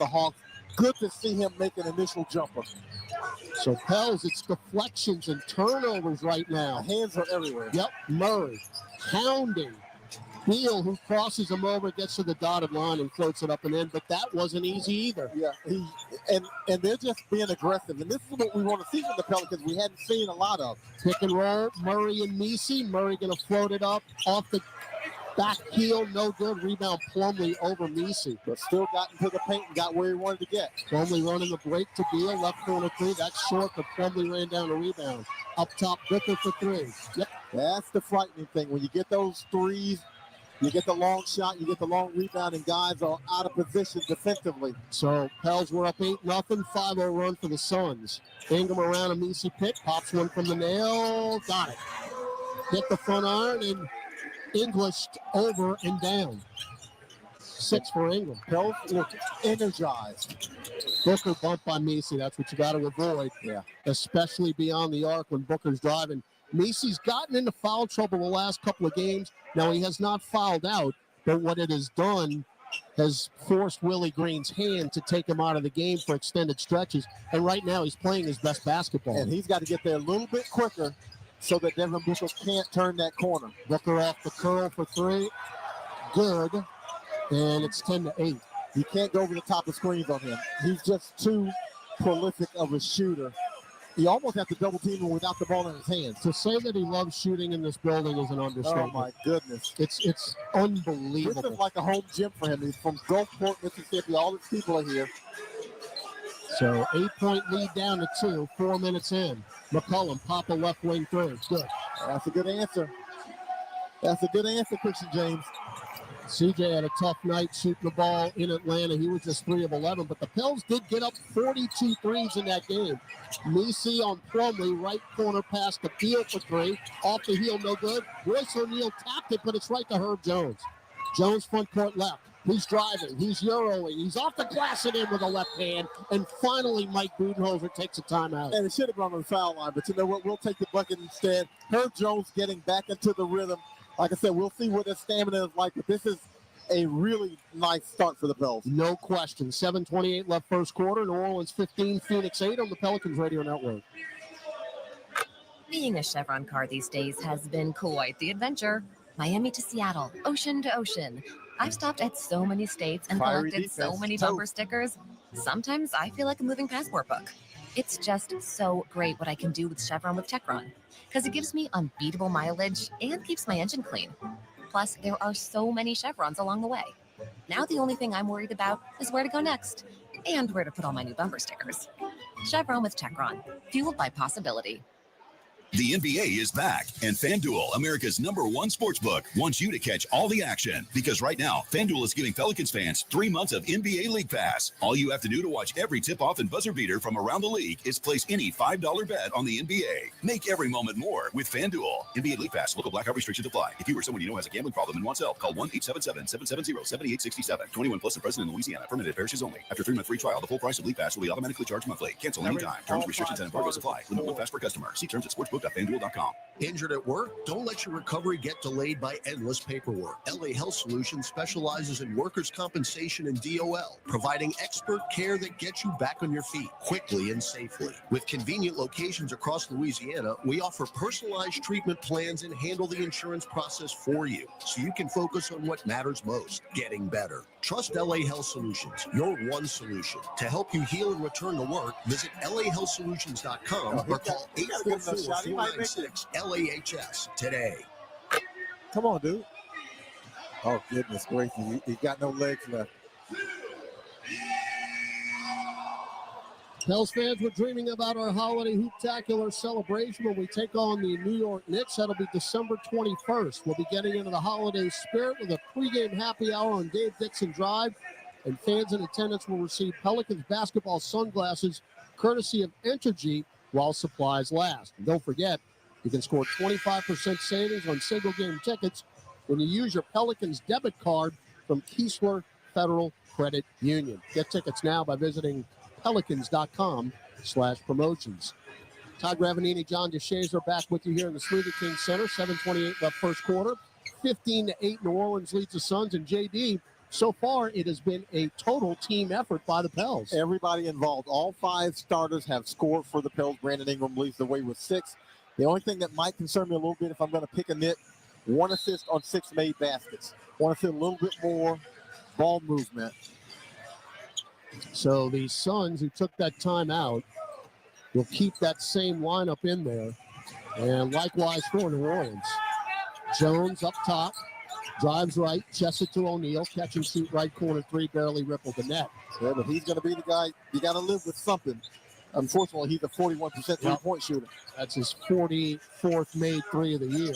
the Hawks. Good to see him make an initial jumper. So Pels, it's deflections and turnovers right now. Hands are everywhere. Yep, Murray pounding. Beal, who crosses him over, gets to the dotted line and floats it up and in, but that wasn't easy either. Yeah, and they're just being aggressive, and this is what we want to see from the Pelicans. We hadn't seen a lot of. Pick and roll, Murray and Messi. Murray going to float it up off the back heel, no good. Rebound Plumlee over Messi. But still got into the paint and got where he wanted to get. Plumlee running the break to Beal, left corner three. That's short, but Plumlee ran down a rebound. Up top, Booker for three. Yep. That's the frightening thing. When you get those threes, you get the long shot, you get the long rebound, and guys are out of position defensively. So Pels were up 8-0, 5-0 run for the Suns. Ingram around a Messi pick, pops one from the nail, got it. Hit the front iron and English over and down. 6 for Ingram. Pels look energized. Booker bumped by Messi. That's what you got to avoid. Yeah. Especially beyond the arc when Booker's driving. Messi's gotten into foul trouble the last couple of games. Now, he has not fouled out, but what it has done has forced Willie Green's hand to take him out of the game for extended stretches. And right now, he's playing his best basketball. And he's got to get there a little bit quicker so that Devin Booker can't turn that corner. Booker off the curl for three. Good. And it's 10-8. You can't go over the top of screens on him. He's just too prolific of a shooter. You almost have to double team him without the ball in his hands. To say that he loves shooting in this building is an understatement. Oh, my goodness. It's unbelievable. This is like a home gym for him. He's from Gulfport, Mississippi. All his people are here. So 8-point lead down to 2, 4 minutes in. McCollum, pop a left wing through. Good. That's a good answer. That's a good answer, Christian James. CJ had a tough night shooting the ball in Atlanta. He was just 3 of 11, but the Pels did get up 42 threes in that game. Messi on Plumlee, right corner pass to Beal for 3. Off the heel, no good. Royce O'Neal tapped it, but it's right to Herb Jones. Jones front court left. He's driving. He's Euroing. He's off the glass and in with a left hand. And finally, Mike Budenholzer takes a timeout. And it should have gone on the foul line, but you know what? We'll take the bucket instead. Herb Jones getting back into the rhythm. Like I said, we'll see what his stamina is like, but this is a really nice start for the Pels. No question. 7:28 left first quarter. New Orleans 15, Phoenix 8 on the Pelicans Radio Network. Being a Chevron car these days has been quite the adventure. Miami to Seattle, ocean to ocean. I've stopped at so many states and collected so many bumper stickers. Sometimes I feel like a moving passport book. It's just so great what I can do with Chevron with Techron, because it gives me unbeatable mileage and keeps my engine clean. Plus, there are so many chevrons along the way. Now the only thing I'm worried about is where to go next and where to put all my new bumper stickers. Chevron with Techron, fueled by possibility. The NBA is back, and FanDuel, America's #1 sportsbook, wants you to catch all the action. Because right now, FanDuel is giving Pelicans fans 3 months of NBA League Pass. All you have to do to watch every tip-off and buzzer beater from around the league is place any $5 bet on the NBA. Make every moment more with FanDuel. NBA League Pass. Local blackout restrictions apply. If you or someone you know has a gambling problem and wants help, call 1-877-770-7867. 21 plus and present in Louisiana. Permitted parishes only. After 3-month free trial, the full price of League Pass will be automatically charged monthly. Cancel anytime. Terms, restrictions, and embargoes apply. Limit 1 pass per customer. See terms at sportsbook.fanduel.com. Injured at work? Don't let your recovery get delayed by endless paperwork. LA Health Solutions specializes in workers' compensation and DOL, providing expert care that gets you back on your feet quickly and safely. With convenient locations across Louisiana, we offer personalized treatment plans and handle the insurance process for you, so you can focus on what matters most, getting better. Trust LA Health Solutions, your one solution. To help you heal and return to work, visit lahealthsolutions.com or call 844-496-LAHS today. Come on, dude. Oh, goodness gracious. He's got no legs left. Pels fans, we're dreaming about our holiday hooptacular celebration when we take on the New York Knicks. That'll be December 21st. We'll be getting into the holiday spirit with a pregame happy hour on Dave Dixon Drive, and fans in attendance will receive Pelicans basketball sunglasses courtesy of Entergy while supplies last. And don't forget, you can score 25% savings on single-game tickets when you use your Pelicans debit card from Keesler Federal Credit Union. Get tickets now by visiting pelicans.com/promotions. Todd Gravanini, John DeShazer are back with you here in the Smoothie King Center. 7:28 left first quarter. 15-8 New Orleans leads the Suns. And JD, so far it has been a total team effort by the Pels. Everybody involved. All 5 starters have scored for the Pels. Brandon Ingram leads the way with 6. The only thing that might concern me a little bit if I'm going to pick a nit, 1 assist on 6 made baskets. Want to see a little bit more ball movement. So the Suns, who took that time out, will keep that same lineup in there. And likewise for New Orleans. Jones up top, drives right, chests it to O'Neal, catch and shoot right corner 3, barely rippled the net. Yeah, but he's going to be the guy. You got to live with something. Unfortunately, he's a 41% three-point shooter. That's his 44th made 3 of the year.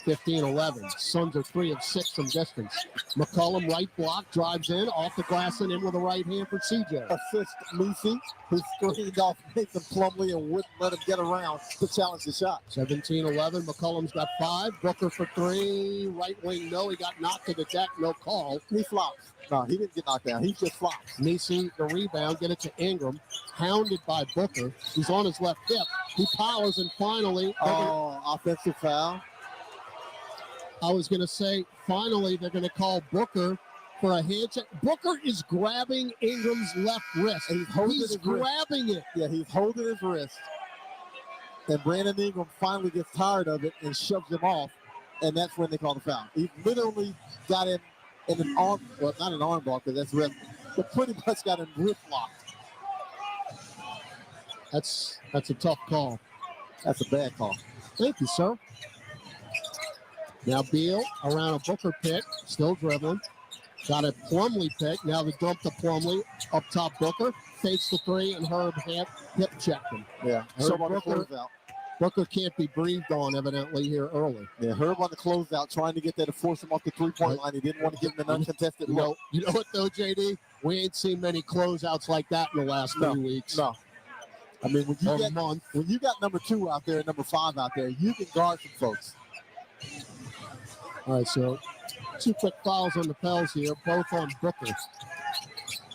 15-11. Suns are 3 of 6 from distance. McCollum right block, drives in, off the glass and in with a right hand for CJ. Assist Lucy, who screened off Nathan Plumlee and wouldn't let him get around to challenge the shot. 17-11. McCollum's got 5. Booker for 3. Right wing, no. He got knocked to the deck, no call. He flops. No, he didn't get knocked down. He just flops. Nisi, the rebound, get it to Ingram. Hounded by Booker. He's on his left hip. He powers and finally. Offensive foul. I was going to say, finally, they're going to call Booker for a hand check. Booker is grabbing Ingram's left wrist. And he's grabbing it. Yeah, he's holding his wrist. And Brandon Ingram finally gets tired of it and shoves him off. And that's when they call the foul. He literally got him in an arm, well, not an arm block, because that's wrist, but pretty much got him wrist locked. That's a tough call. That's a bad call. Thank you, sir. Now Beal around a Booker pick, still dribbling. Got a Plumlee pick. Now the dump to Plumlee. Up top Booker. Fakes the 3 and Herb hip checked him. Yeah. So Booker can't be breathed on evidently here early. Yeah, Herb on the closeout trying to get there to force him off the 3-point line. He didn't want to give him an uncontested look. You know what though, JD? We ain't seen many closeouts like that in the last 3 weeks. No. I mean, when you got number 2 out there and number 5 out there, you can guard some folks. All right, so 2 quick fouls on the Pels here, both on Booker.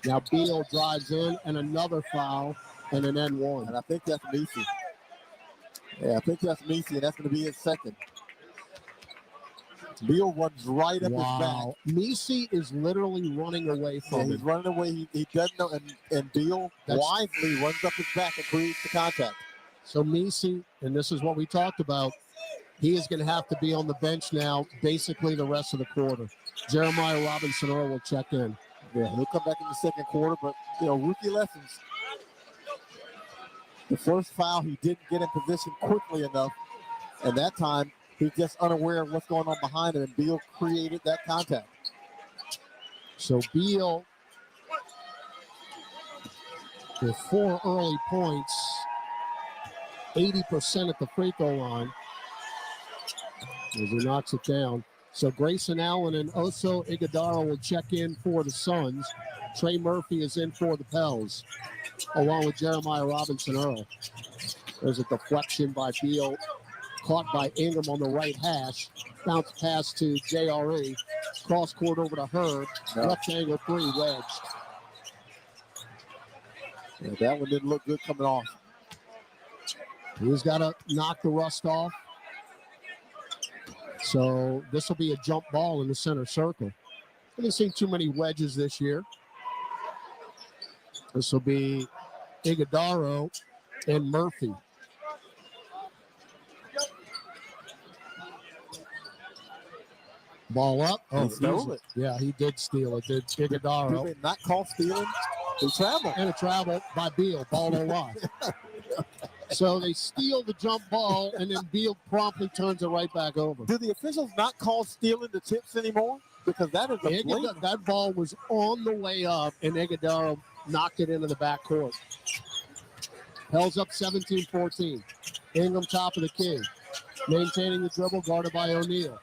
Now Beal drives in and another foul and an N1. And I think that's Messi. Yeah, I think that's Messi, and that's going to be his second. Beal runs right up his back. Messi is literally running away from him. He's running away. He doesn't know, and Beal wisely runs up his back and creates the contact. So Messi, and this is what we talked about, he is going to have to be on the bench now basically the rest of the quarter. Jeremiah Robinson-Earl will check in. Yeah, he'll come back in the second quarter, but, rookie lessons. The first foul, he didn't get in position quickly enough, and that time he's just unaware of what's going on behind him, and Beal created that contact. So Beal, with 4 early points, 80% at the free throw line, as he knocks it down. So Grayson Allen and Oso Iguodala will check in for the Suns. Trey Murphy is in for the Pels, along with Jeremiah Robinson-Earl. There's a deflection by Beal, caught by Ingram on the right hash. Bounce pass to JRE. Cross court over to Herb. Left angle 3, wedged. Yeah, that one didn't look good coming off. He's got to knock the rust off. So this will be a jump ball in the center circle. I haven't seen too many wedges this year. This will be Iguodala and Murphy. Ball up. He stole it. Yeah, he did steal it. Did Iguodala. Did they not call stealing? He traveled. And a travel by Beal. Ball no line. So they steal the jump ball, and then Beal promptly turns it right back over. Do the officials not call stealing the tips anymore? Because that is a blatant. That ball was on the way up, and Iguodala knocked it into the backcourt. Pels up 17-14. Ingram top of the key. Maintaining the dribble, guarded by O'Neal.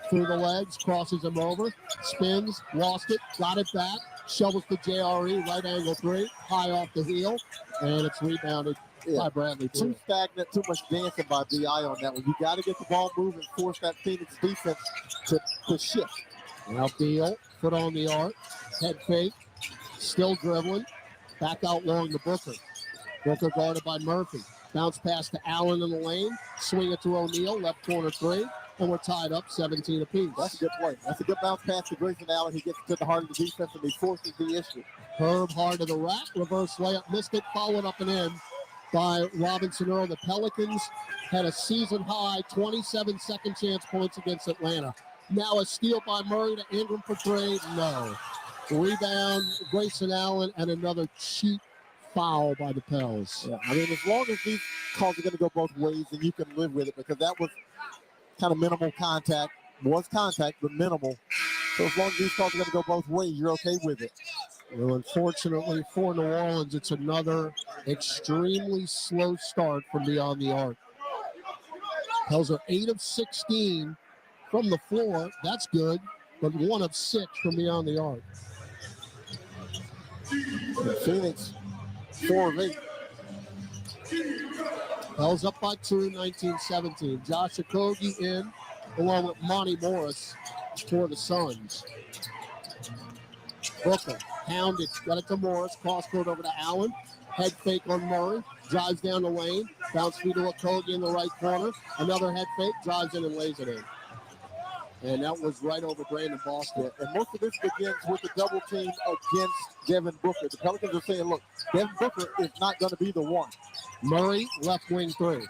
Through the legs, crosses him over, spins, lost it, got it back, shovels to JRE, right angle 3, high off the heel, and it's rebounded by Bradley. Too stagnant, too much dancing by BI on that one. You got to get the ball moving, force that Phoenix defense to shift. Now Beal, foot on the arc, head fake, still dribbling, back out long to Booker. Booker guarded by Murphy. Bounce pass to Allen in the lane, swing it to O'Neal, left corner 3. and we're tied up 17 apiece. That's a good play. That's a good bounce pass to Grayson Allen. He gets to the heart of the defense, and he forces the issue. Herb hard to the rack, reverse layup, missed it, followed up and in by Robinson Earl. The Pelicans had a season-high 27 second chance points against Atlanta. Now a steal by Murray to Ingram for three. No. Rebound, Grayson Allen, and another cheap foul by the Pels. Yeah, I mean, as long as these calls are going to go both ways, then you can live with it, because that was kind of minimal contact. Was contact, but minimal. So as long as these calls are going to go both ways, you're okay with it. Well, unfortunately for New Orleans, it's another extremely slow start from beyond the arc. Pels are 8 of 16 from the floor. That's good, but 1 of 6 from beyond the arc. And Phoenix, 4 of 8. Pels up by 2, 19-17. Josh Okogie in, along with Monty Morris for the Suns. Booker, hounded, got it to Morris, cross court over to Allen. Head fake on Murray, drives down the lane, bounce feed to Okogie in the right corner. Another head fake, drives in and lays it in. And that was right over Brandon Boston. And most of this begins with the double team against Devin Booker. The Pelicans are saying, look, Devin Booker is not going to be the one. Murray, left wing 3.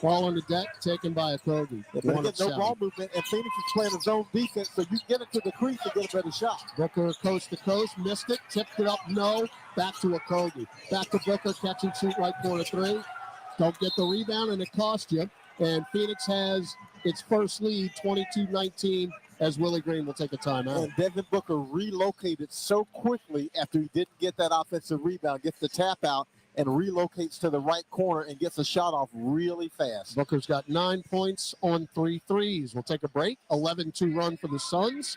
Ball on the deck, taken by Okogie. They get no ball movement, and Phoenix is playing a zone defense, so you get it to the crease to get a better shot. Booker coast to coast, missed it, tipped it up, no. Back to Okogie. Back to Booker, catch and shoot right corner 3. Don't get the rebound, and it cost you. And Phoenix has its first lead, 22-19, as Willie Green will take a timeout. And Devin Booker relocated so quickly after he didn't get that offensive rebound, gets the tap out, and relocates to the right corner and gets a shot off really fast. Booker's got 9 points on 3 threes. We'll take a break. 11-2 run for the Suns.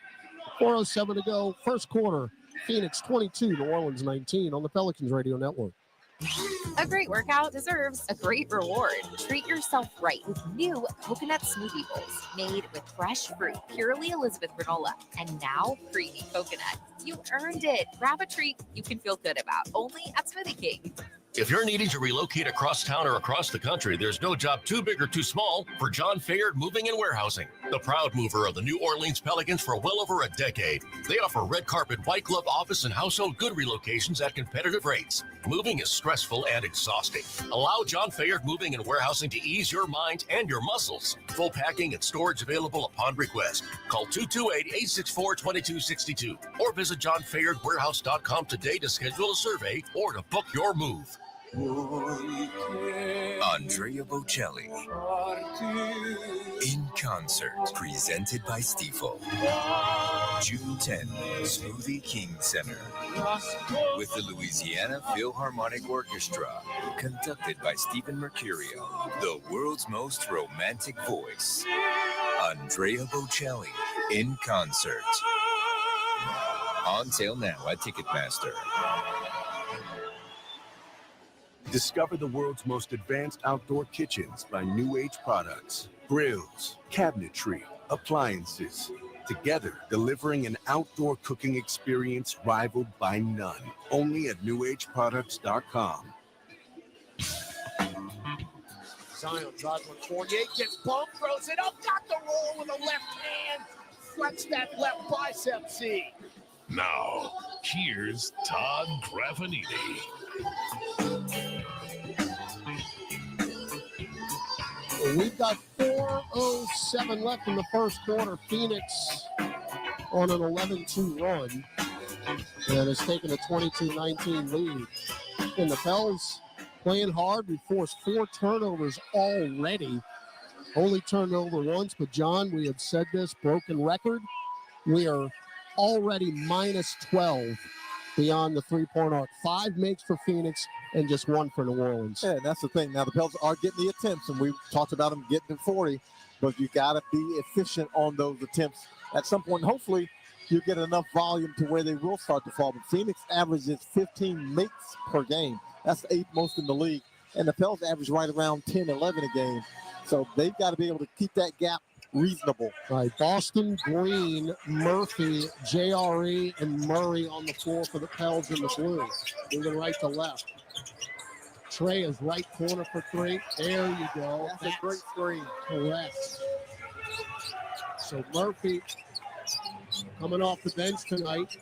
4:07 to go. First quarter. Phoenix 22, New Orleans 19 on the Pelicans Radio Network. A great workout deserves a great reward. Treat yourself right with new coconut smoothie bowls made with fresh fruit, purely Elizabeth granola, and now creamy coconut. You earned it. Grab a treat you can feel good about, only at Smoothie King. If you're needing to relocate across town or across the country, there's no job too big or too small for John Fayard Moving and Warehousing, the proud mover of the New Orleans Pelicans for well over a decade. They offer red carpet, white glove office and household good relocations at competitive rates. Moving is stressful and exhausting. Allow John Fayard Moving and Warehousing to ease your mind and your muscles. Full packing and storage available upon request. Call 228-864-2262 or visit johnfayardwarehouse.com today to schedule a survey or to book your move. Andrea Bocelli in concert, presented by Stifel. June 10th, Smoothie King Center, with the Louisiana Philharmonic Orchestra, conducted by Stephen Mercurio, the world's most romantic voice. Andrea Bocelli in concert. On sale now at Ticketmaster. Discover the world's most advanced outdoor kitchens by New Age Products. Grills, cabinetry, appliances. Together, delivering an outdoor cooking experience rivaled by none. Only at NewAgeProducts.com. Zion drives on 48, gets bumped, throws it up, got the roll with a left hand. Flex that left bicep, see. Now, here's Todd Graffiniti. We've got 4:07 left in the first quarter. Phoenix on an 11-2 run and has taken a 22-19 lead. And the Pels playing hard. We forced 4 turnovers already. Only turned over once, but John, we have said this, broken record. We are already minus 12 beyond the three-point arc. 5 makes for Phoenix and just 1 for New Orleans. Yeah, that's the thing. Now, the Pels are getting the attempts, and we've talked about them getting to 40, but you got to be efficient on those attempts. At some point, hopefully, you get enough volume to where they will start to fall. But Phoenix averages 15 makes per game. That's the 8th most in the league. And the Pels average right around 10, 11 a game. So they've got to be able to keep that gap reasonable. All right, Boston, Green, Murphy, JRE, and Murray on the floor for the Pels in the blue. Moving right to left. Trey is right corner for 3. There you go. That's a great screen. Correct. So Murphy, coming off the bench tonight,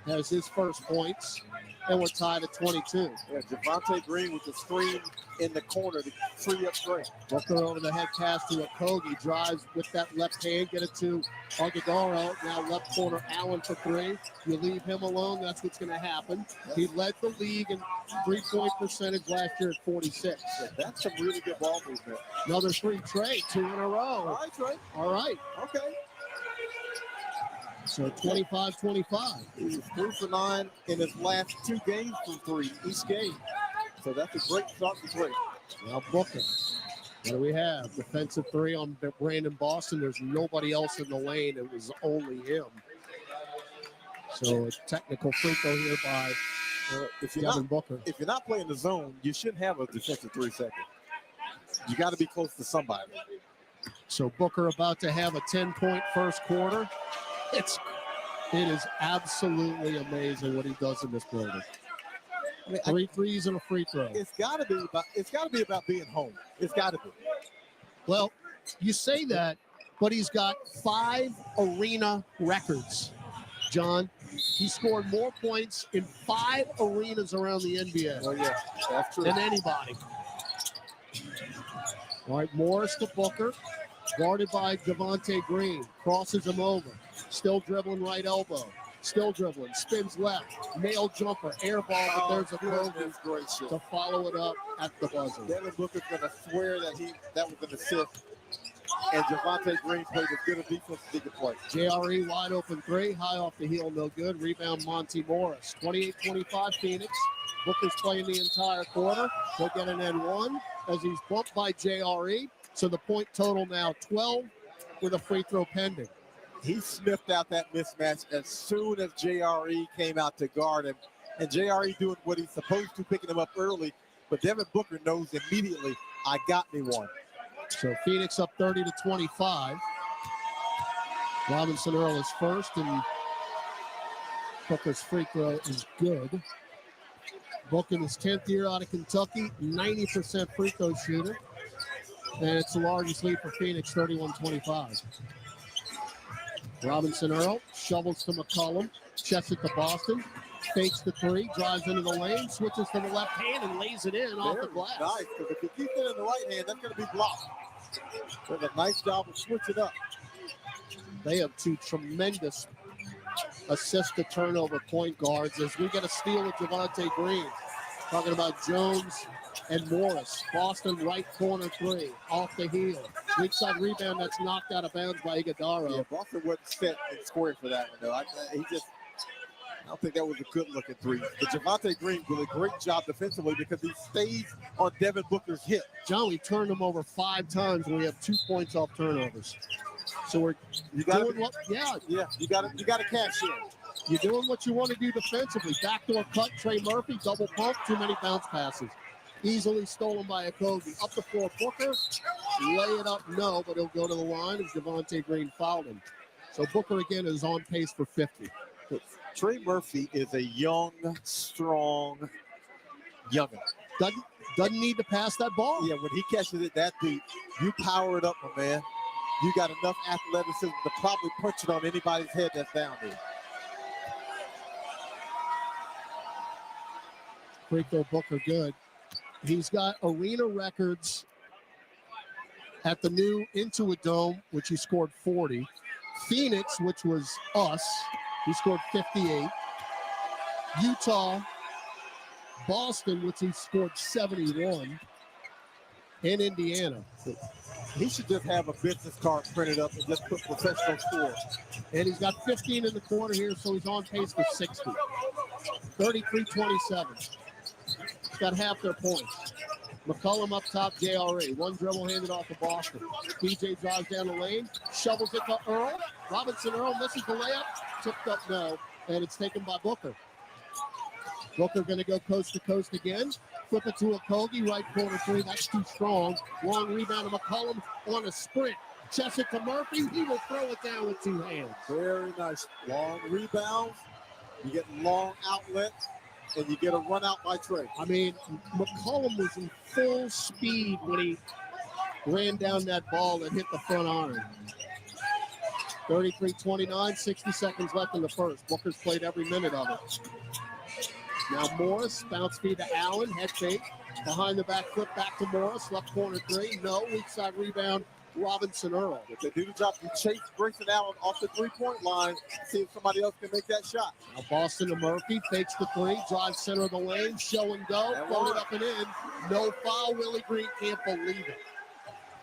has his first points, and we're tied at 22. Yeah, Javonte Green with the screen in the corner to free up Trey. Booker over the head pass to Okogie, drives with that left hand, get it to Agudaro. Now left corner, Allen for three. You leave him alone, that's what's going to happen. He led the league in three-point percentage last year at 46. Yeah, that's some really good ball movement. Another three, Trey, 2 in a row. All right, Trey. All right. Okay. So 25-25. He's 3 for 9 in his last 2 games from 3 each game. So that's a great start for Trey. Now Booker. What do we have? Defensive three on Brandon Boston. There's nobody else in the lane. It was only him. So a technical free throw here by Devin Booker. If you're not playing the zone, you shouldn't have a defensive 3 second. You got to be close to somebody. So Booker about to have a 10-point first quarter. It is absolutely amazing what he does in this building. I mean, 3 threes and a free throw. It's got to be about being home. It's got to be. Well, you say that, but he's got 5 arena records. John, he scored more points in 5 arenas around the NBA. Oh yeah, that's true. Than anybody. All right, Morris to Booker, guarded by Javonte Green, crosses him over. Still dribbling right elbow. Still dribbling. Spins left. Nail jumper. Air ball. But there's a Kobe to follow it up at the buzzer. Devin Booker's going to swear that was an assist. And Javonte Green played as good a defense as he could play. JRE wide open 3. High off the heel. No good. Rebound Monty Morris. 28-25 Phoenix. Booker's playing the entire quarter. He'll get an N1 as he's bumped by JRE. So the point total now 12 with a free throw pending. He sniffed out that mismatch as soon as JRE came out to guard him. And JRE doing what he's supposed to, picking him up early. But Devin Booker knows immediately, I got me one. So Phoenix up 30-25. Robinson Earl is first, and Booker's free throw is good. Booker in his 10th year out of Kentucky, 90% free throw shooter. And it's the largest lead for Phoenix, 31-25. Robinson Earl shovels to McCollum, checks it to Boston, fakes the 3, drives into the lane, switches to the left hand and lays it in off the glass. Nice, because if you keep it in the right hand, that's going to be blocked. Does a nice job of switching up. They have 2 tremendous assist to turnover point guards as we get a steal with Javonte Green. Talking about Jones and Morris. Boston right corner 3 off the heel. Weak side rebound that's knocked out of bounds by Iguodaro. Yeah, Boston wasn't set and squared for that one though. I don't think that was a good looking 3. But Javonte Green did a great job defensively because he stays on Devin Booker's hip. John, we turned him over 5 times and we have 2 points off turnovers. So we're you got to cash in. You're doing what you want to do defensively. Backdoor cut, Trey Murphy, double pump, too many bounce passes. Easily stolen by Okogie. Up the floor, Booker, lay it up, no, but he'll go to the line as Javonte Green fouled him. So Booker again is on pace for 50. Trey Murphy is a young, strong youngin. Doesn't need to pass that ball. Yeah, when he catches it that deep, you power it up, my man. You got enough athleticism to probably punch it on anybody's head that's down there. Free throw Booker good. He's got arena records at the new Intuit Dome, which he scored 40. Phoenix, which was us, he scored 58. Utah, Boston, which he scored 71. And Indiana. He should just have a business card printed up and just put professional scores. And he's got 15 in the quarter here, so he's on pace for 60. 33-27. He's got half their points. McCollum up top, JRE. 1 dribble handed off to Boston. DJ drives down the lane, shovels it to Earl. Robinson Earl misses the layup. Tipped up, no. And it's taken by Booker. Booker going to go coast to coast again. Flip it to Okogie, right corner 3. That's too strong. Long rebound to McCollum on a sprint. Chest it to Murphy. He will throw it down with 2 hands. Very nice. Long rebounds. You get long outlets, and you get a run out by Trey. I mean, McCollum was in full speed when he ran down that ball and hit the front iron. 33-29, 60 seconds left in the first. Booker's played every minute of it. Now Morris, bounce feed to Allen, head fake. Behind the back flip back to Morris, left corner three. No, weak side rebound, Robinson Earl. If they do the job, you chase Grayson Allen off the three-point line, see if somebody else can make that shot. Now Boston to Murphy, fakes the three, drives center of the lane, show and go, floated up and in. No foul, Willie Green can't believe it.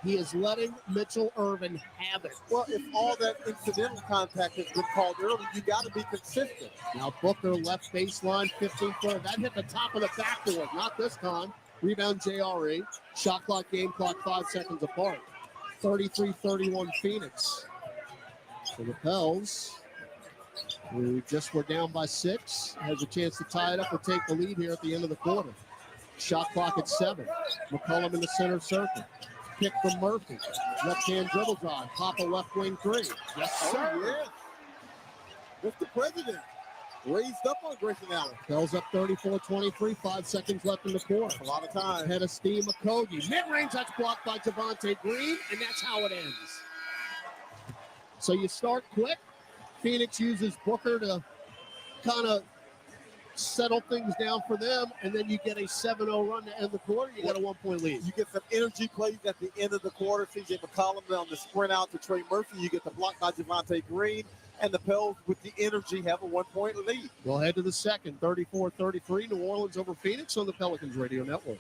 He is letting Mitchell Irvin have it. Well, if all that incidental contact has been called early, you got to be consistent. Now Booker left baseline, 15-foot. That hit the top of the backboard. Not this time. Rebound JRE. Shot clock, game clock, 5 seconds apart. 33-31 Phoenix. So the Pels, who just were down by 6, has a chance to tie it up or take the lead here at the end of the quarter. Shot clock at 7. McCollum in the center circle. Pick from Murphy. Left-hand dribble drive. Pop a left wing three. Yes, sir. Oh, yeah. Mr. President raised up on Grayson Allen. Pels up 34-23. 5 seconds left in the quarter. A lot of time. Head of steam, Okogie. Mid-range, that's blocked by Javonte Green, and that's how it ends. So you start quick. Phoenix uses Booker to kind of settle things down for them, and then you get a 7-0 run to end the quarter. You got a 1-point lead. You get some energy plays at the end of the quarter. CJ McCollum on the sprint out to Trey Murphy. You get the block by Javonte Green, and the Pels with the energy have a 1-point lead. We'll head to the second, 34-33, New Orleans over Phoenix on the Pelicans Radio Network.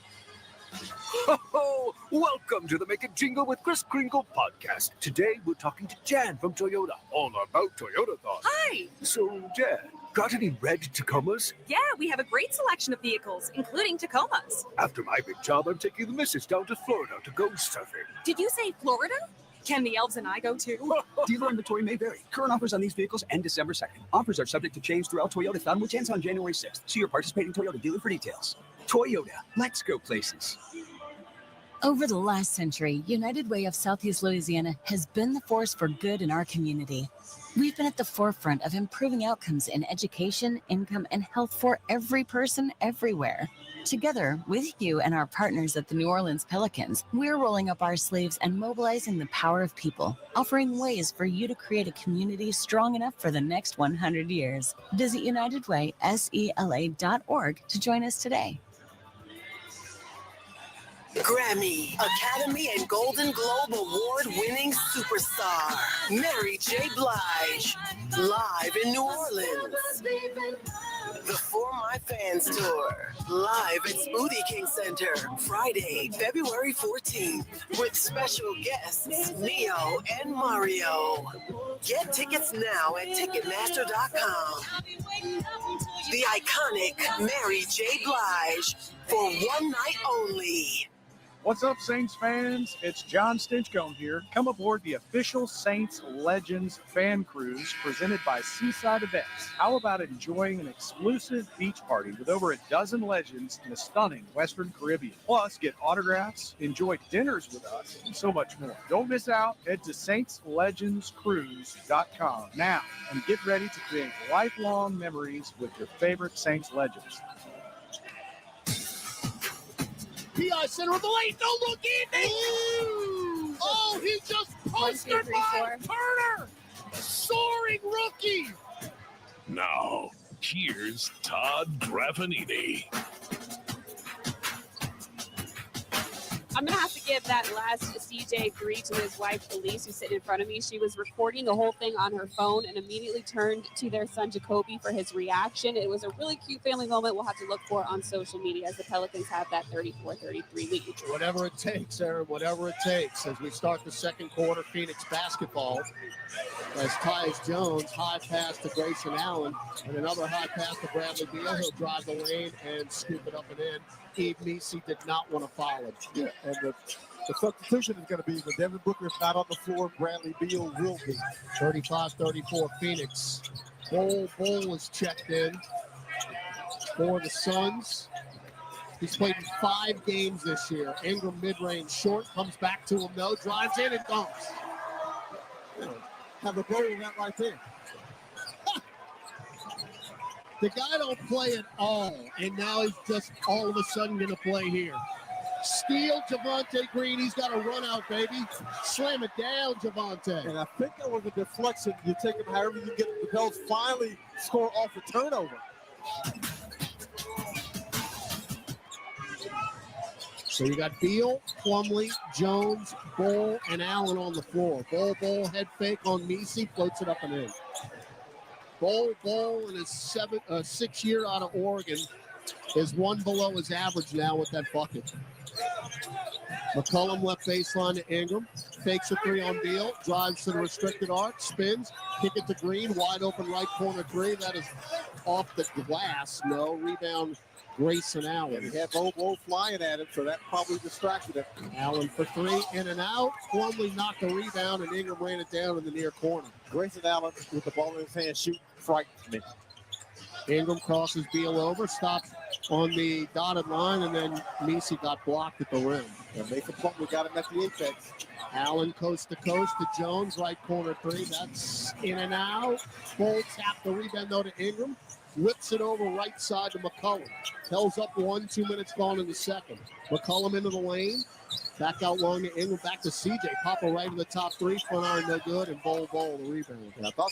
Ho, welcome to the Make It Jingle with Chris Kringle podcast. Today we're talking to Jan from Toyota, all about Toyotathon. Hi! So, Jan, got any red Tacomas? Yeah, we have a great selection of vehicles, including Tacomas. After my big job, I'm taking the missus down to Florida to go surfing. Did you say Florida? Can the elves and I go too? Dealer inventory may vary. Current offers on these vehicles end December 2nd. Offers are subject to change throughout Toyotathon, which ends on January 6th. See your participating Toyota dealer for details. Toyota, let's go places. Over the last century, United Way of Southeast Louisiana has been the force for good in our community. We've been at the forefront of improving outcomes in education, income, and health for every person everywhere. Together with you and our partners at the New Orleans Pelicans, we're rolling up our sleeves and mobilizing the power of people, offering ways for you to create a community strong enough for the next 100 years. Visit UnitedWaySELA.org to join us today. Grammy, Academy, and Golden Globe award-winning superstar, Mary J. Blige, live in New Orleans. The For My Fans Tour, live at Smoothie King Center, Friday, February 14th, with special guests Neo and Mario. Get tickets now at Ticketmaster.com. The iconic Mary J. Blige, for one night only. What's up, Saints fans? It's John Stinchcomb here. Come aboard the official Saints Legends fan cruise presented by Seaside Events. How about enjoying an exclusive beach party with over a dozen legends in the stunning Western Caribbean? Plus, get autographs, enjoy dinners with us, and so much more. Don't miss out. Head to saintslegendscruise.com now and get ready to create lifelong memories with your favorite Saints legends. PI center of the lane, no look in. Oh, he just posted by Turner. Soaring rookie. Now, here's Todd Graffinini. I'm going to have to give that last CJ3 to his wife, Elise, who's sitting in front of me. She was recording the whole thing on her phone and immediately turned to their son, Jacoby, for his reaction. It was a really cute family moment we'll have to look for on social media as the Pelicans have that 34-33 lead. Whatever it takes, Aaron, whatever it takes. As we start the second quarter, Phoenix basketball, as Tyus Jones, high pass to Grayson Allen, and another high pass to Bradley Beal. He'll drive the lane and scoop it up and in. Eve Meese did not want to foul him. Yeah, and the substitution is going to be when Devin Booker is not on the floor, Bradley Beal will be. 35-34 Phoenix. Bull is checked in for the Suns. He's played in 5 games this year. Ingram mid-range short, comes back to him, no, drives in and dunks. Have a goal in that right there. The guy don't play at all, and now he's just all of a sudden going to play here. Steal Javonte Green. He's got a run out, baby. Slam it down, Javonte. And I think that was a deflection. You take him however you get the Pels finally score off a turnover. So you got Beal, Plumlee, Jones, Bol, and Allen on the floor. Bol, head fake on Messi, floats it up and in. Bol in his 6th year out of Oregon is one below his average now with that bucket. McCollum left baseline to Ingram. Fakes a 3 on Beal. Drives to the restricted arc. Spins. Kick it to Green. Wide open right corner 3. That is off the glass. No. Rebound Grayson Allen. And he had Bol flying at him, so that probably distracted him. Allen for 3. In and out. Plumlee knocked the rebound, and Ingram ran it down in the near corner. Grayson Allen with the ball in his hand shooting frightens me. Ingram crosses Beal over, stops on the dotted line, and then Messi got blocked at the rim. And Mason Plumlee got him at the apex. Allen coast to coast to Jones, right corner 3. That's in and out. Bol tapped the rebound though to Ingram. Whips it over right side to McCollum. Pels up 1, 2 minutes gone in the second. McCollum into the lane. Back out long to Ingram, back to CJ. Papa right in the top 3. Front iron no good, and Bol the rebound. Yeah, I thought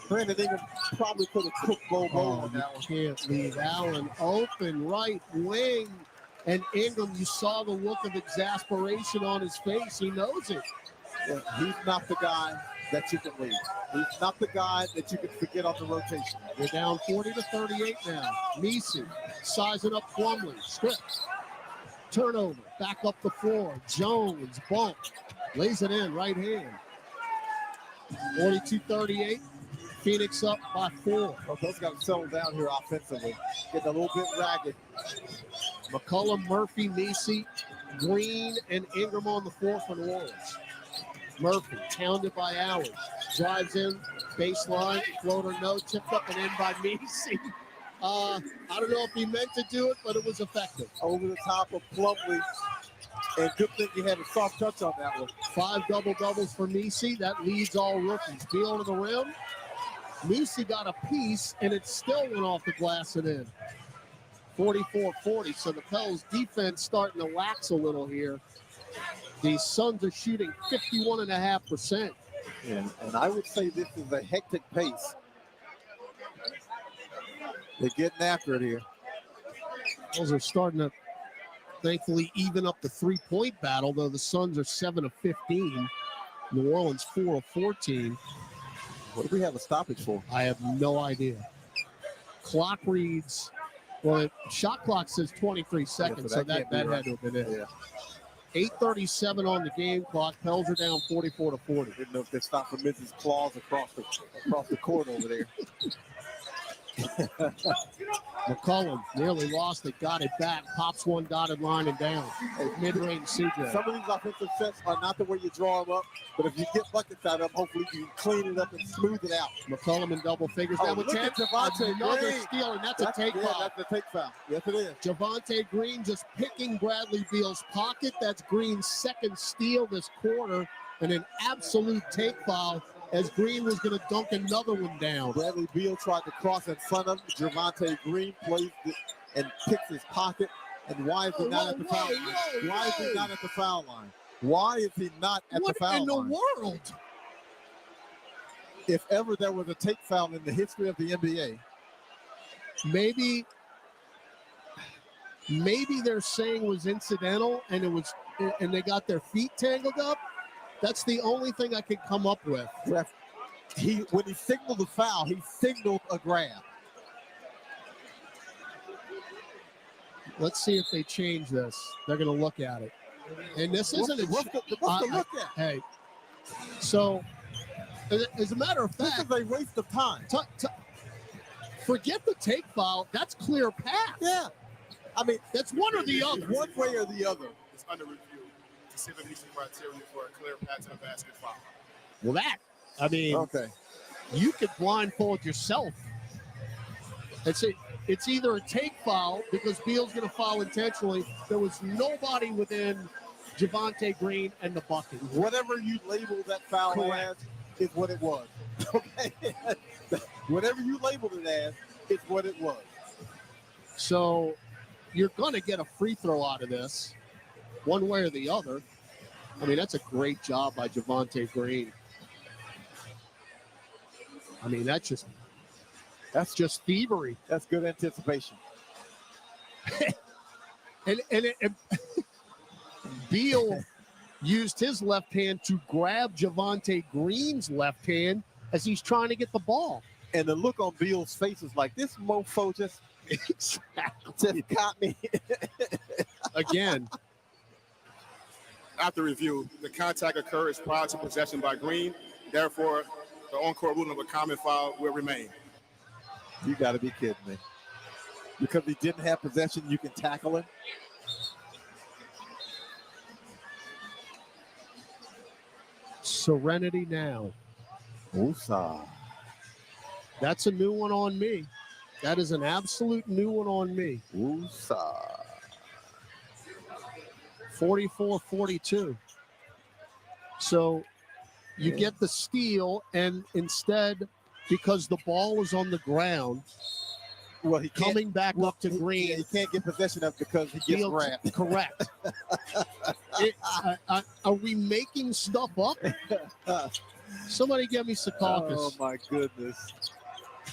Brandon Ingram probably could have cooked Bol on that one. Can't leave Allen open right wing. And Ingram, you saw the look of exasperation on his face. He knows it. Yeah, he's not the guy that you can leave. He's not the guy that you can forget on the rotation. They're down 40-38 now. Messi sizing up Plumlee. Strip. Turnover. Back up the floor. Jones bump. Lays it in. Right hand. 42-38. Phoenix up by 4. Well, those got to settle down here offensively. Getting a little bit ragged. McCollum, Murphy, Messi, Green, and Ingram on the floor for New Orleans. Murphy, pounded by Allen. Drives in, baseline, floater no, tipped up and in by Messi. I don't know if he meant to do it, but it was effective. Over the top of Plumlee. And good thing he had a soft touch on that one. 5 double-doubles for Messi. That leads all rookies. Beal to the rim. Messi got a piece, and it still went off the glass and in. 44-40. So the Pels defense starting to lax a little here. The Suns are shooting 51.5%. And I would say this is a hectic pace. They're getting after it here. Pels are starting to thankfully even up the 3-point battle, though the Suns are 7 of 15. New Orleans 4 of 14. What do we have a stoppage for? I have no idea. Clock reads, well, shot clock says 23 seconds, so that had to have been it. Yeah. 8:37 on the game clock. Pels are down 44-40. Didn't know if they stopped for Mrs. Claus across the court over there. McCollum nearly lost it, got it back, pops one dotted line and down. Mid-range CJ. Some of these offensive sets are not the way you draw them up, but if you get buckets out of them, hopefully you can clean it up and smooth it out. McCollum in double figures. Now with 10, another steal, and that's a take foul. That's a take foul. Yes, it is. Javonte Green just picking Bradley Beal's pocket. That's Green's second steal this quarter, and an absolute take foul as Green was going to dunk another one down. Bradley Beal tried to cross in front of him. Javonte Green plays it and picks his pocket. And why is he not at the foul line? Why is he not at the foul line? Why is he not at the foul line? What in the world? If ever there was a take foul in the history of the NBA. Maybe they're saying it was incidental and they got their feet tangled up. That's the only thing I could come up with. When he signaled the foul, he signaled a grab. Let's see if they change this. They're going to look at it. And this isn't what's to look at? Hey, so as a matter of fact, this is a waste of time. Forget the take foul. That's clear path. Yeah. I mean, that's one or the other. One way or the other. It's under review to see if it meets the criteria for a clear path to the basket foul. Well, okay. You could blindfold yourself. It's either a take foul because Beal's going to foul intentionally. There was nobody within Javonte Green and the bucket. Whatever you label that foul as is what it was. Okay. Whatever you labeled it as is what it was. So you're going to get a free throw out of this, one way or the other. I mean, that's a great job by Javonte Green. I mean, that's just thievery. That's good anticipation. and Beal used his left hand to grab Javonte Green's left hand as he's trying to get the ball. And the look on Beal's face is like, this mofo just caught me. Again. After review, the contact occurs prior to possession by Green. Therefore, the on-court ruling of a common foul will remain. You got to be kidding me. Because he didn't have possession, you can tackle him? Serenity now. Woosah. That's a new one on me. That is an absolute new one on me. Woosah. 44-42. So you get the steal, and instead, because the ball is on the ground, well, he coming back up to Green. He can't get possession of because he gets grabbed. Correct. Are we making stuff up? Somebody get me Secaucus. Oh, my goodness.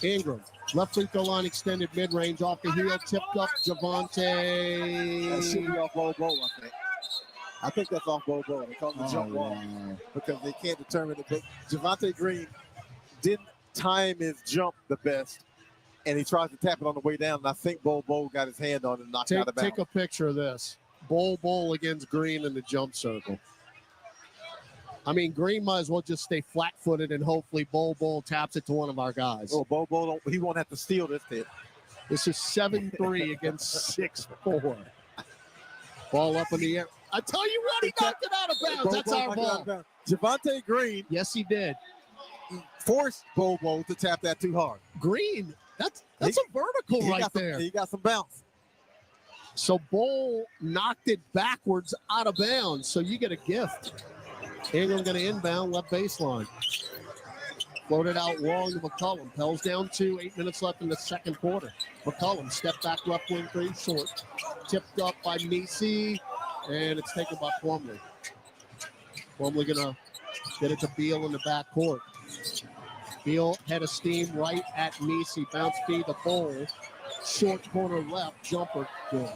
Ingram, left free throw line extended mid-range off the heel, tipped up Javonte. That should be off Bo, I think. I think that's off Bo. They call it the jump ball because they can't determine it. But Javonte Green didn't time his jump the best, and he tries to tap it on the way down, and I think Bo got his hand on it and knocked it out of bounds. Take a picture of this. Bo against Green in the jump circle. I mean, Green might as well just stay flat-footed and hopefully Bo taps it to one of our guys. Oh, Bo, he won't have to steal this hit. This is 7-3 against 6-4. Ball up in the air. I tell you what, he knocked it out of bounds. That's our ball. Javonte Green. Yes, he did. Forced Bo to tap that too hard. Green, that's a vertical right there. He got some bounce. So Bo knocked it backwards out of bounds. So you get a gift. Ingram going to inbound left baseline. Floated out long to McCollum. Pels down 2, 8 minutes left in the second quarter. McCollum step back left wing 3, short. Tipped up by Messi, and it's taken by Plumlee. Plumlee going to get it to Beal in the backcourt. Beal head of steam right at Messi. Bounce feed the bowl. Short corner left. Jumper good.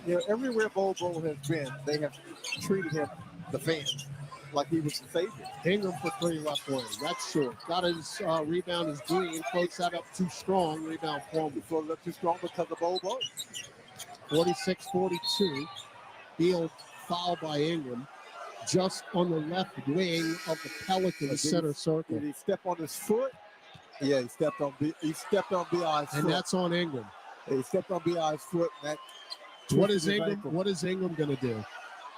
You know, everywhere Bo has been, they have treated him, the fans, like he was the savior. Ingram for 3 left wing. That's short. Got his rebound is Green. Floats that up too strong. Rebound Plumlee. Floated up too strong because of Bo. 46-42. Beal fouled by Ingram. Just on the left wing of the Pelicans center circle. Did he step on his foot? Yeah, he stepped on B.I.'s foot. And that's on Ingram. Yeah, he stepped on B.I.'s foot. And that What is Ingram going to do?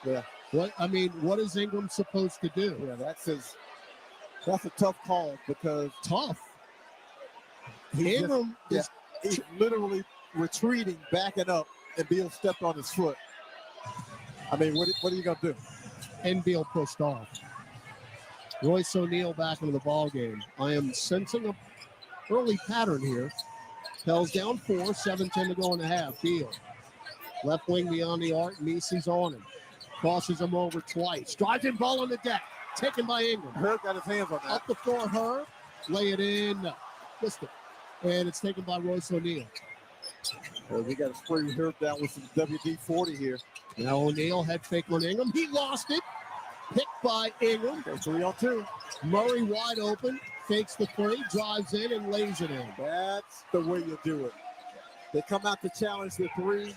Yeah. What is Ingram supposed to do? Yeah, that's a tough call because Ingram he's literally retreating, backing up, and Beal stepped on his foot. I mean, what are you going to do? And Beal pushed off. Royce O'Neal back into the ball game. I am sensing an early pattern here. Pels down 4, 7-10 to go in the half. Beal. Left wing beyond the arc. Mesi's on him. Crosses him over twice. Drives in ball on the deck. Taken by Ingram. Herb got his hands on that. Up the floor, Herb. Lay it in. No. Missed it. And it's taken by Royce O'Neal. Well, we got to spray Herb down with some WD-40 here. Now O'Neal head fake on Ingram. He lost it. Picked by Ingram. 3-on-2. Murray wide open. Fakes the 3. Drives in and lays it in. That's the way you do it. They come out to challenge the 3.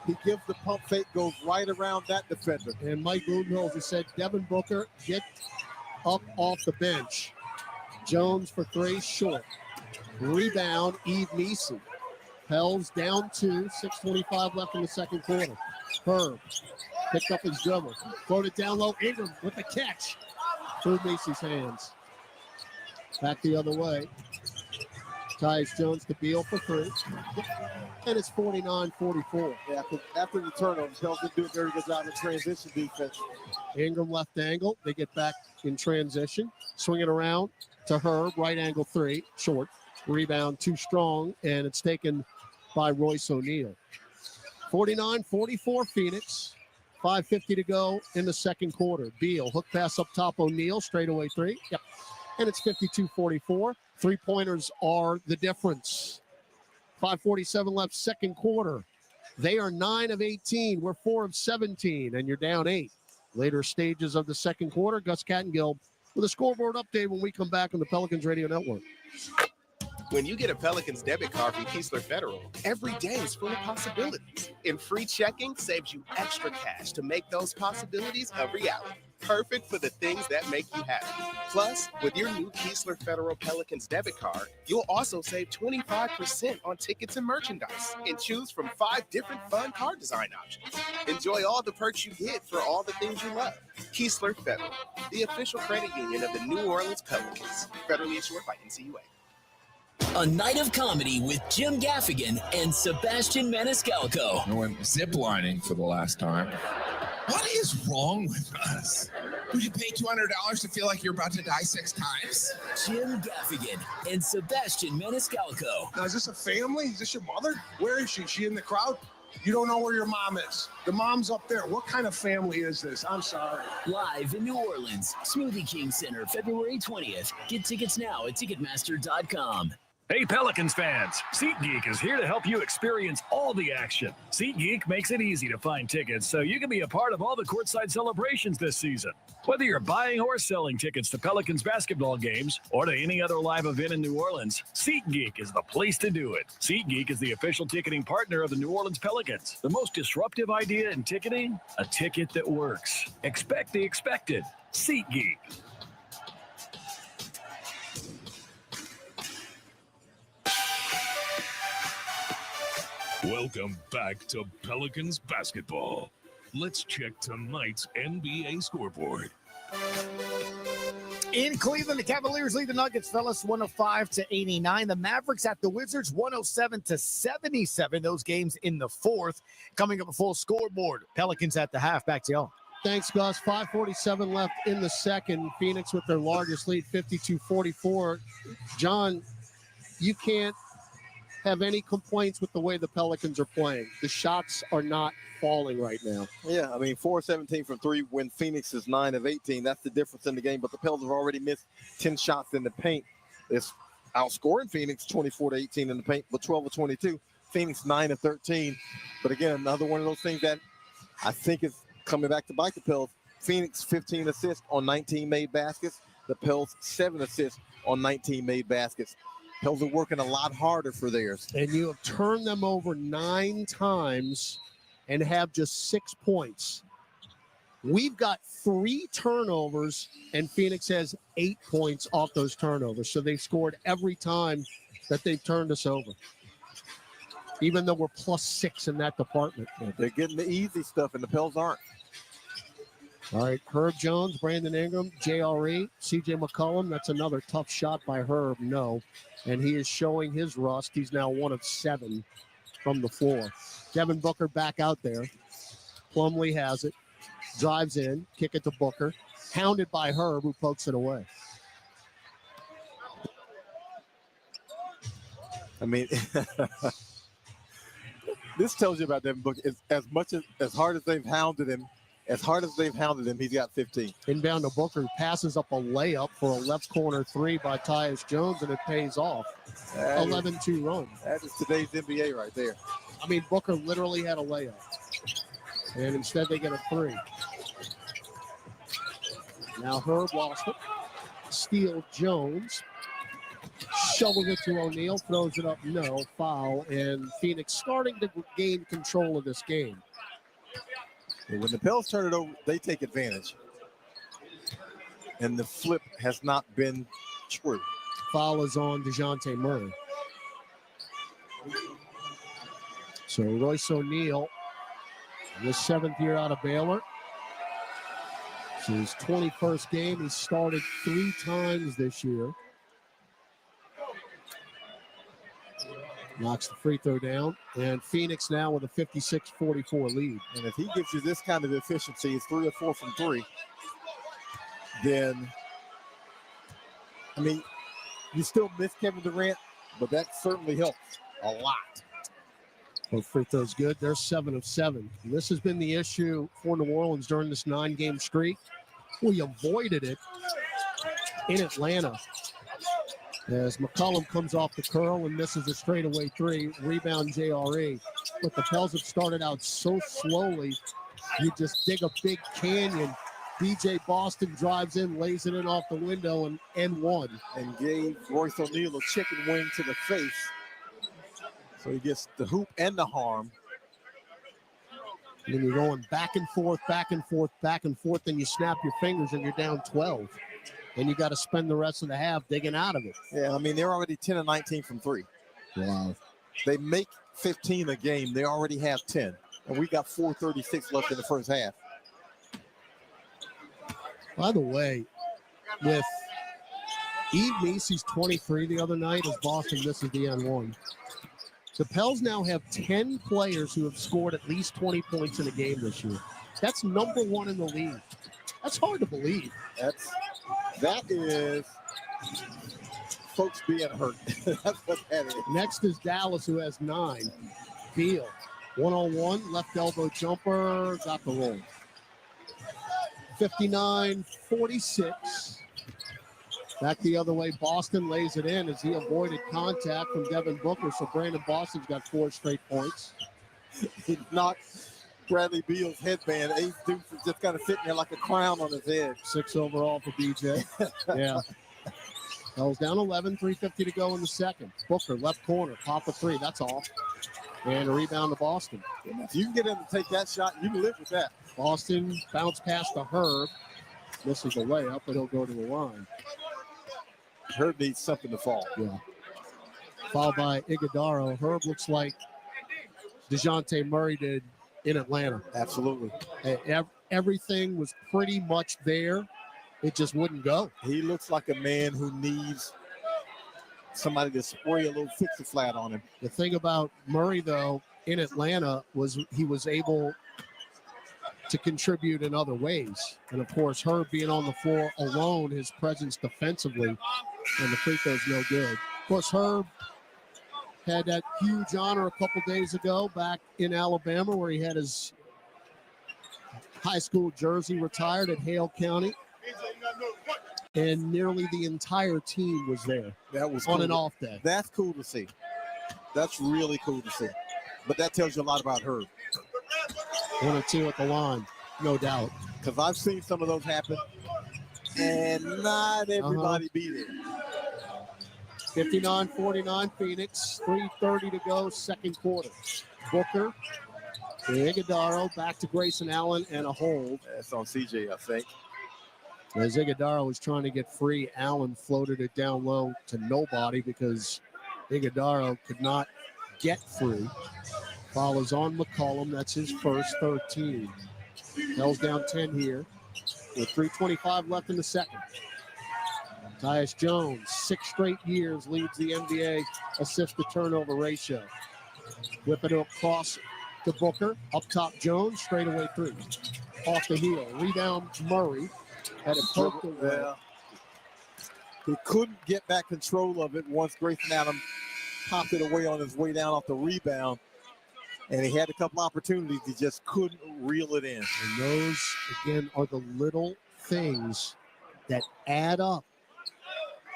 He gives the pump fake, goes right around that defender. And Mike Budenholzer said, Devin Booker, get up off the bench. Jones for 3, short. Rebound, Eve Mesi. Pels down 2, 6:25 left in the second quarter. Herb picked up his dribble. Floated down low. Ingram with the catch. Through Mesi's hands. Back the other way. Tyus Jones to Beal for 3. And it's 49-44. Yeah, after the turnover, Pels didn't do a very good job in transition defense. Ingram left angle. They get back in transition. Swing it around to Herb. Right angle 3. Short. Rebound too strong, and it's taken by Royce O'Neal. 49-44 Phoenix. 5:50 to go in the second quarter. Beal, hook pass up top, O'Neal, straightaway three. Yep. And it's 52-44. Three-pointers are the difference. 5:47 left, second quarter. They are 9 of 18. We're 4 of 17, and you're down 8. Later stages of the second quarter, Gus Cattengill with a scoreboard update when we come back on the Pelicans Radio Network. When you get a Pelicans debit card from Keesler Federal, every day is full of possibilities. And free checking saves you extra cash to make those possibilities a reality. Perfect for the things that make you happy. Plus, with your new Keesler Federal Pelicans debit card, you'll also save 25% on tickets and merchandise and choose from 5 different fun card design options. Enjoy all the perks you get for all the things you love. Keesler Federal, the official credit union of the New Orleans Pelicans. Federally insured by NCUA. A night of comedy with Jim Gaffigan and Sebastian Maniscalco. I went ziplining for the last time. What is wrong with us? Would you pay $200 to feel like you're about to die 6 times? Jim Gaffigan and Sebastian Maniscalco. Now, is this a family? Is this your mother? Where is she? Is she in the crowd? You don't know where your mom is. The mom's up there. What kind of family is this? I'm sorry. Live in New Orleans, Smoothie King Center, February 20th. Get tickets now at Ticketmaster.com. Hey Pelicans fans, SeatGeek is here to help you experience all the action. SeatGeek makes it easy to find tickets so you can be a part of all the courtside celebrations this season. Whether you're buying or selling tickets to Pelicans basketball games or to any other live event in New Orleans, SeatGeek is the place to do it. SeatGeek is the official ticketing partner of the New Orleans Pelicans. The most disruptive idea in ticketing? A ticket that works. Expect the expected. SeatGeek. Welcome back to Pelicans basketball. Let's check tonight's NBA scoreboard. In Cleveland, the Cavaliers lead the Nuggets, fellas, 105-89. The Mavericks at the Wizards, 107-77. Those games in the fourth. Coming up a full scoreboard. Pelicans at the half. Back to y'all. Thanks, Gus. 5:47 left in the second. Phoenix with their largest lead, 52-44. John, you can't have any complaints with the way the Pelicans are playing. The shots are not falling right now. Yeah, I mean, 4-17 from 3 when Phoenix is 9 of 18. That's the difference in the game. But the Pelicans have already missed 10 shots in the paint. It's outscoring Phoenix 24-18 in the paint, but 12 of 22. Phoenix 9 of 13. But again, another one of those things that I think is coming back to bite the Pels. Phoenix 15 assists on 19 made baskets. The Pels 7 assists on 19 made baskets. Pels are working a lot harder for theirs. And you have turned them over 9 times and have just 6 points. We've got 3 turnovers, and Phoenix has 8 points off those turnovers. So they've scored every time that they've turned us over, even though we're +6 in that department. They're getting the easy stuff, and the Pels aren't. All right, Herb Jones, Brandon Ingram, JRE, CJ McCollum. That's another tough shot by Herb, no. And he is showing his rust. He's now 1 of 7 from the floor. Devin Booker back out there. Plumlee has it. Drives in. Kick it to Booker. Hounded by Herb, who pokes it away. I mean, this tells you about Devin Booker. As hard as they've hounded him, he's got 15. Inbound to Booker, passes up a layup for a left corner 3 by Tyus Jones, and it pays off. 11-2 run. That is today's NBA right there. I mean, Booker literally had a layup, and instead they get a 3. Now Herb lost it. Steal Jones. Shovels it to O'Neal, throws it up, no, foul, and Phoenix starting to gain control of this game. And when the Pels turn it over, they take advantage. And the flip has not been true. Foul is on DeJounte Murray. So Royce O'Neal, the 7th year out of Baylor. It's his 21st game. He started 3 times this year. Knocks the free throw down. And Phoenix now with a 56-44 lead. And if he gives you this kind of efficiency, it's 3 or 4 from 3, then, I mean, you still miss Kevin Durant, but that certainly helps a lot. Both free throws good. They're 7 of 7. And this has been the issue for New Orleans during this 9-game streak. We avoided it in Atlanta as McCollum comes off the curl and misses a straightaway 3. Rebound JRE. But the Pels have started out so slowly, you just dig a big canyon. DJ Boston drives in, lays it in off the window, and N1. And gave Royce O'Neal a chicken wing to the face. So he gets the hoop and the harm. And then you're going back and forth, back and forth, back and forth, and you snap your fingers and you're down 12. And you got to spend the rest of the half digging out of it. Yeah, I mean, they're already 10 of 19 from 3. Wow. They make 15 a game. They already have 10. And we got 4:36 left in the first half. By the way, with Eve Macy's 23 the other night as Boston misses the N1. The Pels now have 10 players who have scored at least 20 points in a game this year. That's number 1 in the league. That's hard to believe. That is folks being hurt. That's what that is. Next is Dallas, who has 9. Beal, 1-on-1, left elbow jumper, got the roll. 59-46. Back the other way, Boston lays it in as he avoided contact from Devin Booker, so Brandon Boston's got 4 straight points. He knocked Bradley Beal's headband. Ace Deuce is just kind of sitting there like a crown on his head. 6 overall for BJ. Yeah. Pels down 11, 3:50 to go in the second. Booker, left corner, pop a 3, that's all. And a rebound to Boston. If you can get him to take that shot, you can live with that. Boston bounce past to Herb. Misses the layup, but he'll go to the line. Herb needs something to fall. Yeah. Fouled by Iguodaro. Herb looks like DeJounte Murray did in Atlanta. Absolutely. Everything was pretty much there. It just wouldn't go. He looks like a man who needs somebody to spray a little fix-a-flat on him. The thing about Murray, though, in Atlanta was he was able to contribute in other ways. And, of course, Herb being on the floor alone, his presence defensively, and the free throw's no good. Of course, Herb had that huge honor a couple days ago back in Alabama where he had his high school jersey retired at Hale County. And nearly the entire team was there. That was on cool. an off day. That's cool to see. That's really cool to see. But that tells you a lot about Herb. 1 or 2 at the line, no doubt. Because I've seen some of those happen, and not everybody be there. 59-49 Phoenix, 3:30 to go, second quarter. Booker, Iguodaro, back to Grayson Allen, and a hold. That's on CJ, I think. As Iguodaro was trying to get free, Allen floated it down low to nobody because Iguodaro could not get free. Follows on McCollum. That's his first, 13. Pels down 10 here with 3:25 left in the second. Tyus Jones, 6 straight years, leads the NBA assist-to-turnover ratio. Whip it across to Booker. Up top, Jones, straightaway 3. Off the heel. Rebound, Murray. Had it poked away. Yeah. He couldn't get back control of it once Grayson Allen popped it away on his way down off the rebound. And he had a couple opportunities. He just couldn't reel it in. And those, again, are the little things that add up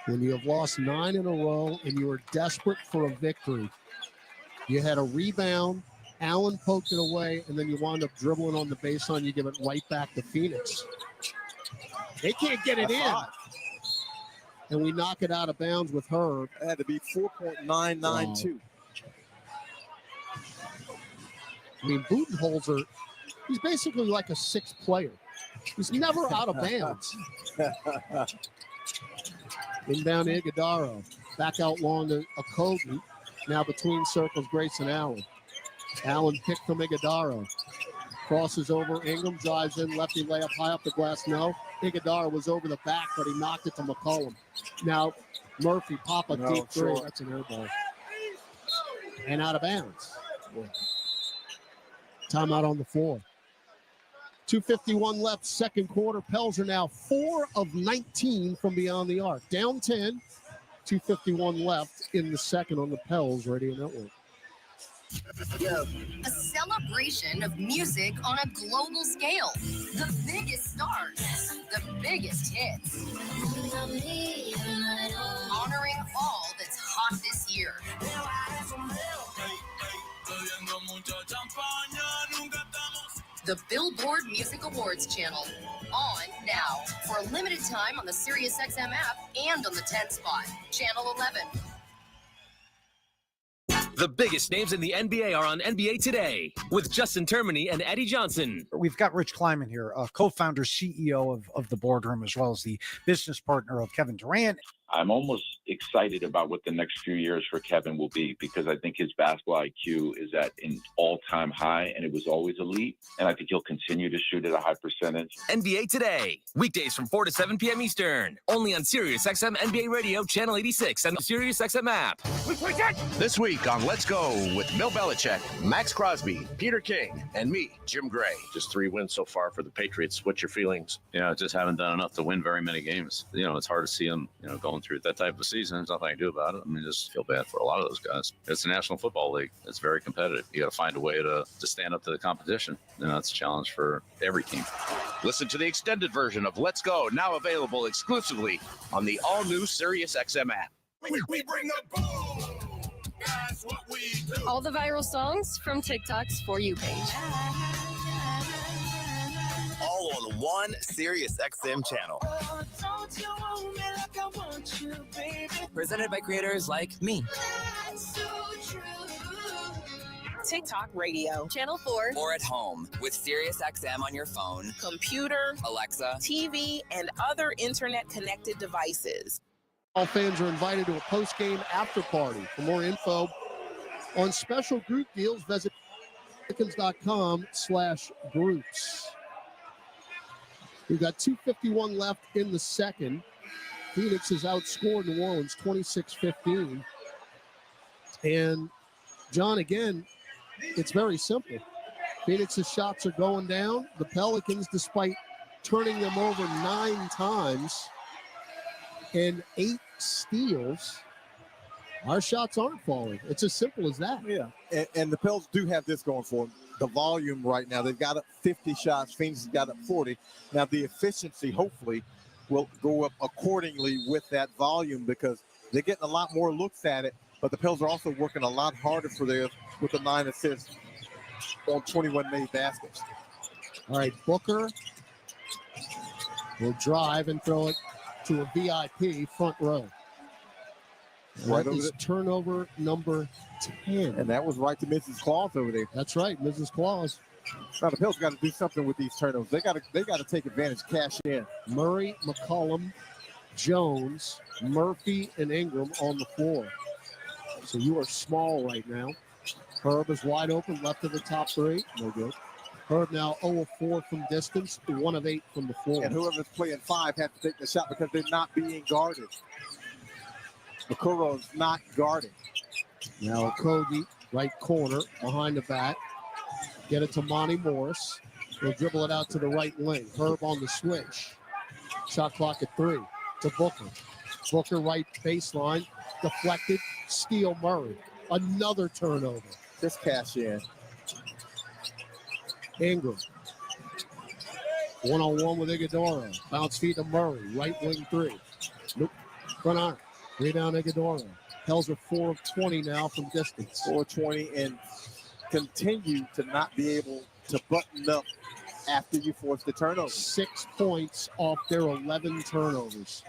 when you have lost 9 in a row and you are desperate for a victory. You had a rebound, Allen poked it away, and then you wound up dribbling on the baseline. You give it right back to Phoenix. They can't get it in. And we knock it out of bounds with Herb. It had to be 4.992. Wow. I mean, Budenholzer, he's basically like a 6th player. He's never out of bounds. Inbound to Iguodaro. Back out long to Okogie. Now between circles, Grayson Allen. Allen picked from Iguodaro. Crosses over Ingram, drives in, lefty layup high up the glass. No. Iguodaro was over the back, but he knocked it to McCollum. Now, Murphy, pop a deep 3. Sure. That's an air ball. And out of bounds. Yeah. Timeout on the floor. 2:51 left, second quarter. Pels are now 4 of 19 from beyond the arc. Down 10, 2:51 left in the second on the Pels Radio Network. A celebration of music on a global scale. The biggest stars, the biggest hits. Honoring all that's hot this year. The Billboard Music Awards channel. On now for a limited time on the SiriusXM app and on the 10 spot. Channel 11. The biggest names in the NBA are on NBA Today with Justin Termini and Eddie Johnson. We've got Rich Kleiman here, co-founder, CEO of the Boardroom, as well as the business partner of Kevin Durant. I'm almost excited about what the next few years for Kevin will be because I think his basketball IQ is at an all-time high, and it was always elite. And I think he'll continue to shoot at a high percentage. NBA Today, weekdays from 4 to 7 p.m. Eastern, only on SiriusXM NBA Radio, Channel 86, and the SiriusXM app. This week on Let's Go with Bill Belichick, Max Crosby, Peter King, and me, Jim Gray. Just 3 wins so far for the Patriots. What's your feelings? Yeah, just haven't done enough to win very many games. It's hard to see them, going through that type of season. There's nothing I can do about it. I mean, just feel bad for a lot of those guys. It's the National Football League. It's very competitive. You got to find a way to stand up to the competition. That's a challenge for every team. Listen to the extended version of Let's Go, now available exclusively on the all-new SiriusXM app. We bring the boom. That's what we do. All the viral songs from TikTok's For You page. All on one SiriusXM channel. Presented by creators like me. TikTok Radio. Channel 4. Or at home with SiriusXM on your phone, Computer, Alexa, TV, and other internet-connected devices. All fans are invited to a post-game after party. For more info on special group deals, visit Pelicans.com/groups. We've got 2:51 left in the second. Phoenix has outscored New Orleans 26-15. And, John, again, it's very simple. Phoenix's shots are going down. The Pelicans, despite turning them over 9 times and 8 steals, our shots aren't falling. It's as simple as that. Yeah, and the Pels do have this going for them. The volume right now, they've got up 50 shots. Phoenix has got up 40. Now, the efficiency, hopefully, will go up accordingly with that volume because they're getting a lot more looks at it, but the Pels are also working a lot harder for theirs with the 9 assists on 21 made baskets. All right, Booker will drive and throw it to a VIP front row. Right that is turnover number 10. And that was right to Mrs. Claus over there. That's right, Mrs. Claus. Now the Pels got to do something with these turnovers. They got to take advantage, cash in. Murray, McCollum, Jones, Murphy, and Ingram on the floor. So you are small right now. Herb is wide open, left of the top 3. No good. Herb now 0 of 4 from distance, 1 of 8 from the floor. And whoever's playing 5 has to take the shot because they're not being guarded. Okoro is not guarding. Now Okogie, right corner, behind the back. Get it to Monty Morris. He'll dribble it out to the right wing. Herb on the switch. Shot clock at 3 to Booker. Booker right baseline, deflected, steal Murray. Another turnover. Just cash in. Ingram. 1-on-1 with Iguodala. Bounce feed to Murray. Right wing 3. Nope. Front iron. Rebound Iguodala. Pels are 4 of 20 now from distance. 4 of 20 and continue to not be able to button up after you force the turnover. 6 points off their 11 turnovers.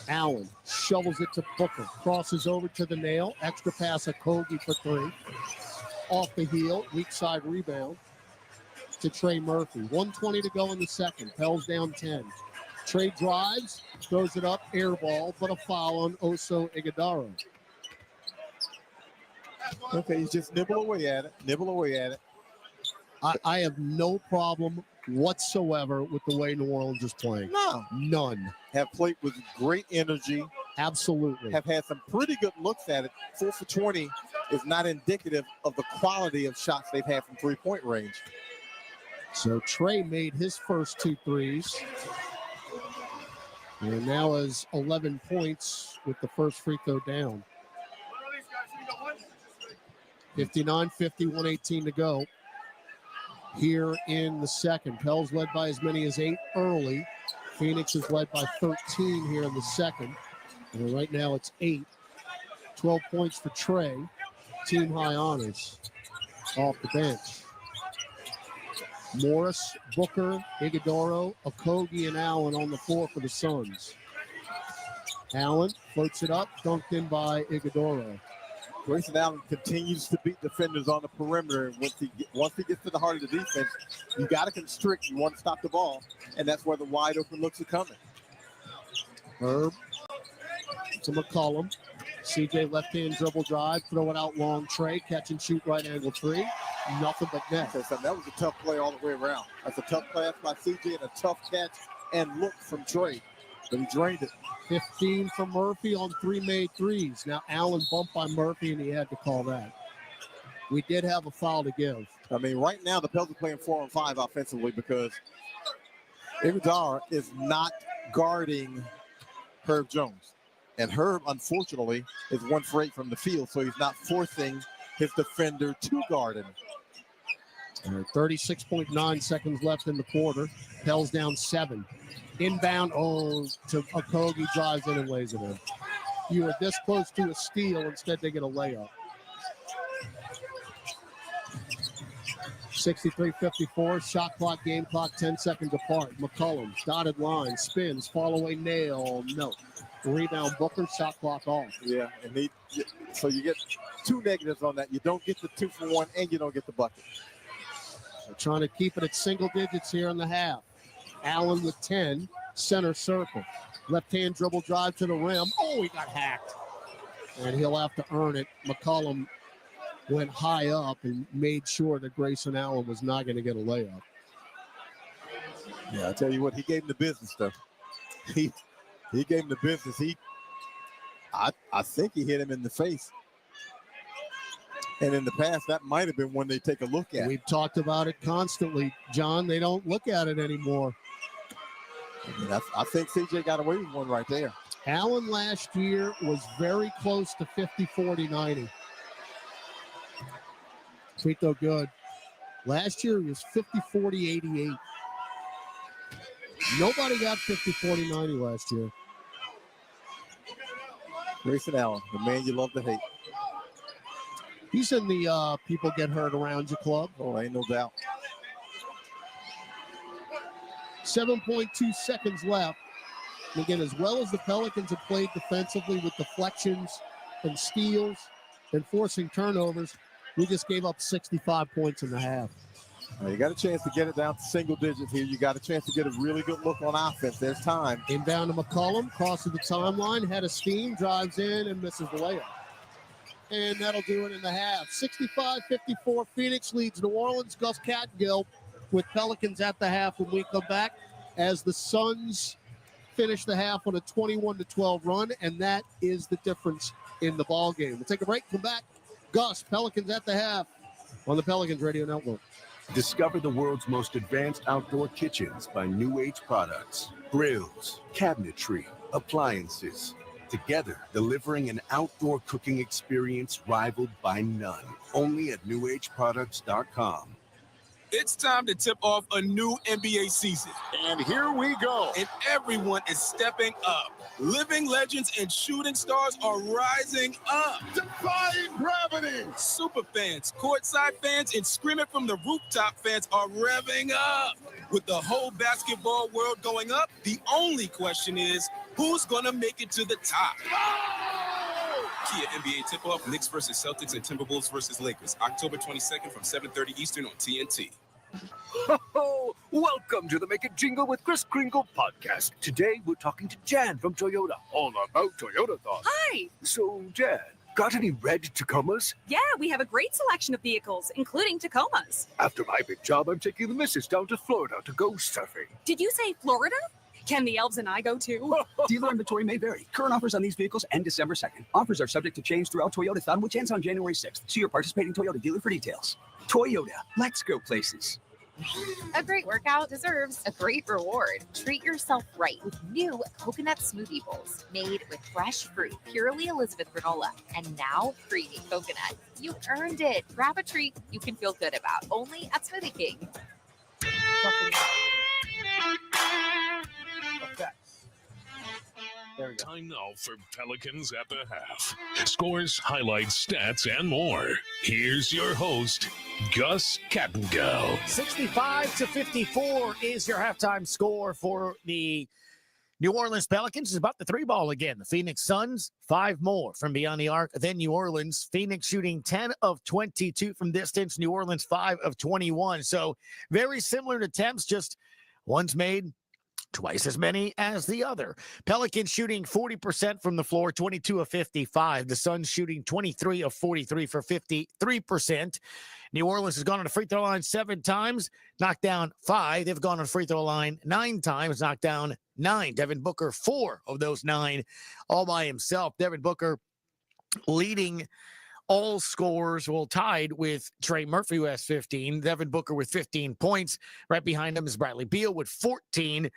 Allen shovels it to Booker. Crosses over to the nail. Extra pass of Kogi for 3. Off the heel. Weak side rebound to Trey Murphy. 1:20 to go in the second. Pels down 10. Trey drives, throws it up, air ball, but a foul on Oso Iguodala. Okay, he's just nibble away at it. I have no problem whatsoever with the way New Orleans is playing. No. None. Have played with great energy. Absolutely. Have had some pretty good looks at it. 4 for 20 is not indicative of the quality of shots they've had from three-point range. So Trey made his first 2 threes. And now has 11 points with the first free throw down. 59-50, 118 to go here in the second. Pels led by as many as 8 early. Phoenix is led by 13 here in the second. And right now it's 8. 12 points for Trey. Team high honors off the bench. Morris, Booker, Iguodaro, Okogie, and Allen on the floor for the Suns. Allen floats it up, dunked in by Iguodaro. Grayson Allen continues to beat defenders on the perimeter. Once he gets to the heart of the defense, you got to constrict. You want to stop the ball, and that's where the wide open looks are coming. Herb to McCollum. CJ left-hand dribble drive, throw it out long. Trey, catch and shoot right angle three. Nothing but net. That was a tough play all the way around. That's a tough pass by CJ and a tough catch and look from Trey. But he drained it. 15 for Murphy on 3 made threes. Now Allen bumped by Murphy, and he had to call that. We did have a foul to give. I mean, right now the Pels are playing 4-on-5 offensively because Iguodaro is not guarding Herb Jones. And Herb, unfortunately, is 1 for 8 from the field, so he's not forcing his defender to guard him. 36.9 seconds left in the quarter. Pels down 7. Inbound, to Okogie, drives in and lays it in. You were this close to a steal. Instead, they get a layup. 63-54, shot clock, game clock, 10 seconds apart. McCollum, dotted line, spins, fall away, nail, no. Rebound, Booker, shot clock off. Yeah, and so you get 2 negatives on that. You don't get the 2 for 1, and you don't get the bucket. So trying to keep it at single digits here in the half. Allen with 10, center circle. Left-hand dribble drive to the rim. Oh, he got hacked. And he'll have to earn it. McCollum went high up and made sure that Grayson Allen was not going to get a layup. Yeah, I tell you what, he gave him the business, though. He gave him the business. I think he hit him in the face. And in the past, that might have been one they take a look at. We've talked about it constantly, John. They don't look at it anymore. I think CJ got away with one right there. Allen last year was very close to 50-40-90. Free throw good. Last year he was 50-40-88. Nobody got 50-40-90 last year. Grayson Allen, the man you love to hate. He's in the people get hurt around you club. Oh, ain't no doubt. 7.2 seconds left. And again, as well as the Pelicans have played defensively with deflections and steals and forcing turnovers, we just gave up 65 points in the half. You got a chance to get it down to single digits here. You got a chance to get a really good look on offense. There's time. Inbound to McCollum, crosses the timeline, head of steam, drives in and misses the layup. And that'll do it in the half. 65-54, Phoenix leads New Orleans. Gus Catgill with Pelicans at the half when we come back as the Suns finish the half on a 21-12 run, and that is the difference in the ball game. We'll take a break, come back. Gus, Pelicans at the half on the Pelicans Radio Network. Discover the world's most advanced outdoor kitchens by New Age Products. Grills, cabinetry, appliances. Together, delivering an outdoor cooking experience rivaled by none. Only at NewAgeProducts.com. It's time to tip off a new NBA season. And here we go. And everyone is stepping up. Living legends and shooting stars are rising up. Defying gravity. Super fans, courtside fans, and screaming from the rooftop fans are revving up. With the whole basketball world going up, the only question is, who's going to make it to the top? Kia NBA tip-off, Knicks versus Celtics and Timberwolves versus Lakers, October 22nd from 7:30 Eastern on TNT. Ho, welcome to the Make It Jingle with Chris Kringle podcast. Today, we're talking to Jan from Toyota, all about Toyota thoughts. Hi. So, Jan, got any red Tacomas? Yeah, we have a great selection of vehicles, including Tacomas. After my big job, I'm taking the missus down to Florida to go surfing. Did you say Florida? Can the elves and I go too? Dealer inventory may vary. Current offers on these vehicles end December 2nd. Offers are subject to change throughout Toyota Thon, which ends on January 6th. See your participating Toyota dealer for details. Toyota, let's go places. A great workout deserves a great reward. Treat yourself right with new coconut smoothie bowls made with fresh fruit, purely Elizabeth granola, and now creamy coconut. You earned it. Grab a treat you can feel good about, only at Smoothie King. Time now for Pelicans at the half. Scores, highlights, stats, and more. Here's your host, Gus Kattengell. 65-54 is your halftime score for the New Orleans Pelicans. It's about the three ball again. The Phoenix Suns, 5 more from beyond the arc than New Orleans. Phoenix shooting 10 of 22 from distance. New Orleans 5 of 21. So very similar to attempts, just one's made twice as many as the other. Pelicans shooting 40% from the floor, 22 of 55. The Suns shooting 23 of 43 for 53%. New Orleans has gone on the free throw line 7 times, knocked down 5. They've gone on the free throw line 9 times, knocked down 9. Devin Booker, 4 of those 9 all by himself. Devin Booker leading all scorers, tied with Trey Murphy, who has 15. Devin Booker with 15 points. Right behind him is Bradley Beal with 14.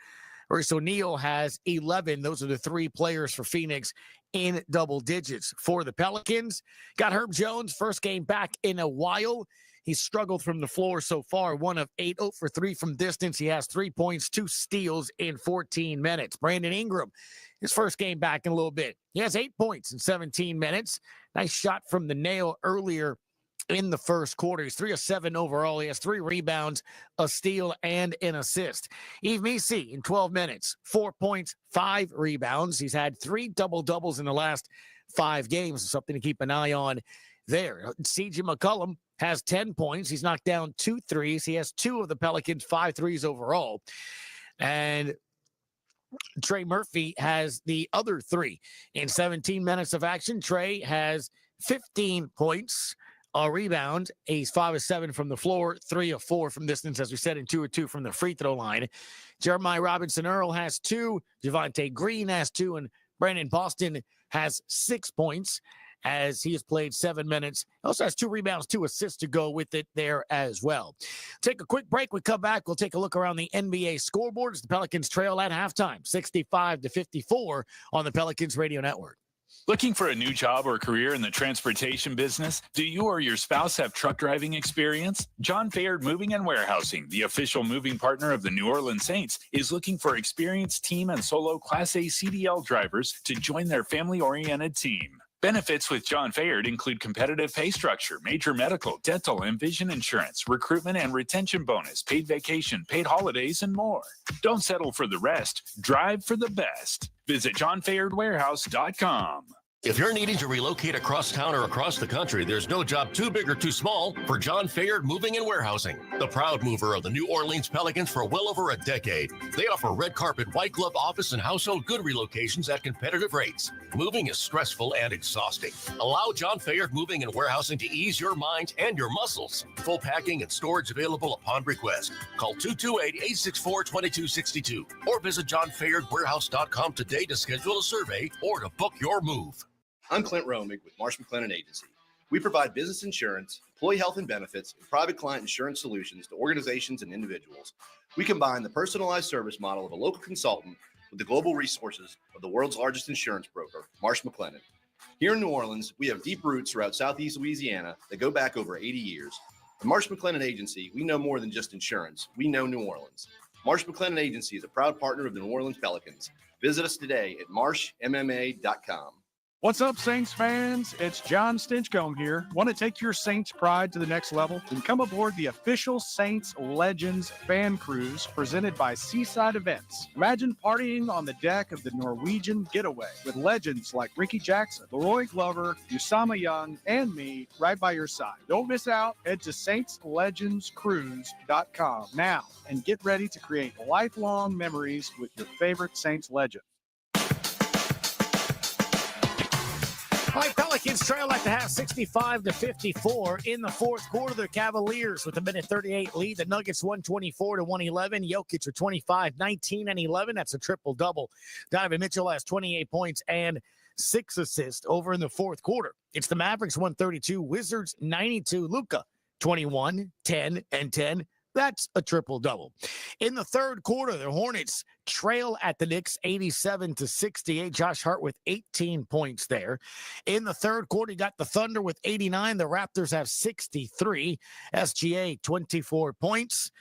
Royce O'Neal has 11. Those are the 3 players for Phoenix in double digits. For the Pelicans, got Herb Jones, first game back in a while. He's struggled from the floor so far, 1 of 8, 0 for 3 from distance. He has 3 points, 2 steals in 14 minutes. Brandon Ingram, his first game back in a little bit. He has 8 points in 17 minutes. Nice shot from the nail earlier in the first quarter. He's 3 of 7 overall. He has 3 rebounds, a steal, and an assist. Yves Missi in 12 minutes, 4 points, 5 rebounds. He's had 3 double-doubles in the last 5 games. Something to keep an eye on there. C.J. McCollum has 10 points. He's knocked down 2 threes. He has 2 of the Pelicans' 5 threes overall. And Trey Murphy has the other 3. In 17 minutes of action, Trey has 15 points, a rebound. He's 5 of 7 from the floor, 3 of 4 from distance, as we said, and 2 of 2 from the free throw line. Jeremiah Robinson-Earl has 2. Javonte Green has 2. And Brandon Boston has 6 points as he has played 7 minutes. Also has 2 rebounds, 2 assists to go with it there as well. Take a quick break. We come back. We'll take a look around the NBA scoreboard as the Pelicans trail at halftime, 65-54 on the Pelicans Radio Network. Looking for a new job or career in the transportation business? Do you or your spouse have truck driving experience? John Fayard Moving and Warehousing, the official moving partner of the New Orleans Saints, is looking for experienced team and solo Class A CDL drivers to join their family-oriented team. Benefits with John Fayard include competitive pay structure, major medical, dental, and vision insurance, recruitment and retention bonus, paid vacation, paid holidays, and more. Don't settle for the rest. Drive for the best. Visit johnfayardwarehouse.com. If you're needing to relocate across town or across the country, there's no job too big or too small for John Fayard Moving and Warehousing, the proud mover of the New Orleans Pelicans for well over a decade. They offer red carpet, white glove office and household good relocations at competitive rates. Moving is stressful and exhausting. Allow John Fayard Moving and Warehousing to ease your mind and your muscles. Full packing and storage available upon request. Call 228-864-2262 or visit johnfayardwarehouse.com today to schedule a survey or to book your move. I'm Clint Romig with Marsh McLennan Agency. We provide business insurance, employee health and benefits, and private client insurance solutions to organizations and individuals. We combine the personalized service model of a local consultant with the global resources of the world's largest insurance broker, Marsh McLennan. Here in New Orleans, we have deep roots throughout Southeast Louisiana that go back over 80 years. At Marsh McLennan Agency, we know more than just insurance. We know New Orleans. Marsh McLennan Agency is a proud partner of the New Orleans Pelicans. Visit us today at marshmma.com. What's up, Saints fans? It's John Stinchcomb here. Want to take your Saints pride to the next level? Then come aboard the official Saints Legends fan cruise presented by Seaside Events. Imagine partying on the deck of the Norwegian Getaway with legends like Ricky Jackson, Leroy Glover, Usama Young, and me right by your side. Don't miss out. Head to saintslegendscruise.com now and get ready to create lifelong memories with your favorite Saints legend. All right, Pelicans trail at the half 65-54 in the fourth quarter. The Cavaliers with a minute 38 lead. The Nuggets 124-111. Jokic with 25, 19, and 11. That's a triple-double. Donovan Mitchell has 28 points and 6 assists over in the fourth quarter. It's the Mavericks 132, Wizards 92. Luka 21, 10, and 10. That's a triple-double. In the third quarter, the Hornets trail at the Knicks 87-68. Josh Hart with 18 points there. In the third quarter, you got the Thunder with 89. The Raptors have 63. SGA, 24 points.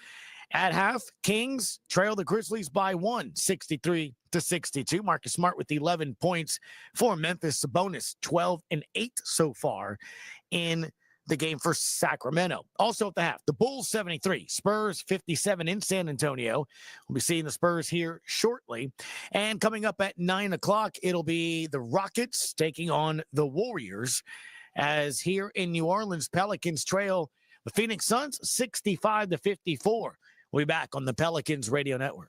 At half, Kings trail the Grizzlies by 1, 63-62. Marcus Smart with 11 points for Memphis. Sabonis, 12 and 8 so far in the game for Sacramento. Also at the half, the Bulls 73, Spurs 57 in San Antonio. We'll be seeing the Spurs here shortly. And coming up at 9 o'clock, it'll be the Rockets taking on the Warriors, as here in New Orleans, Pelicans trail the Phoenix Suns 65-54. We'll be back on the Pelicans Radio Network.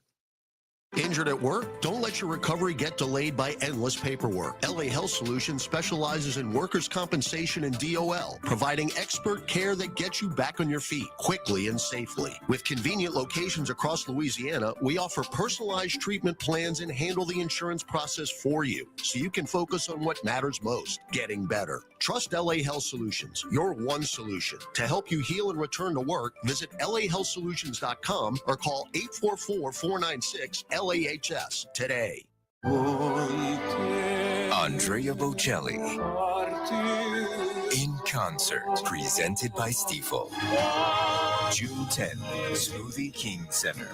Injured at work? Don't let your recovery get delayed by endless paperwork. LA Health Solutions specializes in workers' compensation and DOL, providing expert care that gets you back on your feet quickly and safely. With convenient locations across Louisiana, we offer personalized treatment plans and handle the insurance process for you, so you can focus on what matters most, getting better. Trust LA Health Solutions, your one solution. To help you heal and return to work, visit lahealthsolutions.com or call 844-496-LAHS today. Andrea Bocelli in concert, presented by Stifel. June 10th, Smoothie King Center,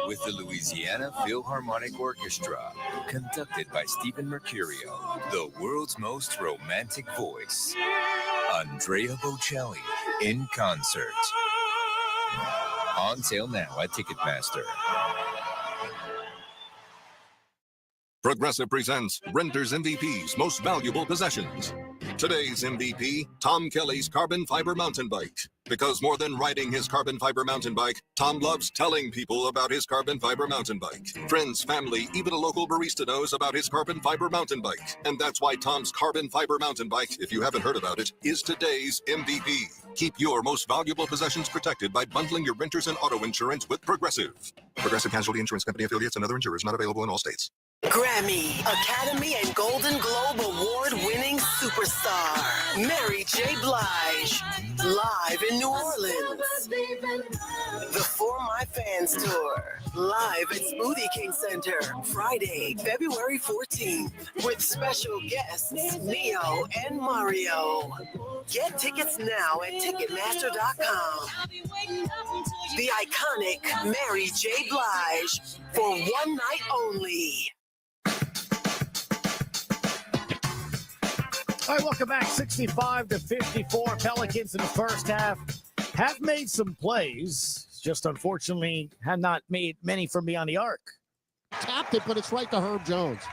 with the Louisiana Philharmonic Orchestra, conducted by Stephen Mercurio, the world's most romantic voice. Andrea Bocelli in concert. On sale now at Ticketmaster. Progressive presents Renter's MVP's Most Valuable Possessions. Today's MVP, Tom Kelly's carbon fiber mountain bike. Because more than riding his carbon fiber mountain bike, Tom loves telling people about his carbon fiber mountain bike. Friends, family, even a local barista knows about his carbon fiber mountain bike. And that's why Tom's carbon fiber mountain bike, if you haven't heard about it, is today's MVP. Keep your most valuable possessions protected by bundling your renters and auto insurance with Progressive. Progressive Casualty Insurance Company affiliates and other insurers not available in all states. Grammy, Academy, and Golden Globe Award-winning superstar Mary J. Blige, live in New Orleans. The For My Fans Tour, live at Smoothie King Center, Friday, February 14th, with special guests Neo and Mario. Get tickets now at Ticketmaster.com. The iconic Mary J. Blige, for one night only. All right, welcome back. 65-54. Pelicans in the first half have made some plays. Just unfortunately have not made many from beyond the arc. Tapped it, but it's right to Herb Jones.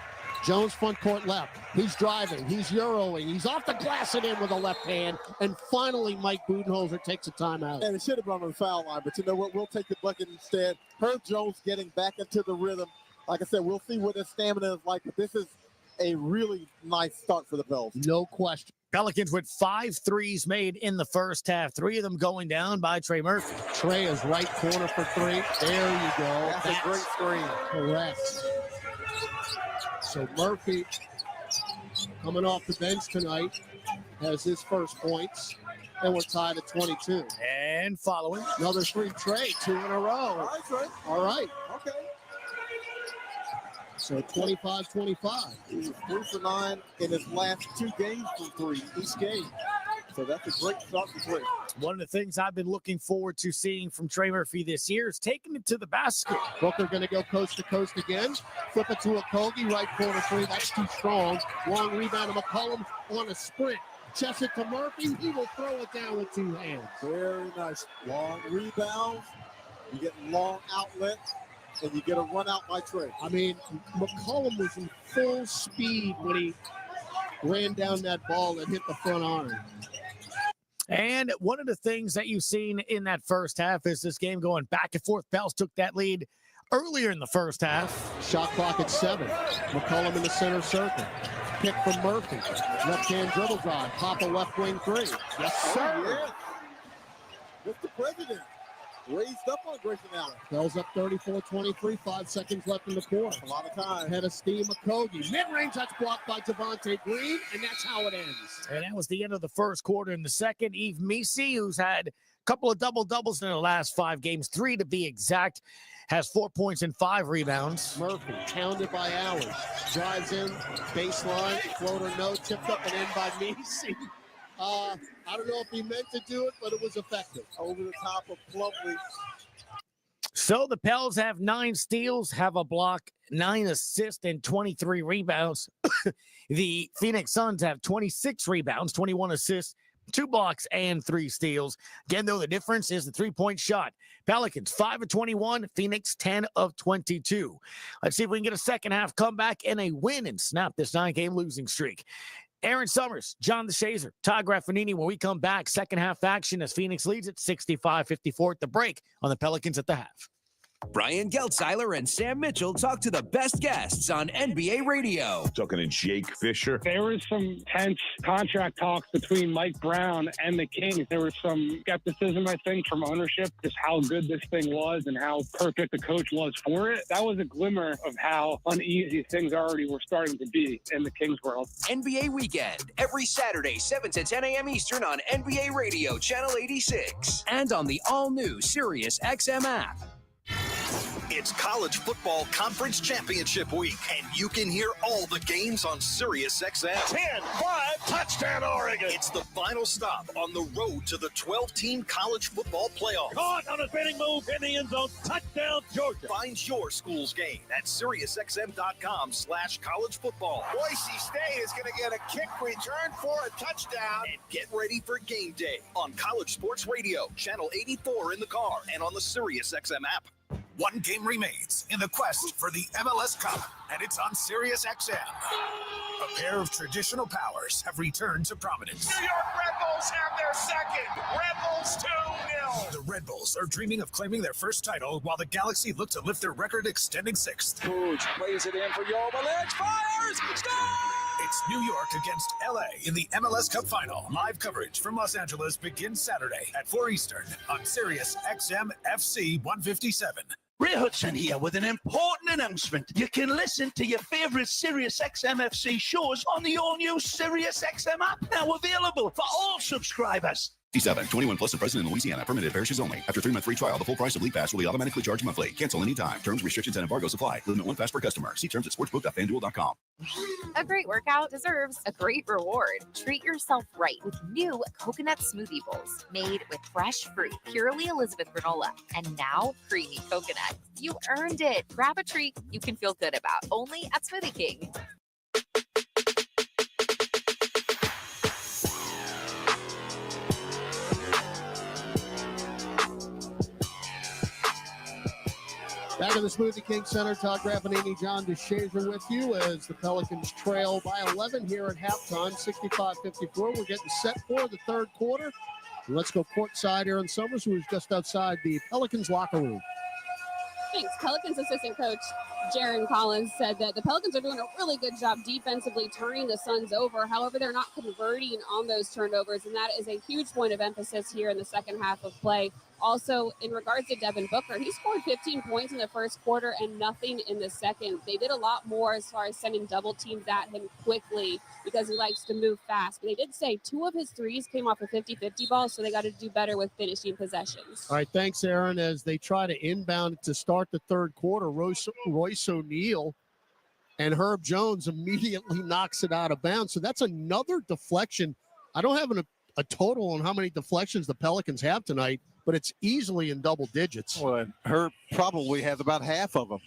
Jones front court left. He's driving. He's Euroing. He's off the glass and in with a left hand. And finally, Mike Budenholzer takes a timeout. And it should have been on the foul line, but you know what? We'll take the bucket instead. Herb Jones getting back into the rhythm. Like I said, we'll see what his stamina is like, but this is a really nice start for the Pels. No question. Pelicans with 5 threes made in the first half. 3 of them going down by Trey Murphy. Trey is right corner for 3. There you go. That's a great screen. Correct. So Murphy, coming off the bench tonight, has his first points. And we're tied at 22. And following. Another 3, Trey, 2 in a row. All right, Trey. All right. Okay. So 25-25. He's 3 for 9 in his last 2 games from 3 each game. So that's a great start for Trey. One of the things I've been looking forward to seeing from Trey Murphy this year is taking it to the basket. Booker going to go coast to coast again. Flip it to Okogie, right corner 3. That's too strong. Long rebound to McCollum on a sprint. Chest it to Murphy. He will throw it down with 2 hands. Very nice. Long rebounds. You get long outlet. And you get a run out by Trey. I mean, McCollum was in full speed when he ran down that ball and hit the front iron. And one of the things that you've seen in that first half is this game going back and forth. Pels took that lead earlier in the first half. Shot clock at 7. McCollum in the center circle. Pick from Murphy. Left-hand dribble drive. Pop a left wing 3. Yes, sir. Oh, yeah. Mr. President. Raised up on Grayson Allen. Pels up 34-23, 5 seconds left in the quarter. A lot of time. Head of steam, Okogie. Mid-range, that's blocked by Javonte Green, and that's how it ends. And that was the end of the first quarter. In the second, Yves Missi, who's had Couple of double-doubles in the last 5 games, 3 to be exact. Has 4 points and 5 rebounds. Murphy, pounded by Allen. Drives in, baseline, floater no, tipped up and in by Macy. I don't know if he meant to do it, but it was effective. Over the top of Plumlee. So the Pels have 9 steals, have a block, 9 assists, and 23 rebounds. The Phoenix Suns have 26 rebounds, 21 assists, 2 blocks, and 3 steals. Again, though, the difference is the 3-point shot. Pelicans, 5 of 21, Phoenix, 10 of 22. Let's see if we can get a second half comeback and a win and snap this 9-game losing streak. Aaron Summers, John DeShazer, Todd Graffanini when we come back. Second half action as Phoenix leads at 65-54 at the break on the Pelicans at the half. Brian Geltzeiler and Sam Mitchell talk to the best guests on NBA radio. Talking to Jake Fisher. There was some tense contract talks between Mike Brown and the Kings. There was some skepticism, I think, from ownership, just how good this thing was and how perfect the coach was for it. That was a glimmer of how uneasy things already were starting to be in the Kings world. NBA Weekend, every Saturday, 7 to 10 a.m. Eastern on NBA Radio, Channel 86, and on the all-new Sirius XM app. It's College Football Conference Championship Week, and you can hear all the games on Sirius XM. 10-5, touchdown Oregon. It's the final stop on the road to the 12-team college football playoff. Caught on a spinning move in the end zone, touchdown Georgia. Find your school's game at SiriusXM.com/college football. Boise State is going to get a kick return for a touchdown. And get ready for game day on College Sports Radio, Channel 84 in the car, and on the SiriusXM app. One game remains in the quest for the MLS Cup, and it's on Sirius XM. A pair of traditional powers have returned to prominence. New York Red Bulls have their second. Red Bulls 2-0. The Red Bulls are dreaming of claiming their first title, while the Galaxy look to lift their record-extending 6th. Pooch plays it in for Jovic, fires, score! It's New York against LA in the MLS Cup Final. Live coverage from Los Angeles begins Saturday at 4 Eastern on Sirius XM FC 157. Ray Hudson here with an important announcement. You can listen to your favorite Sirius XM FC shows on the all-new Sirius XM app, now available for all subscribers. D7, 21 plus and present in Louisiana. Permitted parishes only. After 3-month free trial, the full price of League Pass will be automatically charged monthly. Cancel anytime. Terms, restrictions, and embargoes apply. Limit 1 pass per customer. See terms at sportsbook.fanduel.com. A great workout deserves a great reward. Treat yourself right with new coconut smoothie bowls made with fresh fruit, purely Elizabeth granola, and now creamy coconut. You earned it. Grab a treat you can feel good about. Only at Smoothie King. Back in the Smoothie King Center, Todd Graffanini, John DeShazer with you as the Pelicans trail by 11 here at halftime, 65-54. We're getting set for the third quarter. Let's go courtside. Aaron Summers, who is just outside the Pelicans locker room. Thanks. Pelicans assistant coach Jaron Collins said that the Pelicans are doing a really good job defensively turning the Suns over. However, they're not converting on those turnovers, and that is a huge point of emphasis here in the second half of play. Also, in regards to Devin Booker, he scored 15 points in the first quarter and nothing in the second. They did a lot more as far as sending double teams at him quickly because he likes to move fast. But they did say 2 of his threes came off a 50-50 ball, so they got to do better with finishing possessions. All right, thanks, Aaron. As they try to inbound to start the third quarter, Royce O'Neal and Herb Jones immediately knocks it out of bounds. So that's another deflection. I don't have a total on how many deflections the Pelicans have tonight, but it's easily in double digits. Well, Herb probably has about half of them.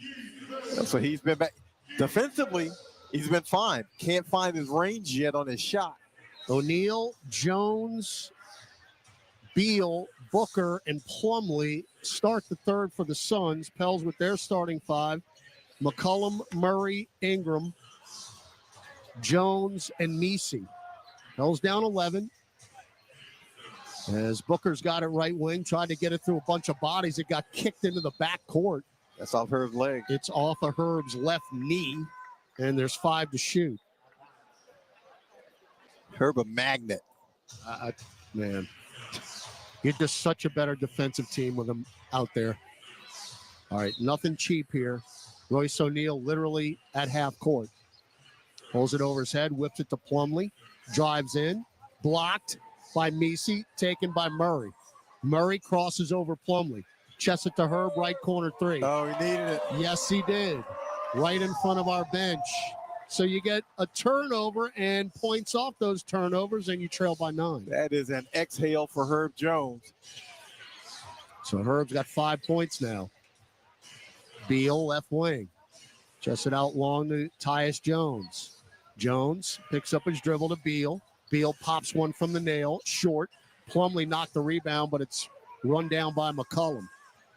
So he's been back. Defensively, he's been fine. Can't find his range yet on his shot. O'Neal, Jones, Beal, Booker, and Plumlee start the third for the Suns. Pels with their starting 5. McCollum, Murray, Ingram, Jones, and Messi. Pels down 11. As Booker's got it right wing, tried to get it through a bunch of bodies. It got kicked into the back court. That's off Herb's leg. It's off of Herb's left knee, and there's 5 to shoot. Herb a magnet. Man, you're just such a better defensive team with him out there. All right, nothing cheap here. Royce O'Neal literally at half court. Pulls it over his head, whips it to Plumlee, drives in, blocked by Messi, taken by Murray. Murray crosses over Plumlee. Chest it to Herb, right corner three. Oh, he needed it. Yes, he did. Right in front of our bench. So you get a turnover and points off those turnovers, and you trail by 9. That is an exhale for Herb Jones. So Herb's got 5 points now. Beal, left wing. Just it out long to Tyus Jones. Jones picks up his dribble to Beal. Beal pops one from the nail, short. Plumlee knocked the rebound, but it's run down by McCollum.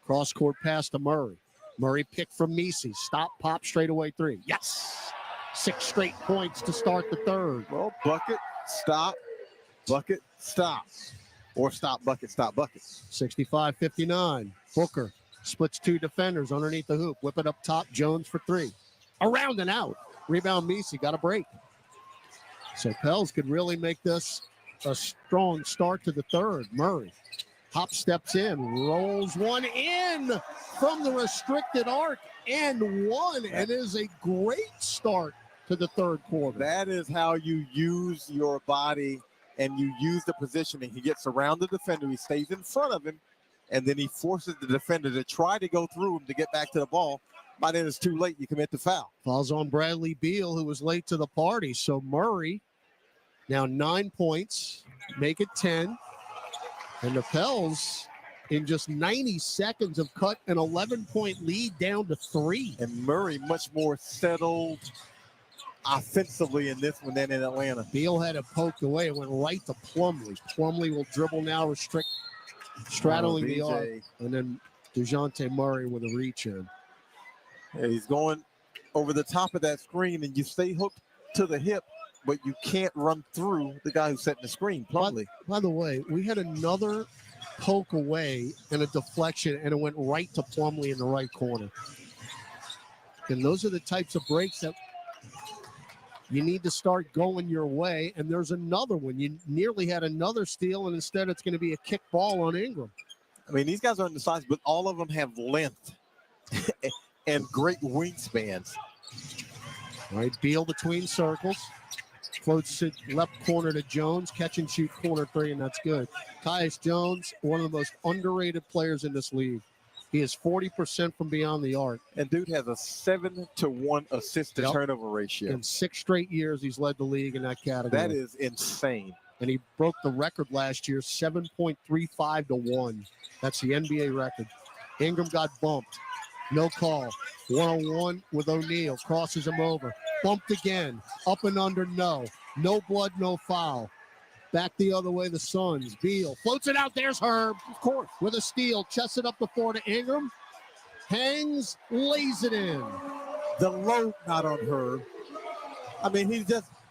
Cross-court pass to Murray. Murray picked from Misi. Stop, pop, straightaway 3. Yes! 6 straight points to start the third. Well, bucket, stop, or stop, bucket, stop, bucket. 65-59. Booker splits 2 defenders underneath the hoop. Whip it up top. Jones for 3. Around and out. Rebound Misi. Got a break. So Pels could really make this a strong start to the third. Murray. Hop steps in. Rolls one in from the restricted arc. And one. It is a great start to the third quarter. That is how you use your body and you use the positioning. He gets around the defender. He stays in front of him. And then he forces the defender to try to go through him to get back to the ball. By then it's too late. You commit the foul. Falls on Bradley Beal, who was late to the party. So Murray now 9 points, make it 10. And the Pels, in just 90 seconds, have cut an 11-point lead down to 3. And Murray much more settled offensively in this one than in Atlanta. Beal had it poked away. It went right to Plumlee. Plumlee will dribble now, straddling the arc. And then DeJounte Murray with a reach in. Yeah, he's going over the top of that screen, and you stay hooked to the hip, but you can't run through the guy who's setting the screen, Plumlee. By the way, we had another poke away and a deflection, and it went right to Plumlee in the right corner. And those are the types of breaks that you need to start going your way. And there's another one. You nearly had another steal, and instead it's going to be a kick ball on Ingram. I mean, these guys are undersized, but all of them have length and great wingspans. All right, Beal between circles. Floats it left corner to Jones. Catch and shoot corner 3, and that's good. Tyus Jones, one of the most underrated players in this league. He is 40% from beyond the arc. And dude has a 7-to-1 assist to turnover ratio. In 6 straight years, he's led the league in that category. That is insane. And he broke the record last year, 7.35 to 1. That's the NBA record. Ingram got bumped. No call. 1-on-1 with O'Neal. Crosses him over. Bumped again. Up and under, no. No blood, no foul. Back the other way, the Suns. Beal floats it out. There's Herb, of course, with a steal. Chests it up the floor to Ingram. Hangs, lays it in. The load not on Herb. I mean,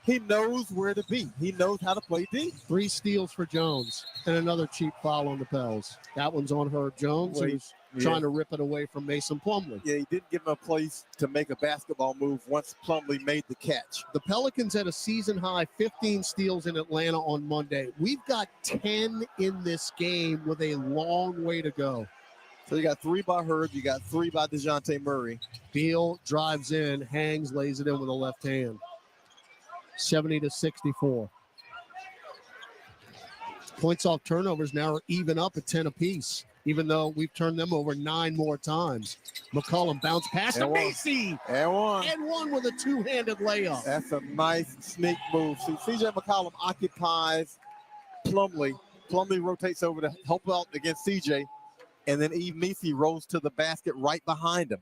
he knows where to be. He knows how to play deep. 3 steals for Jones and another cheap foul on the Pels. That one's on Herb Jones, who's trying to rip it away from Mason Plumlee. Yeah, he didn't give him a place to make a basketball move once Plumlee made the catch. The Pelicans had a season-high 15 steals in Atlanta on Monday. We've got 10 in this game with a long way to go. So you got 3 by Herb. You got 3 by DeJounte Murray. Beal drives in, hangs, lays it in with a left hand. 70-64. Points off turnovers now are even up at 10 apiece, even though we've turned them over 9 more times. McCollum bounce pass to Macy. And one with a 2-handed layup. That's a nice sneak move. See, CJ McCollum occupies Plumlee. Plumlee rotates over to help out against CJ. And then Eve Misi rolls to the basket right behind him.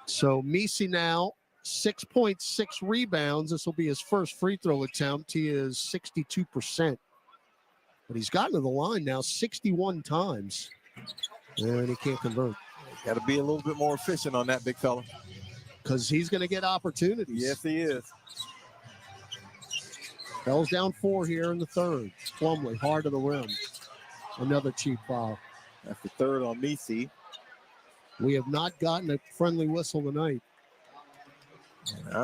So Misi now 6.6 rebounds. This will be his first free throw attempt. He is 62%. But he's gotten to the line now 61 times. And he can't convert. Got to be a little bit more efficient on that big fella. Because he's going to get opportunities. Yes, he is. Bell's down 4 here in the third. Plumlee, hard to the rim. Another cheap foul. That's the third on Misi. We have not gotten a friendly whistle tonight.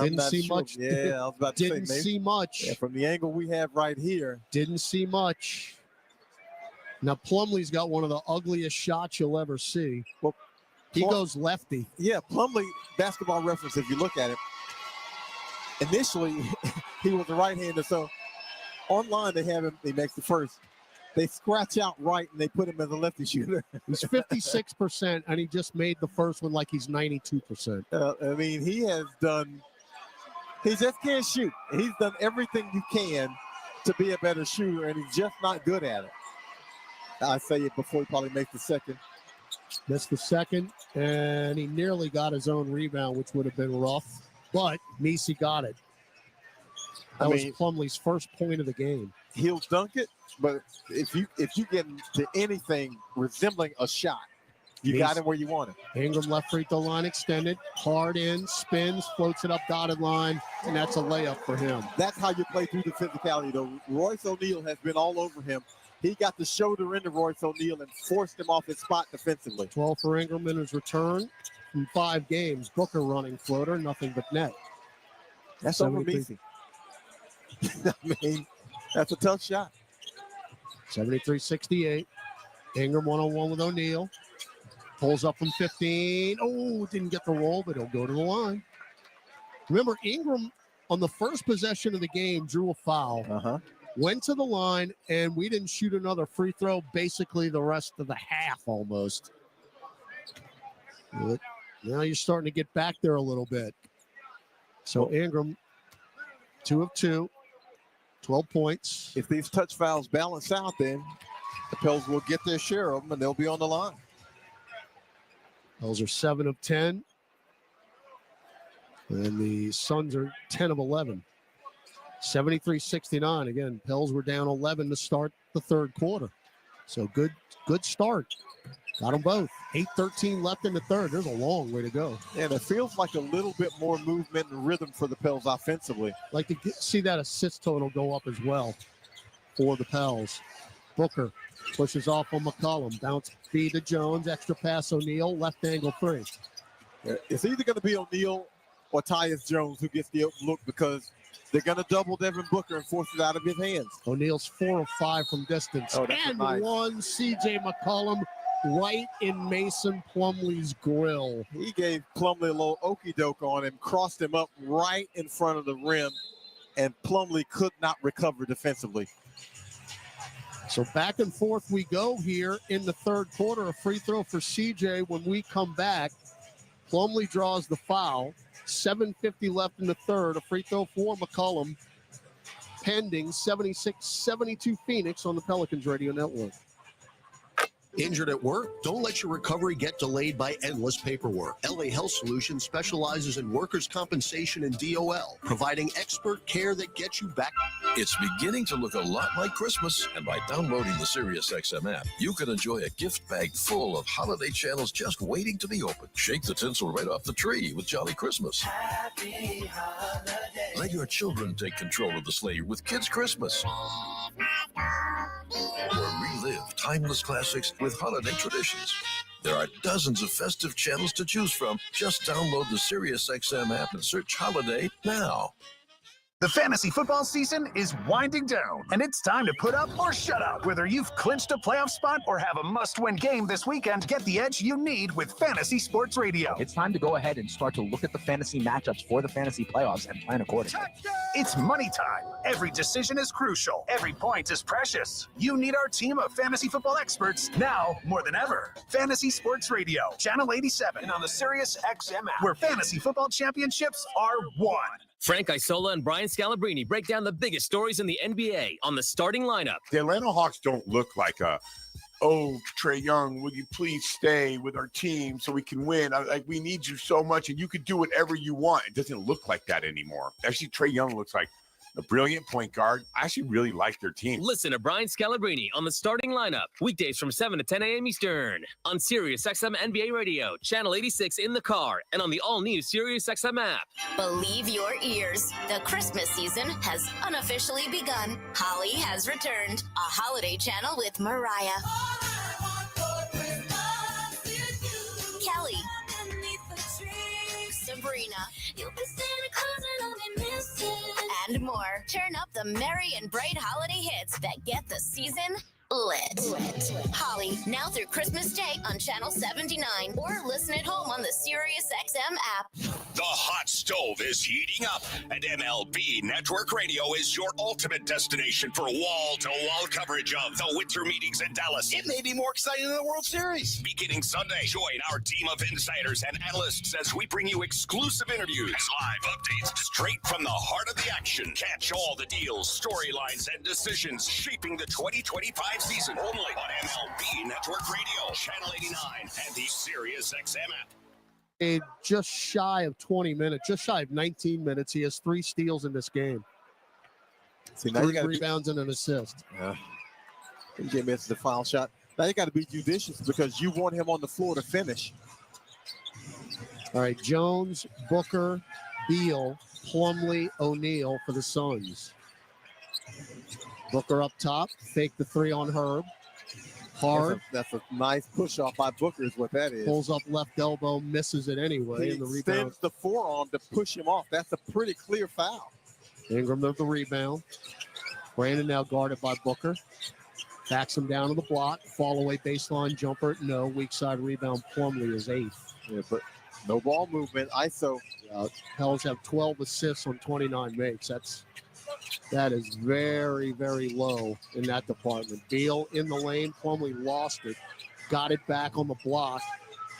Didn't see much. Yeah, I was about to say. Didn't see much. Yeah, from the angle we have right here. Didn't see much. Now, Plumlee's got one of the ugliest shots you'll ever see. Well, he goes lefty. Yeah, Plumlee, Basketball Reference, if you look at it, initially he was a right-hander. So online they have him, he makes the first. They scratch out right and they put him as a lefty shooter. He's 56%, and he just made the first one like he's 92%. I mean, he just can't shoot. He's done everything you can to be a better shooter, and he's just not good at it. I say it before he probably makes the second. Missed the second, and he nearly got his own rebound, which would have been rough, but Nisi got it. That was Plumlee's first point of the game. He'll dunk it, but if you get to anything resembling a shot, you got him where you want him. Ingram left free throw line extended, hard in, spins, floats it up dotted line, and that's a layup for him. That's how you play through the physicality, though. Royce O'Neal has been all over him. He got the shoulder into Royce O'Neal and forced him off his spot defensively. 12 for Ingram in his return from 5 games. Booker running floater, nothing but net. That's over easy. I mean, that's a tough shot. 73-68. Ingram one-on-one with O'Neal. Pulls up from 15. Oh, didn't get the roll, but he'll go to the line. Remember, Ingram, on the first possession of the game, drew a foul. Went to the line, and we didn't shoot another free throw basically the rest of the half almost. But now you're starting to get back there a little bit. So Ingram, 2 of 2. 12 points. If these touch fouls balance out, then the Pels will get their share of them, and they'll be on the line. Those are 7 of 10. And the Suns are 10 of 11. 73-69. Again, Pels were down 11 to start the third quarter. So good start. Got them both. 8:13 left in the third. There's a long way to go. And it feels like a little bit more movement and rhythm for the Pels offensively. Like to see that assist total go up as well for the Pels. Booker pushes off on McCollum. Bounce feed to Jones. Extra pass O'Neal. Left angle 3. It's either going to be O'Neal or Tyus Jones who gets the look because they're going to double Devin Booker and force it out of his hands. O'Neal's 4 of 5 from distance. And one C.J. McCollum right in Mason Plumlee's grill. He gave Plumlee a little okey-doke on him, crossed him up right in front of the rim, and Plumlee could not recover defensively. So back and forth we go here in the third quarter. A free throw for CJ when we come back. Plumlee draws the foul. 7:50 left in the third. A free throw for McCollum. Pending 76-72 Phoenix on the Pelicans Radio Network. Injured at work? Don't let your recovery get delayed by endless paperwork. LA Health Solutions specializes in workers' compensation and DOL, providing expert care that gets you back. It's beginning to look a lot like Christmas, and by downloading the SiriusXM app, you can enjoy a gift bag full of holiday channels just waiting to be opened. Shake the tinsel right off the tree with Jolly Christmas. Happy holiday. Let your children take control of the sleigh with Kids Christmas. Or relive timeless classics with holiday traditions. There are dozens of festive channels to choose from. Just download the SiriusXM app and search Holiday now. The fantasy football season is winding down, and it's time to put up or shut up. Whether you've clinched a playoff spot or have a must-win game this weekend, get the edge you need with Fantasy Sports Radio. It's time to go ahead and start to look at the fantasy matchups for the fantasy playoffs and plan accordingly. It's money time. Every decision is crucial. Every point is precious. You need our team of fantasy football experts now more than ever. Fantasy Sports Radio, Channel 87, and on the SiriusXM app, where fantasy football championships are won. Frank Isola and Brian Scalabrine break down the biggest stories in the NBA on the starting lineup. The Atlanta Hawks don't look like Trae Young, will you please stay with our team so we can win? We need you so much, and you could do whatever you want. It doesn't look like that anymore. Actually, Trae Young looks like a brilliant point guard. I actually really like their team. Listen to Brian Scalabrine on the starting lineup, weekdays from 7 to 10 a.m. Eastern on SiriusXM NBA Radio, Channel 86 in the car, and on the all-new SiriusXM app. Believe your ears. The Christmas season has unofficially begun. Holly has returned. A holiday channel with Mariah, Kelly, Sabrina, and more. Turn up the merry and bright holiday hits that get the season lit. Holly, now through Christmas Day on Channel 79 or listen at home on the SiriusXM app. The hot stove is heating up, and MLB Network Radio is your ultimate destination for wall-to-wall coverage of the winter meetings in Dallas. It may be more exciting than the World Series. Beginning Sunday, join our team of insiders and analysts as we bring you exclusive interviews, live updates straight from the heart of the action. Catch all the deals, storylines, and decisions shaping the 2025 season only on MLB Network Radio, Channel 89, and the SiriusXM app. Just shy of 20 minutes, just shy of 19 minutes. He has 3 steals in this game. See, now 3 rebounds and an assist. He misses the foul shot. Now you got to be judicious because you want him on the floor to finish. All right, Jones, Booker, Beal, Plumlee, O'Neal for the Suns. Booker up top, fake the 3 on Herb. Hard. That's a nice push-off by Booker is what that is. Pulls up left elbow, misses it anyway. He And the rebound. extends the forearm to push him off. That's a pretty clear foul. Ingram with the rebound. Brandon now guarded by Booker. Backs him down to the block. Fall away baseline jumper. No. Weak side rebound. Plumlee is 8th. Yeah, but no ball movement. ISO. Pels have 12 assists on 29 makes. That is very, very low in that department. Beal in the lane. Plumlee lost it. Got it back on the block.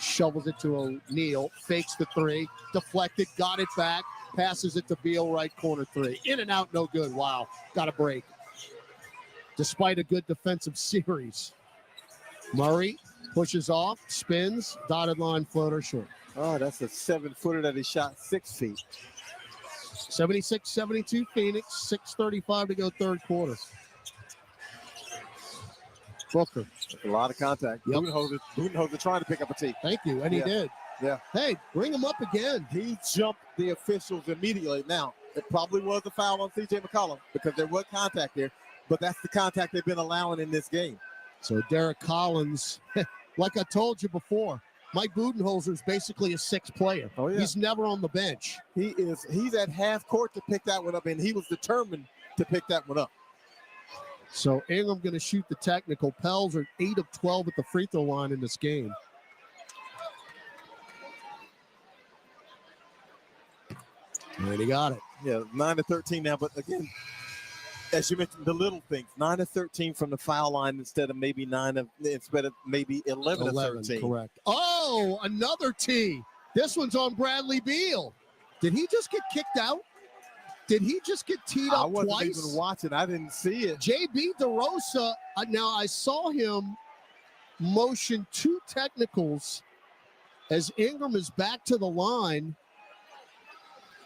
Shovels it to O'Neal. Fakes the 3. Deflected. Got it back. Passes it to Beal, right corner 3. In and out, no good. Wow. Got a break. Despite a good defensive series. Murray pushes off. Spins. Dotted line floater short. Oh, that's a 7-footer that he shot 6 feet. 76-72 Phoenix, 6:35 to go third quarter. Booker. A lot of contact. Yep. Budenholzer trying to pick up a tee. Thank you, and he did. Yeah. Hey, bring him up again. He jumped the officials immediately. Now, it probably was a foul on C.J. McCollum because there was contact there, but that's the contact they've been allowing in this game. So Derek Collins, like I told you before, Mike Budenholzer is basically a 6th player. Oh, yeah. He's never on the bench. He's at half court to pick that one up, and he was determined to pick that one up. So Ingram going to shoot the technical. Pels are 8 of 12 at the free throw line in this game. And he got it. Yeah, 9-13 now, but again, as you mentioned, the little things. 9-13 from the foul line instead of maybe 11 of 13. Correct. Oh, another tee. This one's on Bradley Beal. Did he just get kicked out? Did he just get teed up twice? I wasn't even watching. I didn't see it. J.B. DeRosa, now I saw him motion 2 technicals as Ingram is back to the line.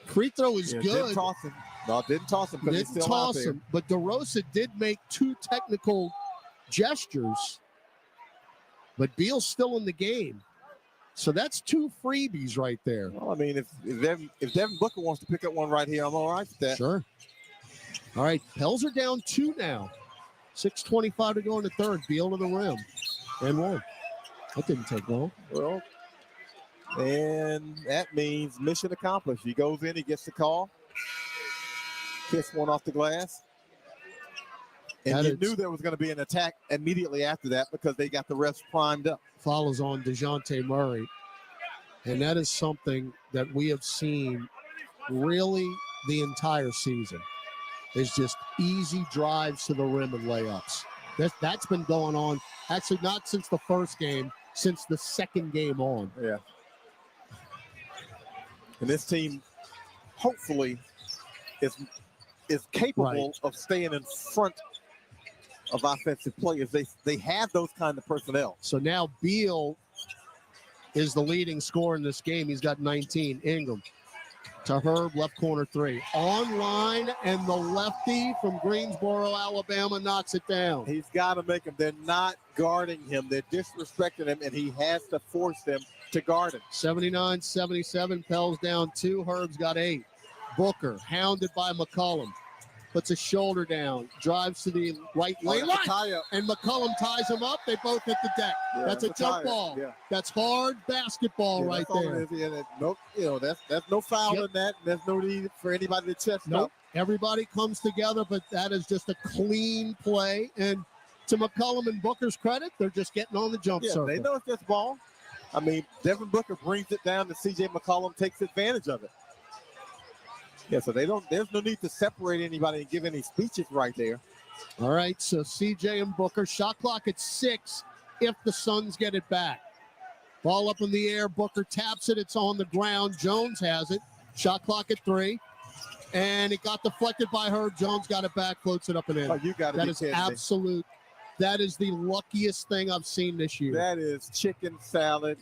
Free throw is good. Didn't toss him. No, didn't toss him because he's still out there. But DeRosa did make 2 technical gestures. But Beal's still in the game. So that's 2 freebies right there. Well, I mean, if Devin Booker wants to pick up one right here, I'm all right with that. Sure. All right, Pels are down 2 now. 6:25 to go in the third. Beal to the rim. And 1. That didn't take long. Well, and that means mission accomplished. He goes in, he gets the call. Kiss one off the glass. And you knew there was going to be an attack immediately after that because they got the refs primed up. Follows on DeJounte Murray. And that is something that we have seen really the entire season. Is just easy drives to the rim and layups. That's been going on, actually not since the first game, since the second game on. Yeah. And this team hopefully is capable of staying in front of offensive players. They have those kind of personnel. So now Beal is the leading scorer in this game. He's got 19. Ingram to Herb, left corner 3. Online, and the lefty from Greensboro, Alabama, knocks it down. He's got to make them. They're not guarding him. They're disrespecting him, and he has to force them to guard him. 79-77, Pels down 2. Herb's got 8. Booker, hounded by McCollum, puts a shoulder down, drives to the right lane, and McCollum ties him up. They both hit the deck. Yeah, that's a jump ball. Yeah. That's hard basketball right there. That's no foul in that. There's no need for anybody to chest up. Everybody comes together, but that is just a clean play. And To McCollum and Booker's credit, they're just getting on the jump circle. They know it's just ball. I mean, Devin Booker brings it down, and C.J. McCollum takes advantage of it. Yeah, so there's no need to separate anybody and give any speeches right there. All right, so C.J. and Booker, shot clock at 6 if the Suns get it back. Ball up in the air, Booker taps it, it's on the ground. Jones has it, shot clock at 3. And it got deflected by Herb. Jones got it back, floats it up and in. Oh, you got it. That is absolute. That is the luckiest thing I've seen this year. That is chicken salad.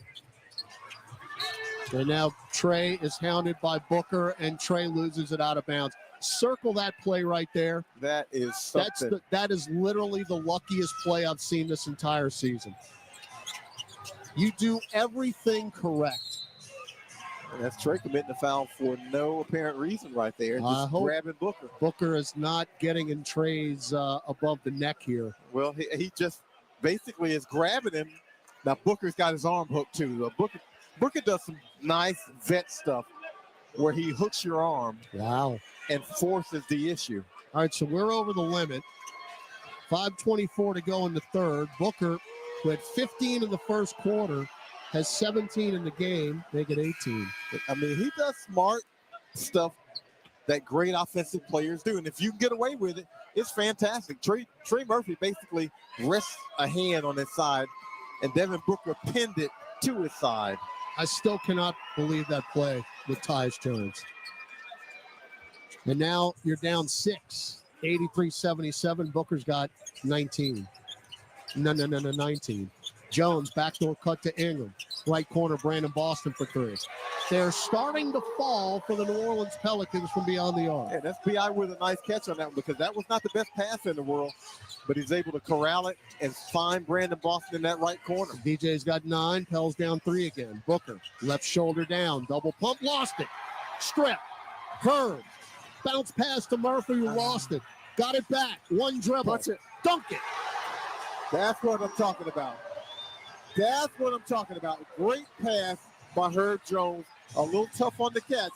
And now Trey is hounded by Booker, and Trey loses it out of bounds. Circle that play right there. That is something. That is literally the luckiest play I've seen this entire season. You do everything correct. And that's Trey committing a foul for no apparent reason right there. Just grabbing Booker. Booker is not getting in Trey's above the neck here. Well, he just basically is grabbing him. Now Booker's got his arm hooked too. Booker does some nice vet stuff where he hooks your arm. Wow. And forces the issue. All right, so we're over the limit. 5:24 to go in the third. Booker, who had 15 in the first quarter, has 17 in the game, make it 18. I mean, he does smart stuff that great offensive players do. And if you can get away with it, it's fantastic. Trey Murphy basically rests a hand on his side, and Devin Booker pinned it to his side. I still cannot believe that play with Tyus Jones. And now you're down 6, 83-77. Booker's got 19. No, 19. Jones, backdoor cut to Ingram. Right corner, Brandon Boston for 3. They're starting to fall for the New Orleans Pelicans from beyond the arc. Yeah, that's B.I. with a nice catch on that one, because that was not the best pass in the world, but he's able to corral it and find Brandon Boston in that right corner. DJ's got 9, Pell's down 3 again. Booker, left shoulder down, double pump, lost it. Strip, Herb, bounce pass to Murphy, who lost it. Got it back, one dribble, dunk it. That's what I'm talking about. That's what I'm talking about. Great pass by Herb Jones. A little tough on the catch,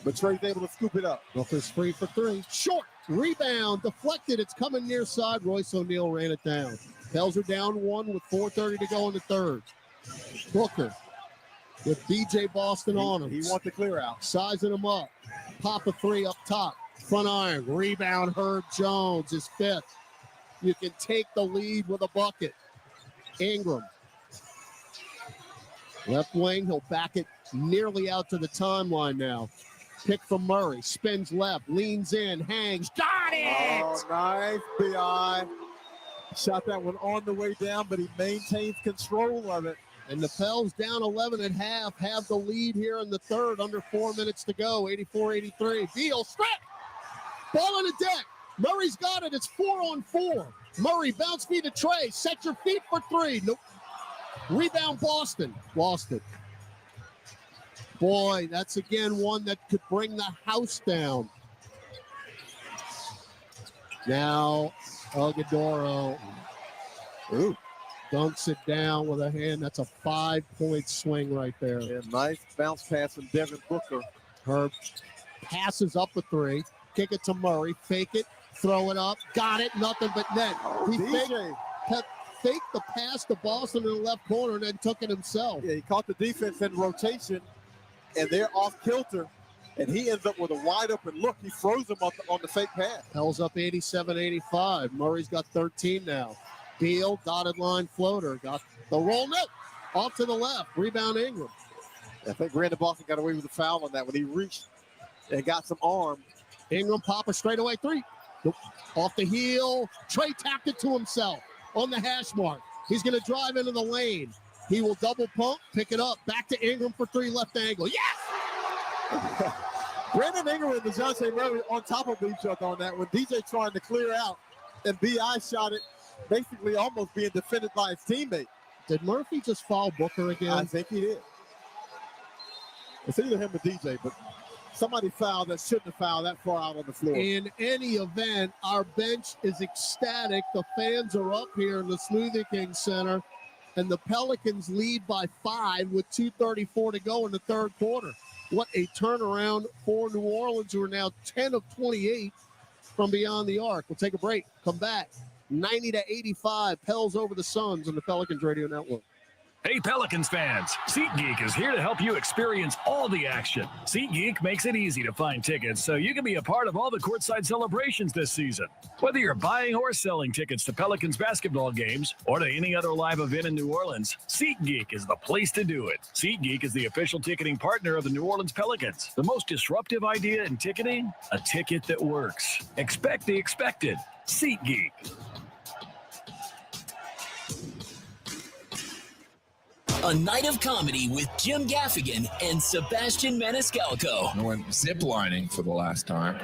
but Trey's able to scoop it up. Booker's free for 3. Short. Rebound. Deflected. It's coming near side. Royce O'Neal ran it down. Pels are down 1 with 4:30 to go in the third. Booker with DJ Boston on him. He wants to clear out. Sizing him up. Pop a 3 up top. Front iron. Rebound. Herb Jones is 5th. You can take the lead with a bucket. Ingram. Left wing, he'll back it nearly out to the timeline now. Pick from Murray, spins left, leans in, hangs, got it! Oh, nice, B.I. Shot that one on the way down, but he maintains control of it. And the Pels down 11 at half, have the lead here in the third, under 4 minutes to go, 84-83. Beal, strip! Ball on the deck. Murray's got it, it's 4-on-4. Murray, bounce feed to Trey, set your feet for 3. Nope. Rebound Boston. Lost it. Boy, that's again one that could bring the house down. Now, Ogudoro dunks it down with a hand. That's a 5-point swing right there. Yeah, nice bounce pass from Devin Booker. Herb passes up a 3. Kick it to Murray. Fake it. Throw it up. Got it. Nothing but net. He faked the pass to Boston in the left corner and then took it himself. Yeah, he caught the defense in rotation, and they're off kilter, and he ends up with a wide open look. He froze him on the fake pass. Pels up 87-85. Murray's got 13 now. Beal, dotted line floater. Got the roll. No. Off to the left. Rebound Ingram. I think Brandon Boston got away with a foul on that when he reached and got some arm. Ingram pop a straightaway 3. Nope. Off the heel. Trey tapped it to himself on the hash mark. He's going to drive into the lane. He will double pump, pick it up. Back to Ingram for 3, left angle. Yes! Brandon Ingram and DeJounte Murray on top of each other on that one. DJ trying to clear out, and B.I. shot it basically almost being defended by his teammate. Did Murphy just foul Booker again? I think he did. It's either him or DJ, but somebody fouled that shouldn't have fouled that far out on the floor. In any event, our bench is ecstatic. The fans are up here in the Smoothie King Center, and the Pelicans lead by 5 with 2:34 to go in the third quarter. What a turnaround for New Orleans, who are now 10 of 28 from beyond the arc. We'll take a break. Come back. 90-85. Pels over the Suns on the Pelicans Radio Network. Hey, Pelicans fans, SeatGeek is here to help you experience all the action. SeatGeek makes it easy to find tickets so you can be a part of all the courtside celebrations this season. Whether you're buying or selling tickets to Pelicans basketball games or to any other live event in New Orleans, SeatGeek is the place to do it. SeatGeek is the official ticketing partner of the New Orleans Pelicans. The most disruptive idea in ticketing? A ticket that works. Expect the expected. SeatGeek. A night of comedy with Jim Gaffigan and Sebastian Maniscalco. I went ziplining for the last time.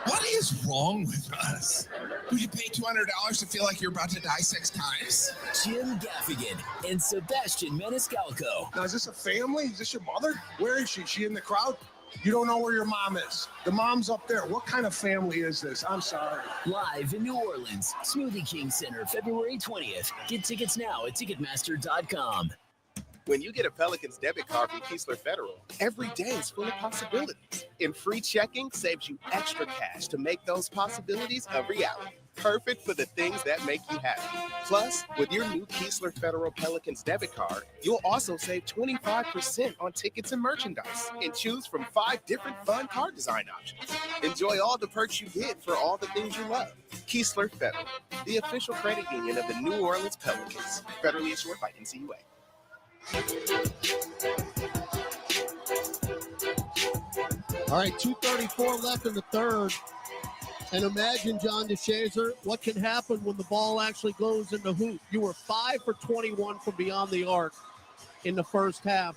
What is wrong with us? Would you pay $200 to feel like you're about to die 6 times? Jim Gaffigan and Sebastian Maniscalco. Now, is this a family? Is this your mother? Where is she? Is she in the crowd? You don't know where your mom is. The mom's up there. What kind of family is this? I'm sorry. Live in New Orleans, Smoothie King Center, February 20th. Get tickets now at Ticketmaster.com. When you get a Pelicans debit card from Keesler Federal, every day is full of possibilities. And free checking saves you extra cash to make those possibilities a reality. Perfect for the things that make you happy. Plus, with your new Keesler Federal Pelicans debit card, you'll also save 25% on tickets and merchandise and choose from 5 different fun card design options. Enjoy all the perks you get for all the things you love. Keesler Federal, the official credit union of the New Orleans Pelicans. Federally insured by NCUA. All right, 2:34 left in the third. And imagine, John DeShazer, what can happen when the ball actually goes in the hoop. You were 5 for 21 from beyond the arc in the first half.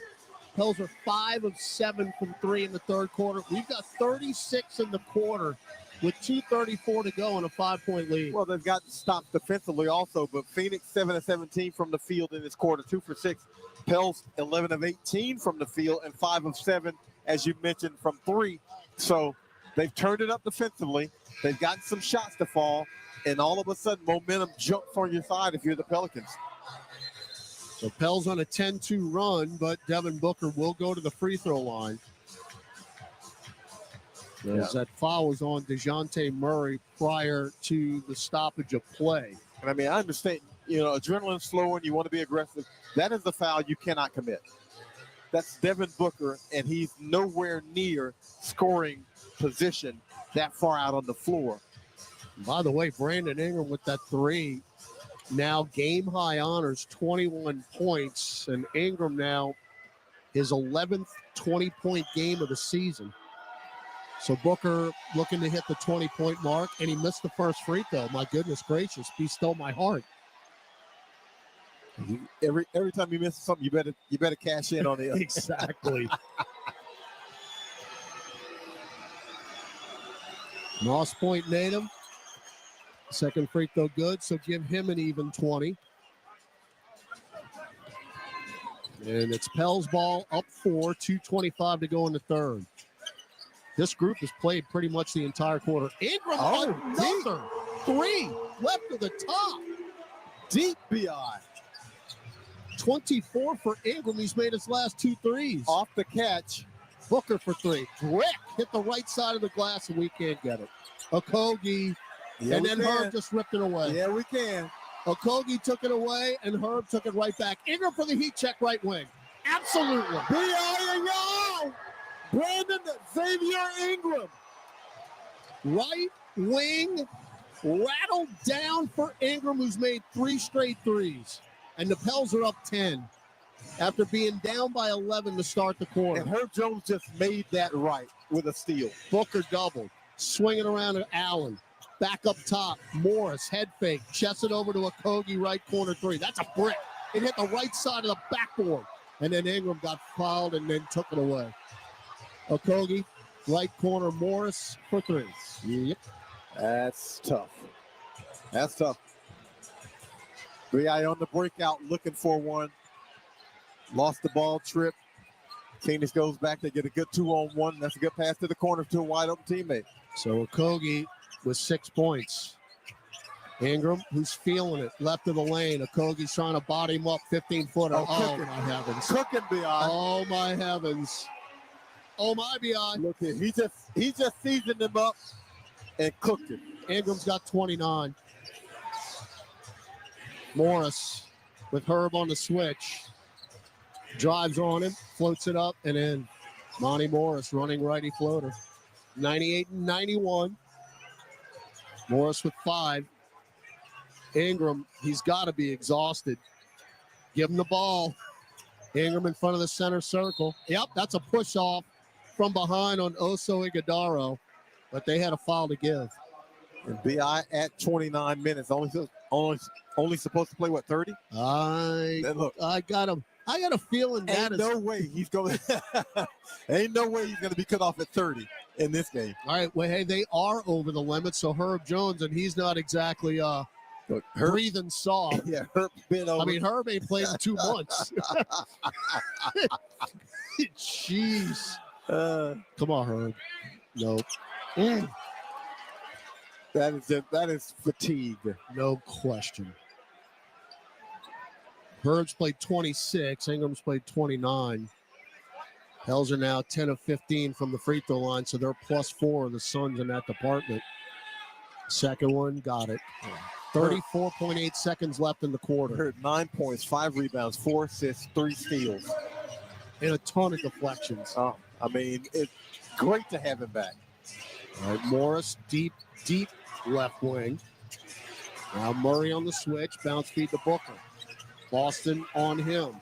Pels are 5 of 7 from 3 in the third quarter. We've got 36 in the quarter with 2:34 to go and a 5-point lead. Well, they've got to stop defensively also, but Phoenix 7 of 17 from the field in this quarter, 2 for 6. Pels 11 of 18 from the field and 5 of 7, as you mentioned, from 3. So they've turned it up defensively. They've gotten some shots to fall, and all of a sudden momentum jumps on your side if you're the Pelicans. So Pels on a 10-2 run, but Devin Booker will go to the free throw line. As that foul was on DeJounte Murray prior to the stoppage of play. And I mean, I understand, adrenaline's flowing, you want to be aggressive. That is the foul you cannot commit. That's Devin Booker, and he's nowhere near scoring position that far out on the floor. By the way, Brandon Ingram with that 3, now game-high honors, 21 points. And Ingram now his 11th 20-point game of the season. So Booker looking to hit the 20-point mark, and he missed the first free throw. My goodness gracious, he stole my heart. Every time you miss something, you better cash in on it. Exactly. Moss Point native. Second free throw good, so give him an even 20. And it's Pels ball up 4, 2:25 to go in the third. This group has played pretty much the entire quarter. Ingram, another 3 left of the top. Deep BI. 24 for Ingram. He's made his last 2 threes. Off the catch. Booker for 3. Brick hit the right side of the glass, and we can't get it. Okogie, and then Herb just ripped it away. Yeah, we can. Okogie took it away, and Herb took it right back. Ingram for the heat check right wing. Absolutely. Brandon Xavier Ingram. Right wing rattled down for Ingram, who's made 3 straight threes. And the Pels are up 10 after being down by 11 to start the quarter. And Herb Jones just made that right with a steal. Booker doubled. Swinging around to Allen. Back up top. Morris, head fake. Chests it over to Okogie, right corner 3. That's a brick. It hit the right side of the backboard. And then Ingram got fouled and then took it away. Okogie, right corner, Morris for 3. Yep. That's tough. That's tough. BI on the breakout, looking for one. Lost the ball, trip. Phoenix goes back. They get a good 2-on-1. That's a good pass to the corner to a wide open teammate. So Okogie with 6 points. Ingram, who's feeling it, left of the lane. Okogie's trying to body him up, 15-footer. Oh, my heavens. Cooking, BI. Oh, my heavens. Oh, my BI. Look here. He just seasoned him up and cooked it. Ingram's got 29. Morris with Herb on the switch. Drives on him, floats it up, and in. Monty Morris running righty floater. 98 and 91. Morris with 5. Ingram, he's got to be exhausted. Give him the ball. Ingram in front of the center circle. Yep, that's a push off from behind on Oso Iguodaro, but they had a foul to give. And BI at 29 minutes, only supposed to play, what, 30? I got a feeling that ain't no way he's going ain't no way he's going to be cut off at 30 in this game. All right, well, hey, they are over the limit, so Herb Jones, and he's not exactly breathing soft. Yeah, Herb's been over. I mean, Herb ain't played in 2 months. Jeez. Come on, Herb. Nope. That is fatigue. No question. Herb's played 26. Ingram's played 29. Hells are now 10 of 15 from the free throw line, so they're +4, the Suns, in that department. Second one, got it. 34.8 seconds left in the quarter. Hurt 9 points, 5 rebounds, 4 assists, 3 steals. And a ton of deflections. Oh, I mean, it's great to have him back. All right, Morris, deep left wing. Now Murray on the switch, bounce feed to Booker. Boston on him.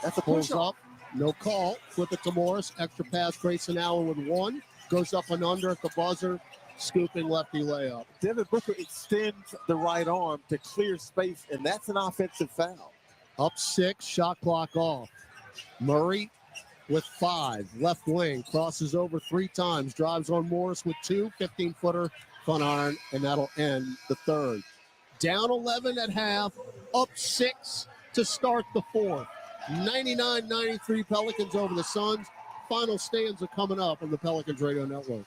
That's a pulls push-up. up, no call. Flip it to Morris. Extra pass, Grayson Allen with 1. Goes up and under at the buzzer. Scooping lefty layup. Devin Booker extends the right arm to clear space, and that's an offensive foul. Up 6, shot clock off. Murray with 5. Left wing, crosses over 3 times. Drives on Morris with 2. 15-footer, front iron, and that'll end the third. Down 11 at half, up 6 to start the fourth. 99-93 Pelicans over the Suns. Final stanza coming up on the Pelicans Radio Network.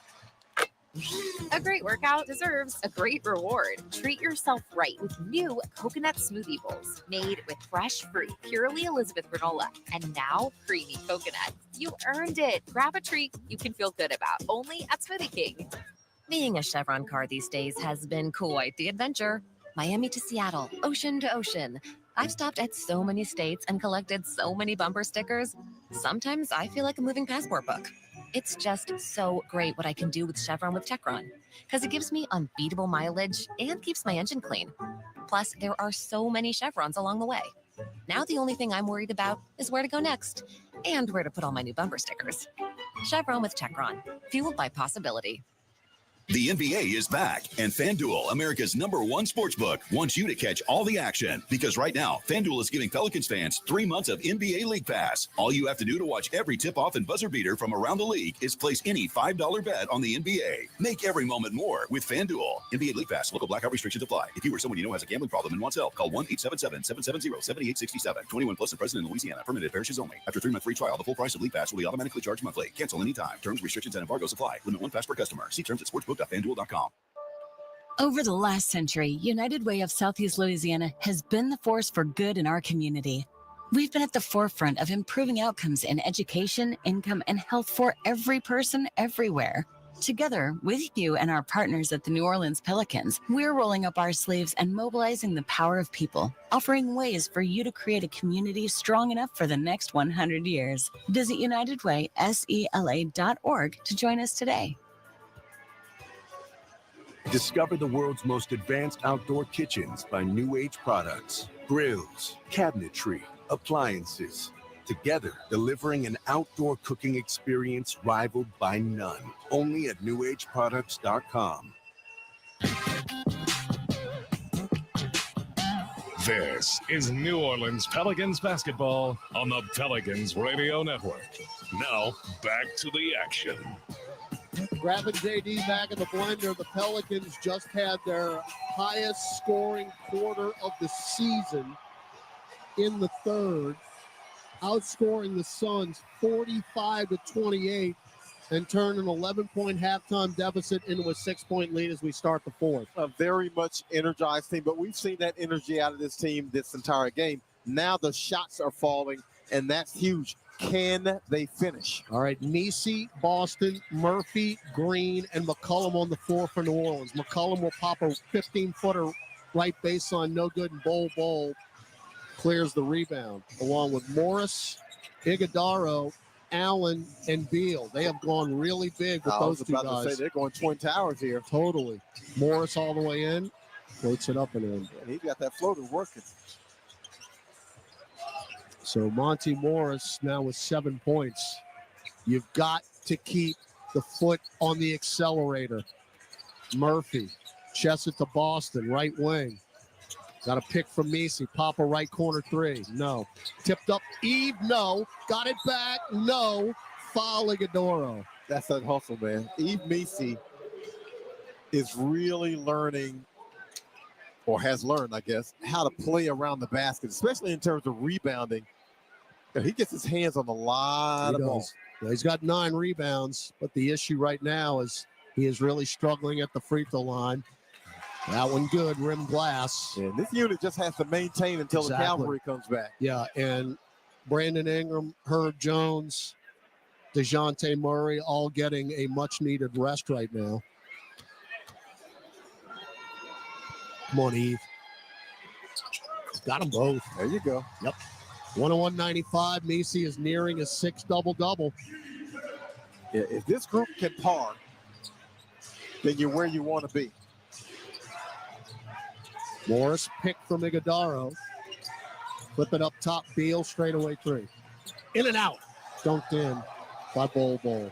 A great workout deserves a great reward. Treat yourself right with new coconut smoothie bowls made with fresh fruit, purely Elizabeth granola, and now creamy coconut. You earned it. Grab a treat you can feel good about, only at Smoothie King. Being a Chevron car these days has been quite the adventure. Miami to Seattle, ocean to ocean. I've stopped at so many states and collected so many bumper stickers. Sometimes I feel like a moving passport book. It's just so great what I can do with Chevron with Techron, because it gives me unbeatable mileage and keeps my engine clean. Plus, there are so many Chevrons along the way. Now the only thing I'm worried about is where to go next and where to put all my new bumper stickers. Chevron with Techron, fueled by possibility. The NBA is back, and FanDuel, America's #1 sportsbook, wants you to catch all the action. Because right now, FanDuel is giving Pelicans fans 3 months of NBA League Pass. All you have to do to watch every tip-off and buzzer beater from around the league is place any $5 bet on the NBA. Make every moment more with FanDuel. NBA League Pass. Local blackout restrictions apply. If you or someone you know has a gambling problem and wants help, call 1-877-770-7867. 21 plus and present in Louisiana. Permitted parishes only. After 3-month free trial, the full price of League Pass will be automatically charged monthly. Cancel anytime. Terms, restrictions, and embargoes apply. Limit 1 pass per customer. See terms at sportsbook.fanduel.com. Over the last century, United Way of Southeast Louisiana has been the force for good in our community. We've been at the forefront of improving outcomes in education, income, and health for every person everywhere. Together with you and our partners at the New Orleans Pelicans, we're rolling up our sleeves and mobilizing the power of people, offering ways for you to create a community strong enough for the next 100 years. Visit UnitedWaySELA.org to join us today. Discover the world's most advanced outdoor kitchens by New Age Products. Grills, cabinetry, appliances. Together, delivering an outdoor cooking experience rivaled by none. Only at NewAgeProducts.com. This is New Orleans Pelicans basketball on the Pelicans Radio Network. Now, back to the action. Grabbing JD back in the blender. The Pelicans just had their highest scoring quarter of the season in the third, outscoring the Suns 45-28 and turn an 11-point halftime deficit into a 6-point lead as we start the fourth. A very much energized team, but we've seen that energy out of this team this entire game. Now the shots are falling, and that's huge. Can they finish? All right, Nisi, Boston, Murphy, Green, and McCollum on the floor for New Orleans. McCollum will pop a 15-footer right baseline, no good, and Bol clears the rebound, along with Morris, Iguodaro, Allen, and Beal. They have gone really big with those two guys. I was about to say, they're going Twin Towers here. Totally. Morris all the way in, floats it up and in. And he's got that floater working. So Monty Morris now with 7 points. You've got to keep the foot on the accelerator. Murphy, chest it to Boston, right wing. Got a pick from Misi. Papa right corner three. No. Tipped up. Eve. No. Got it back. No. Foul Iguodaro. That's that hustle, man. Eve Misi is really learning, or has learned, I guess, how to play around the basket, especially in terms of rebounding. He gets his hands on a lot of balls. Yeah, he's got 9 rebounds, but the issue right now is he is really struggling at the free throw line. That one good, rim glass. Yeah, this unit just has to maintain until the cavalry comes back. Yeah, and Brandon Ingram, Herb Jones, DeJounte Murray all getting a much-needed rest right now. Come on, Eve. Got them both. There you go. Yep. 101.95. Misi is nearing a 6 double-double. Yeah, if this group can par, then you're where you want to be. Morris picked from Iguodaro. Flip it up top. Beal straightaway three. In and out. Dunked in by Bol.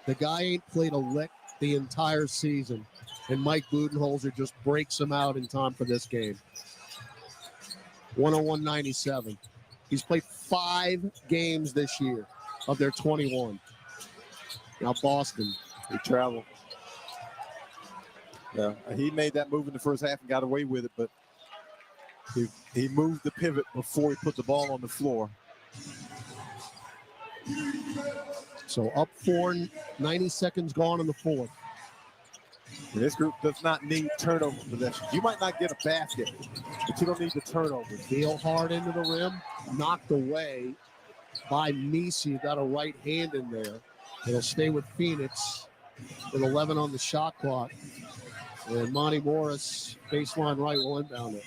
The guy ain't played a lick the entire season, and Mike Budenholzer just breaks him out in time for this game. 101.97. He's played 5 games this year of their 21. Now Boston. He traveled. Yeah, he made that move in the first half and got away with it, but he moved the pivot before he put the ball on the floor. So up 4, 90 seconds gone in the fourth. And this group does not need turnover possessions. You might not get a basket, but you don't need the turnovers. Beal hard into the rim, knocked away by Misi. Got a right hand in there. It'll stay with Phoenix with 11 on the shot clock. And Monty Morris, baseline right, will inbound it.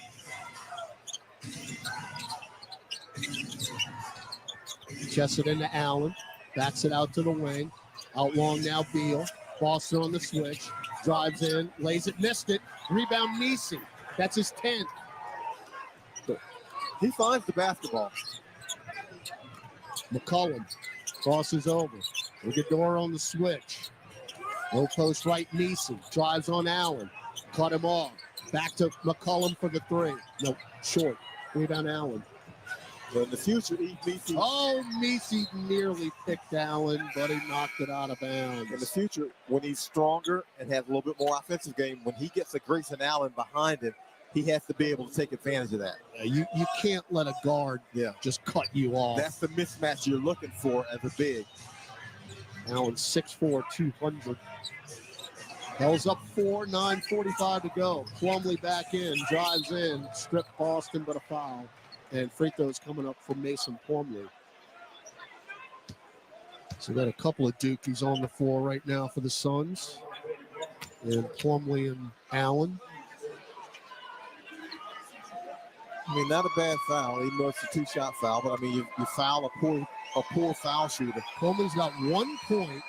Chests it into Allen. Backs it out to the wing. Out long now, Beal. Boston on the switch. Drives in, lays it, missed it. Rebound, Misi. That's his 10th. He finds the basketball. McCollum crosses over. Iguodaro on the switch. Low post right, Misi. Drives on Allen. Cut him off. Back to McCollum for the three. No, short. Rebound, Allen. Well, in the future, Misi. Oh, Misi nearly picked Allen, but he knocked it out of bounds. In the future, when he's stronger and has a little bit more offensive game, when he gets a Grayson Allen behind him, he has to be able to take advantage of that. You can't let a guard just cut you off. That's the mismatch you're looking for as a big. Allen 6'4", 200. Hell's up 4, 9:45 to go. Plumlee back in, drives in, stripped Boston, but a foul. And free throws coming up from Mason Plumlee. So we got a couple of Dukies on the floor right now for the Suns. And Plumlee and Allen. I mean, not a bad foul, even though it's a 2-shot foul. But I mean, you foul a poor foul shooter. Plumlee's got 1 point,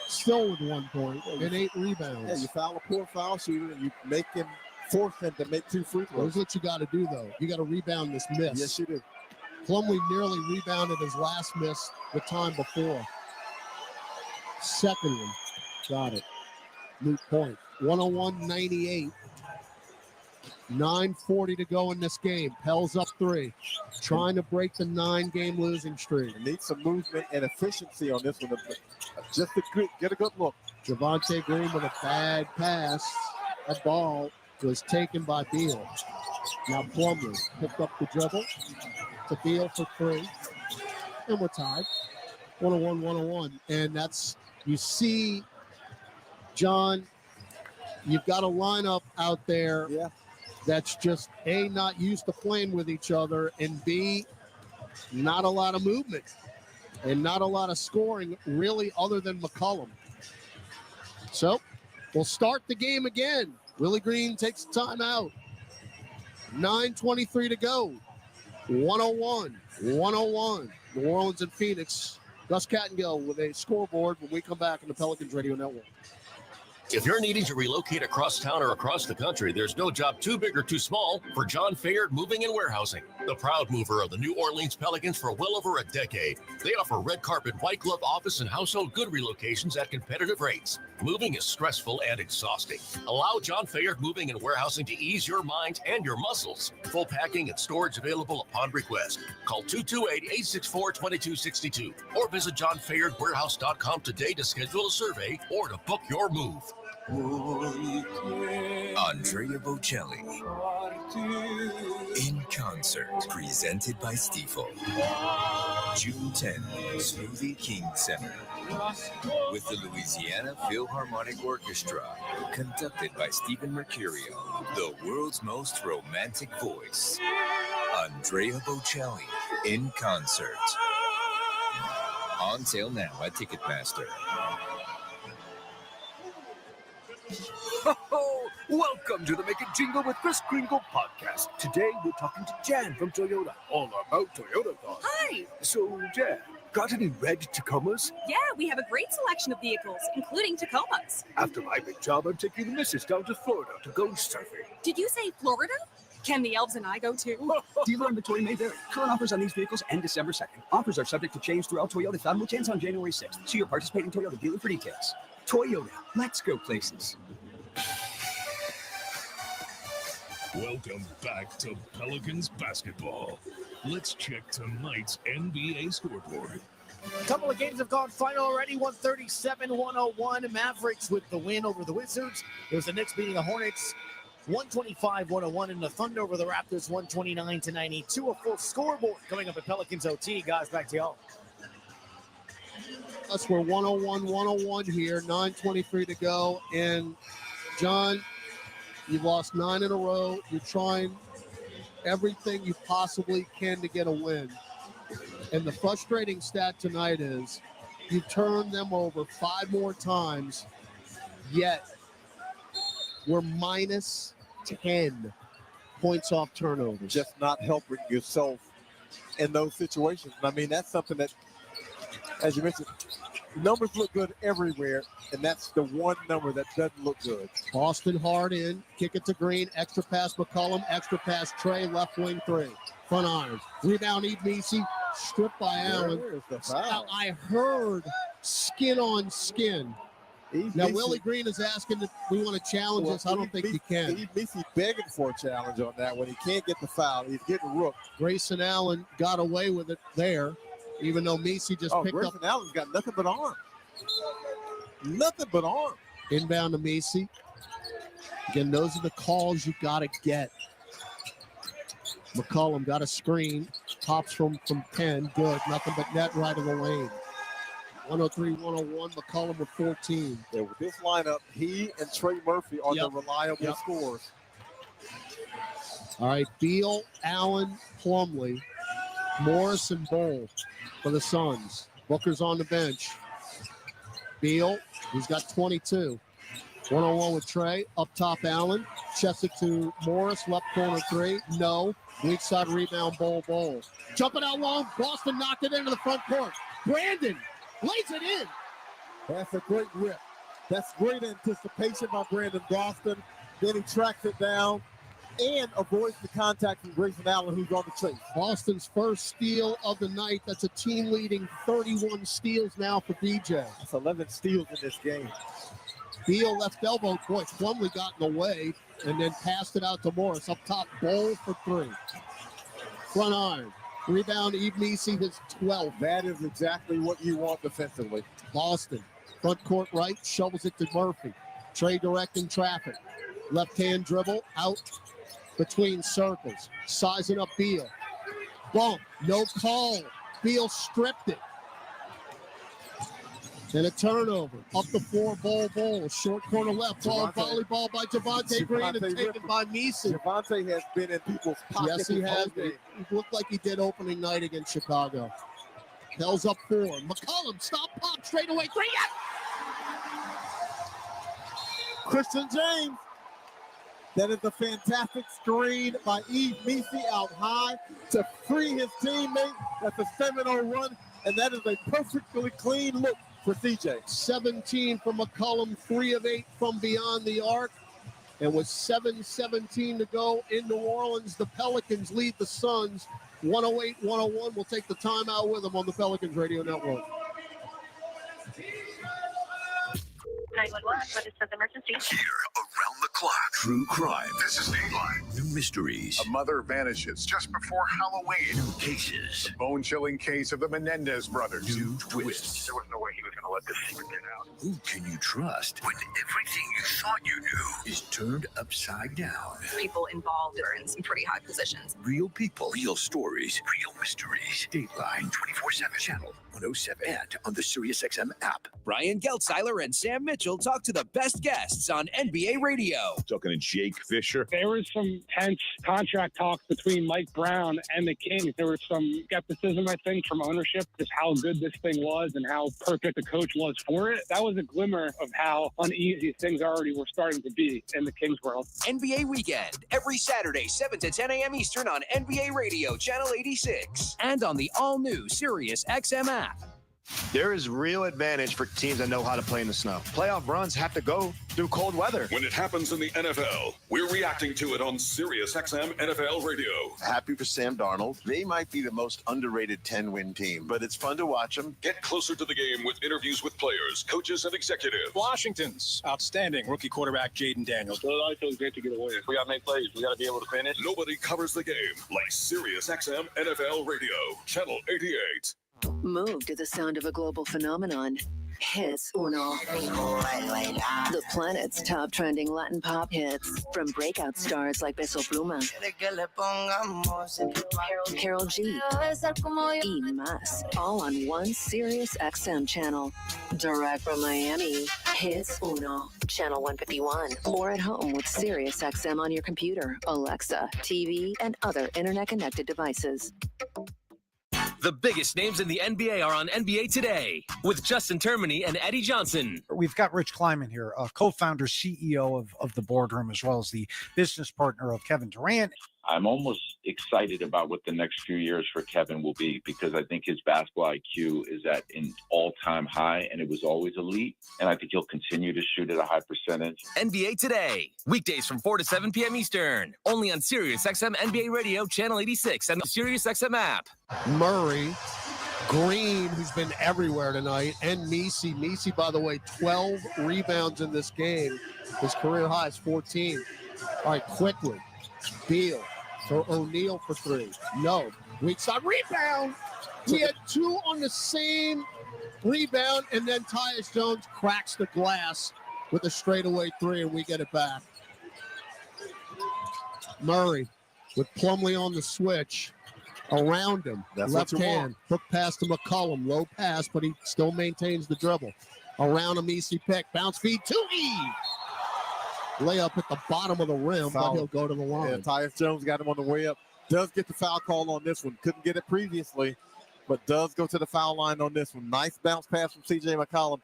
still with 1 point, and 8 rebounds. Yeah, you foul a poor foul shooter, and you make him force him to make 2 free throws. Here's what you got to do, though. You got to rebound this miss. Yes, you do. Plumlee nearly rebounded his last miss the time before. Second one. Got it. Moot point. 101-98. 9:40 to go in this game. Pell's up 3. Trying to break the 9-game losing streak. Need some movement and efficiency on this one. Just to get a good look. Javonte Green with a bad pass. That ball was taken by Beal. Now Plumlee picked up the dribble to Beal for 3. And we're tied. 101-101. And that's, you see, John, you've got a lineup out there that's just, A, not used to playing with each other, and B, not a lot of movement and not a lot of scoring, really, other than McCollum. So we'll start the game again. Willie Green takes the timeout. 9:23 to go. 101. New Orleans and Phoenix. Gus Cattingill with a scoreboard when we come back on the Pelicans Radio Network. If you're needing to relocate across town or across the country, there's no job too big or too small for John Fayard Moving and Warehousing, the proud mover of the New Orleans Pelicans for well over a decade. They offer red carpet, white glove office and household good relocations at competitive rates. Moving is stressful and exhausting. Allow John Fayard Moving and Warehousing to ease your mind and your muscles. Full packing and storage available upon request. Call 228-864-2262 or visit johnfayardwarehouse.com today to schedule a survey or to book your move. Andrea Bocelli in concert, presented by Stifel. June 10th, Smoothie King Center, with the Louisiana Philharmonic Orchestra, conducted by Stephen Mercurio, the world's most romantic voice. Andrea Bocelli in concert. On sale now at Ticketmaster. Ho-ho! Welcome to the Make It Jingle with Chris Kringle podcast. Today we're talking to Jan from Toyota, all about Toyota cars. Hi! So, Jan, got any red Tacomas? Yeah, we have a great selection of vehicles, including Tacomas. After my big job, I'm taking the missus down to Florida to go surfing. Did you say Florida? Can the elves and I go too? Dealer inventory may vary. Current offers on these vehicles end December 2nd. Offers are subject to change throughout Toyota. Found will change on January 6th. See your participating Toyota dealer for details. Toyota, let's go places. Welcome back to Pelicans basketball. Let's check tonight's NBA scoreboard. A couple of games have gone final already. 137-101. Mavericks with the win over the Wizards. It was the Knicks beating the Hornets 125-101, and the Thunder over the Raptors 129-92. A full scoreboard coming up at Pelicans OT. Guys, back to y'all. That's where 101 here. 9:23 to go. And John, you've lost 9 in a row. You're trying everything you possibly can to get a win. And the frustrating stat tonight is you turned them over 5 more times, yet we're minus 10 points off turnovers. Just not helping yourself in those situations. I mean, that's something that, as you mentioned, numbers look good everywhere, and that's the one number that doesn't look good. Boston hard in, kick it to Green, extra pass McCollum, extra pass Trey, left wing 3. Front irons. Rebound Ibisi, stripped by Allen. Now, I heard skin on skin. Now, Willie Green is asking if we want to challenge this. I don't think he can. Ibisi begging for a challenge on that one. He can't get the foul. He's getting rooked. Grayson Allen got away with it there, even though Misi just picked Grayson up. Allen's got nothing but arm. Nothing but arm. Inbound to Misi. Again, those are the calls you got to get. McCollum got a screen. Pops from 10. Good. Nothing but net right of the lane. 103-101. McCollum with 14. Yeah, with this lineup, he and Trey Murphy are the reliable scorers. All right, Beal, Allen, Plumlee, Morris, and Bowl for the Suns. Booker's on the bench. Beal, he's got 22. 1-on-1 with Trey. Up top, Allen. Chests it to Morris. Left corner 3. No. Weak side rebound, Bowl. Jumping out long. Boston knocked it into the front court. Brandon lays it in. That's a great rip. That's great anticipation by Brandon Boston. Then he tracks it down and avoids the contact from Grayson Allen, who's on the chase. Boston's first steal of the night. That's a team-leading 31 steals now for BJ. That's 11 steals in this game. Beal left elbow. Boy, Plumlee got in the way and then passed it out to Morris. Up top, Bowl for 3. Front iron. Rebound, Ibisi, his 12th. That is exactly what you want defensively. Boston, front court right, shovels it to Murphy. Trey directing traffic. Left-hand dribble, out between circles. Sizing up Beal. Bump, no call. Beal stripped it. And a turnover. Up the floor, Bowl. Short corner left. Ball, volleyball by Javonte Green and taken by Misi. Javonte has been in people's pockets. Yes, he has been. He looked like he did opening night against Chicago. Pell's up 4. McCollum, stop, pop, straight away. 3. Christian James. That is a fantastic screen by Eve Misi out high to free his teammate. That's a 7-0 run, and that is a perfectly clean look for CJ. 17 from McCollum, 3 of 8 from beyond the arc. And with 7:17 to go in New Orleans, the Pelicans lead the Suns 108-101. We'll take the timeout with them on the Pelicans Radio Network. 911, what is the emergency? Here, around the clock. True crime. This is Dateline. New mysteries. A mother vanishes just before Halloween. New cases. The bone-chilling case of the Menendez brothers. New twists. There was no way he was going to let this secret get out. Who can you trust when everything you thought you knew is turned upside down? People involved are in some pretty high positions. Real people, real stories, real mysteries. Dateline 24/7, channel 107, and on the SiriusXM app. Brian Geltzeiler and Sam Mitchell talk to the best guests on NBA radio. Talking to Jake Fisher. There was some tense contract talks between Mike Brown and the Kings. There was some skepticism, I think, from ownership, just how good this thing was and how perfect the coach was for it. That was a glimmer of how uneasy things already were starting to be in the Kings world. NBA Weekend, every Saturday, 7 to 10 a.m. Eastern on NBA Radio, Channel 86, and on the all-new SiriusXM app. There is real advantage for teams that know how to play in the snow. Playoff runs have to go through cold weather. When it happens in the NFL, we're reacting to it on SiriusXM NFL Radio. Happy for Sam Darnold. They might be the most underrated 10-win team, but it's fun to watch them. Get closer to the game with interviews with players, coaches, and executives. Washington's outstanding rookie quarterback Jaden Daniels. So it always feels great to get a win. We got to make plays. We got to be able to finish. Nobody covers the game like SiriusXM NFL Radio, Channel 88. Move to the sound of a global phenomenon. Hits Uno. The planet's top trending Latin pop hits from breakout stars like Peso Pluma, Karol G, y más, all on one Sirius XM channel. Direct from Miami, Hits Uno, channel 151. Or at home with Sirius XM on your computer, Alexa, TV, and other internet-connected devices. The biggest names in the NBA are on NBA Today with Justin Termini and Eddie Johnson. We've got Rich Kleiman here, co-founder, CEO of the Boardroom, as well as the business partner of Kevin Durant. I'm almost excited about what the next few years for Kevin will be because I think his basketball IQ is at an all-time high, and it was always elite. And I think he'll continue to shoot at a high percentage. NBA Today, weekdays from 4 to 7 p.m. Eastern, only on SiriusXM NBA Radio, Channel 86, and the SiriusXM app. Murray, Green, who's been everywhere tonight, and Misi. Misi, by the way, 12 rebounds in this game. His career high is 14. All right, quickly. Beal. So O'Neal for 3. No. Weak side rebound. He had 2 on the same rebound, and then Tyus Jones cracks the glass with a straightaway 3, and we get it back. Murray with Plumlee on the switch. Around him. That's left what you hand. want. Hook pass to McCollum. Low pass, but he still maintains the dribble. Around him, Easy pick. Bounce feed to Eve. Layup at the bottom of the rim, Foul. but he'll go to the line. Yeah, Tyus Jones got him on the way up. Does get the foul call on this one. Couldn't get it previously, but does go to the foul line on this one. Nice bounce pass from C.J. McCollum.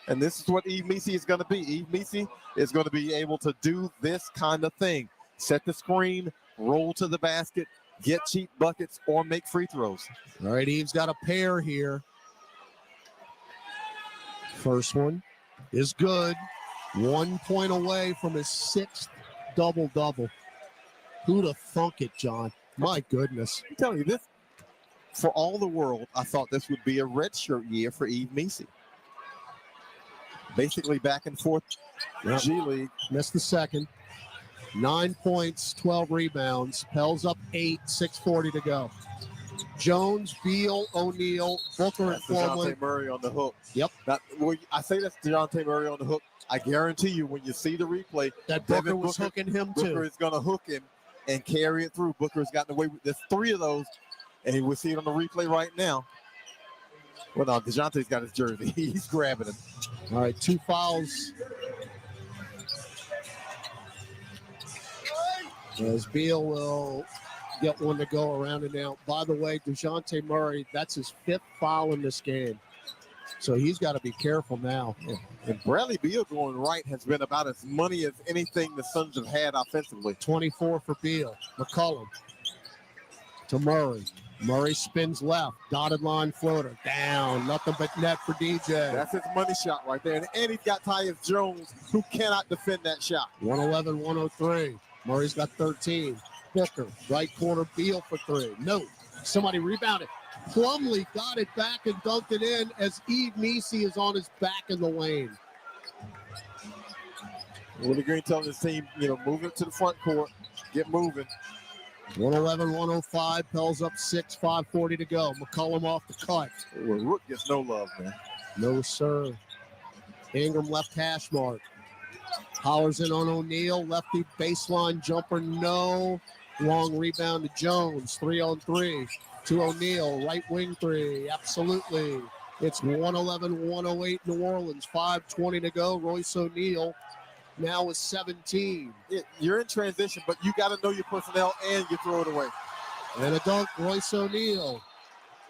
And this is what Eve Misi is going to be. Eve Misi is going to be able to do this kind of thing. Set the screen, roll to the basket, get cheap buckets, or make free throws. All right, Eve's got a pair here. First one is good. 1 point away from his 6th double-double. Who'd have thunk it, John? My goodness. I'm telling you, this, for all the world, I thought this would be a redshirt year for Eve Misi. Basically back and forth. Yep. G League. Missed the second. 9 points, 12 rebounds. Pell's up 8, 6:40 to go. Jones, Beal, O'Neal, Booker, and Plumlee. DeJounte Murray on the hook. Yep. I say that's DeJounte Murray on the hook. I guarantee you when you see the replay, that Booker was hooking him too. Booker is going to hook him and carry it through. Booker's gotten away with this 3 of those, and we see it on the replay right now. Well, no, DeJounte's got his jersey. He's grabbing him. All right, 2 fouls. As Beal will get one to go around and out. By the way, DeJounte Murray, that's his 5th foul in this game. So he's got to be careful now. Yeah. And Bradley Beal going right has been about as money as anything the Suns have had offensively. 24 for Beal. McCollum to Murray. Murray spins left. Dotted line floater. Down. Nothing but net for DJ. That's his money shot right there. And he's got Tyus Jones, who cannot defend that shot. 111-103. Murray's got 13. Booker, right corner, Beal for 3. No. Somebody rebounded. Plumlee got it back and dunked it in as Eve Nisi is on his back in the lane. Willie Green telling his team, move it to the front court. Get moving. 111-105. Pels up 6, 5:40 to go. McCollum off the cut. Well, Rook gets no love, man. No, sir. Ingram left hash mark. Hollers in on O'Neal. Lefty baseline jumper, no. Long rebound to Jones. 3-on-3 to O'Neal. Right wing 3. Absolutely. It's 111-108 New Orleans. 5:20 to go. Royce O'Neal now is 17. You're in transition, but you got to know your personnel and you throw it away. And a dunk, Royce O'Neal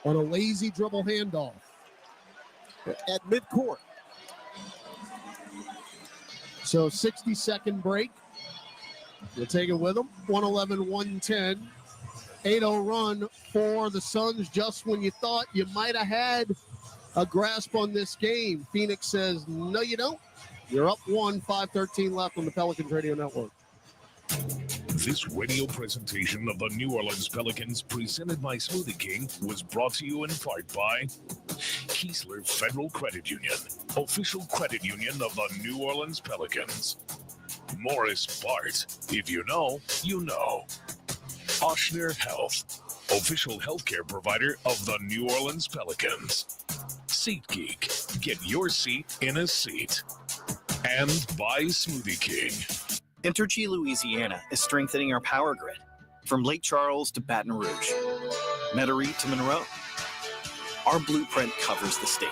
on a lazy dribble handoff. At midcourt. So 60-second break. We'll take it with them. 111-110. 8-0 run for the Suns just when you thought you might have had a grasp on this game. Phoenix says, no, you don't. You're up 1, 5:13 left on the Pelicans Radio Network. This radio presentation of the New Orleans Pelicans, presented by Smoothie King, was brought to you in part by Keesler Federal Credit Union, official credit union of the New Orleans Pelicans. Morris Bart, if you know, you know. Oshner Health, official healthcare provider of the New Orleans Pelicans. SeatGeek, get your seat in a seat. And by Smoothie King. Entergy Louisiana is strengthening our power grid from Lake Charles to Baton Rouge, Metairie to Monroe. Our blueprint covers the state.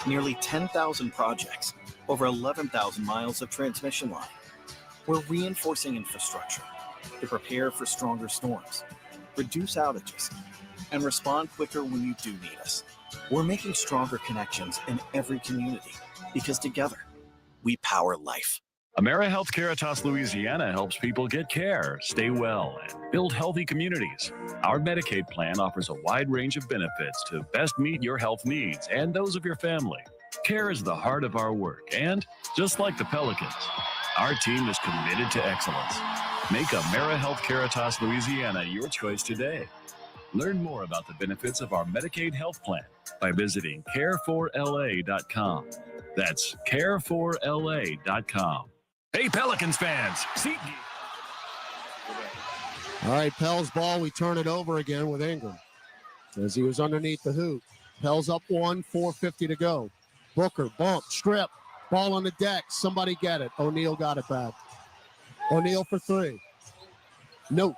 Nearly 10,000 projects, over 11,000 miles of transmission line. We're reinforcing infrastructure to prepare for stronger storms, reduce outages, and respond quicker when you do need us. We're making stronger connections in every community because together, we power life. AmeriHealth Caritas Louisiana helps people get care, stay well, and build healthy communities. Our Medicaid plan offers a wide range of benefits to best meet your health needs and those of your family. Care is the heart of our work, and just like the Pelicans, our team is committed to excellence. Make AmeriHealth Caritas Louisiana your choice today. Learn more about the benefits of our Medicaid health plan by visiting care4la.com. That's care4la.com. Hey, Pelicans fans, SeatGeek. All right, Pels ball. We turn it over again with Ingram as he was underneath the hoop. Pels up 1, 4:50 to go. Booker, bump, strip, ball on the deck. Somebody get it. O'Neal got it back. O'Neal for 3. No.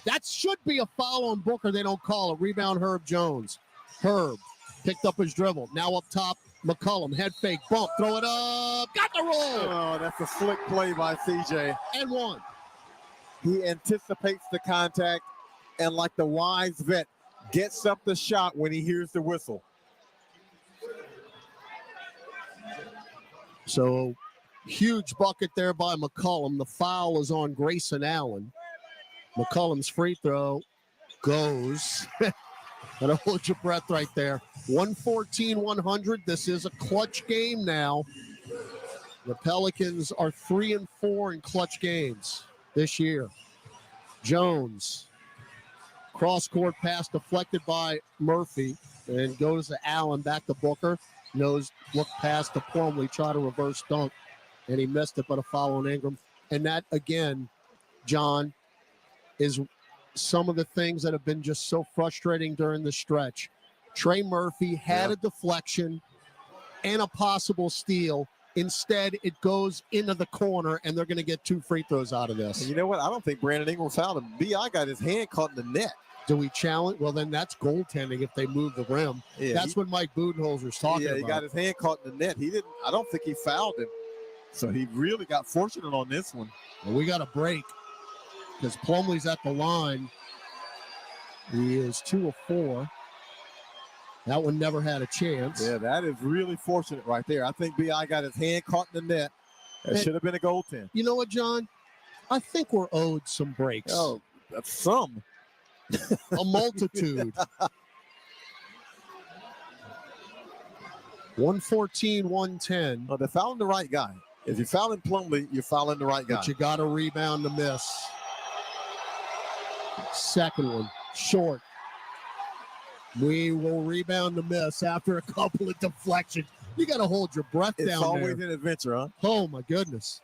That should be a foul on Booker. They don't call it. Rebound, Herb Jones. Herb picked up his dribble. Now up top, McCollum. Head fake, bump, throw it up. Got the roll. Oh, that's a slick play by CJ. And 1. He anticipates the contact and, like the wise vet, gets up the shot when he hears the whistle. So, huge bucket there by McCollum. The foul is on Grayson Allen. McCollum's free throw goes. Gotta hold your breath right there. 114-100. This is a clutch game now. The Pelicans are 3-4 in clutch games this year. Jones. Cross-court pass deflected by Murphy and goes to Allen, back to Booker. Look past to Plumlee, try to reverse dunk, and he missed it, but a foul on Ingram. And that, again, John, is some of the things that have been just so frustrating during the stretch. Trey Murphy had a deflection and a possible steal. Instead, it goes into the corner, and they're going to get 2 free throws out of this. And you know what? I don't think Brandon Ingram fouled him. B.I. got his hand caught in the net. Do we challenge? Well, then that's goaltending if they move the rim. Yeah, that's what Mike Budenholzer's talking about. Yeah, he got his hand caught in the net. I don't think he fouled him. So he really got fortunate on this one. Well, we got a break because Plumlee's at the line. He is 2 of 4. That one never had a chance. Yeah, that is really fortunate right there. I think B.I. got his hand caught in the net. That should have been a goaltend. You know what, John? I think we're owed some breaks. Oh, that's some. A multitude. 114, 110. Oh, they're fouling the right guy. If you're fouling Plumlee, you're fouling the right guy. But you got to rebound to miss. Second one, short. We will rebound to miss after a couple of deflections. You got to hold your breath down there. It's always an adventure, huh? Oh, my goodness.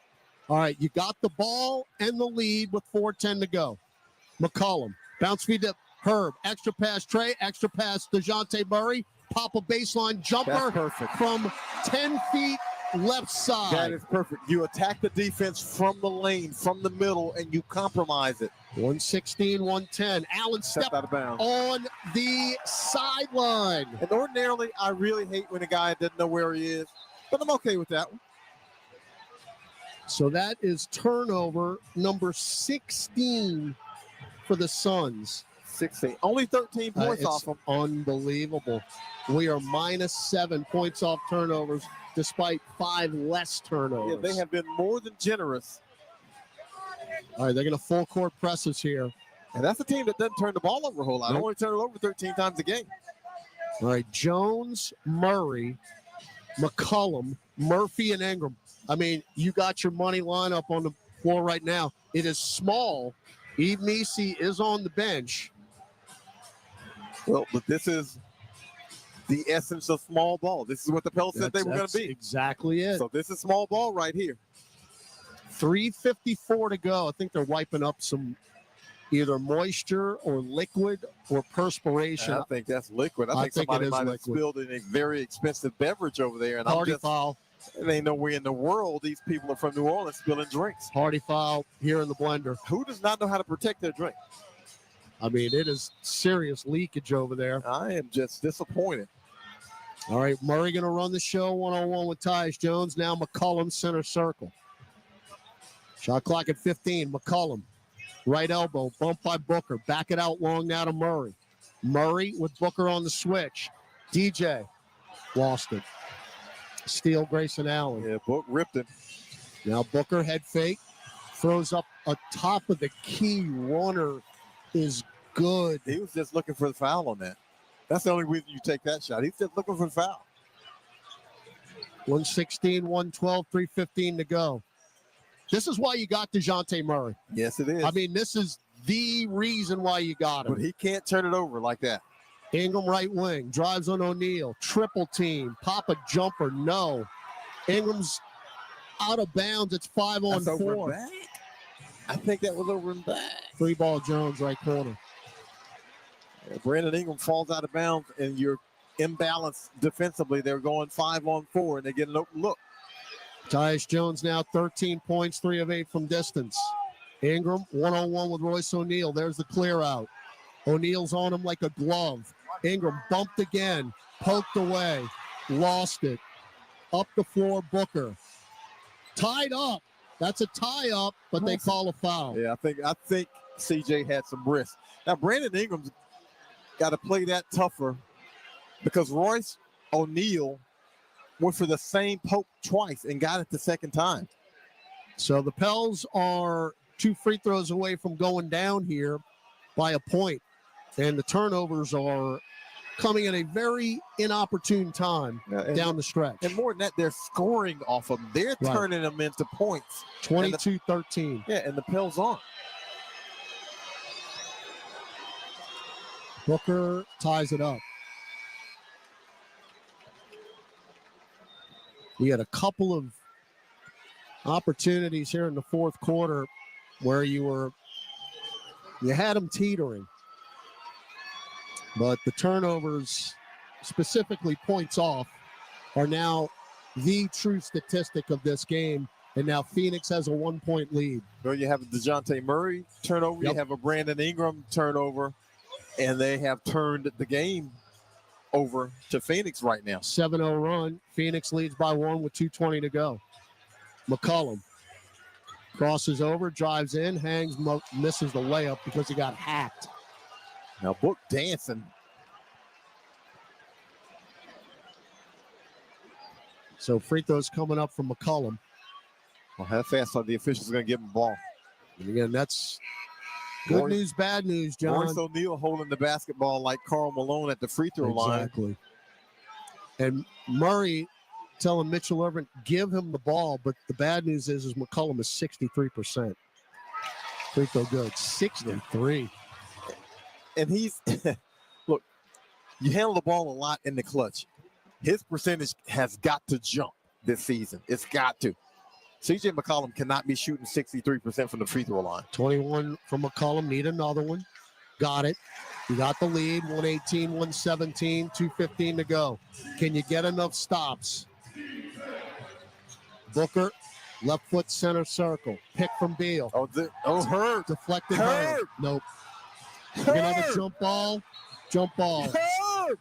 All right, you got the ball and the lead with 4:10 to go. McCollum, bounce feed to Herb, extra pass Trey, extra pass DeJounte Murray, pop a baseline jumper from 10 feet left side. That is perfect. You attack the defense from the lane, from the middle, and you compromise it. 116, 110. Allen stepped out of bounds on the sideline. And ordinarily, I really hate when a guy doesn't know where he is, but I'm okay with that one. So that is turnover number 16 for the Suns. 16. Only 13 points off them. Unbelievable. We are minus 7 points off turnovers, despite 5 less turnovers. Yeah, they have been more than generous. All right, they're going to full court press us here. And that's a team that doesn't turn the ball over a whole lot. Nope. Only turn it over 13 times a game. All right, Jones, Murray, McCollum, Murphy, and Ingram. I mean, you got your money line up on the floor right now. It is small. Eve Meese is on the bench. Well, but this is the essence of small ball. This is what the Pels said they were going to be. Exactly it. So this is small ball right here. 3:54 to go. I think they're wiping up some either moisture or liquid or perspiration. I think that's liquid. I think somebody might have spilled in a very expensive beverage over there. And Party foul. There ain't no way in the world these people are from New Orleans spilling drinks. Party foul here in the blender. Who does not know how to protect their drink? I mean, it is serious leakage over there. I am just disappointed. All right, Murray going to run the show one-on-one with Tyus Jones. Now McCollum center circle. Shot clock at 15. McCollum, right elbow, bump by Booker. Back it out long now to Murray. Murray with Booker on the switch. DJ lost it. Steal Grayson Allen. Yeah, Book ripped it. Now Booker head fake. Throws up a top of the key. Runner is good. He was just looking for the foul on that. That's the only reason you take that shot. He's just looking for the foul. 116, 112, 3:15 to go. This is why you got DeJounte Murray. Yes, it is. I mean, this is the reason why you got him. But he can't turn it over like that. Ingram right wing, drives on O'Neal, triple team, pop a jumper, no. Ingram's out of bounds. It's 5-on-4. Over back? I think that was over and back. 3-ball Jones, right corner. Brandon Ingram falls out of bounds, and you're imbalanced defensively. They're going 5-on-4, and they get an open look. Tyus Jones now 13 points, 3 of 8 from distance. Ingram one-on-one with Royce O'Neal. There's the clear out. O'Neal's on him like a glove. Ingram bumped again, poked away, lost it. Up the floor, Booker. Tied up. That's a tie-up, but they call a foul. Yeah, I think CJ had some risk. Now, Brandon Ingram's got to play that tougher because Royce O'Neal went for the same poke twice and got it the second time. So the Pels are 2 free throws away from going down here by a point. And the turnovers are coming at a very inopportune time down the stretch. And more than that, they're scoring off them. They're turning them into points. 22-13. Yeah, and the Pels aren't. Booker ties it up. We had a couple of opportunities here in the fourth quarter where you had them teetering. But the turnovers, specifically points off, are now the true statistic of this game. And now Phoenix has a 1-point lead. Well, you have a DeJounte Murray turnover. Yep. You have a Brandon Ingram turnover. And they have turned the game over to Phoenix right now. 7-0 run. Phoenix leads by 1 with 2:20 to go. McCollum crosses over, drives in, hangs, misses the layup because he got hacked. Now Book dancing. So free throws coming up from McCollum. Well, how fast are the officials going to give him the ball? And again, that's good news, bad news, John. Royce O'Neal holding the basketball like Karl Malone at the free throw line. Exactly. And Murray telling Mitchell Irvin, give him the ball, but the bad news is McCollum is 63%. Free throw good, 63. And he's, look, you handle the ball a lot in the clutch. His percentage has got to jump this season. It's got to. C.J. McCollum cannot be shooting 63% from the free throw line. 21 from McCollum, need another one. Got it. You got the lead, 118, 117, 2:15 to go. Can you get enough stops? Booker, left foot center circle. Pick from Beal. Hurt. Deflected Hurt. Nope. You're going to have a jump ball. Jump ball. Hurt.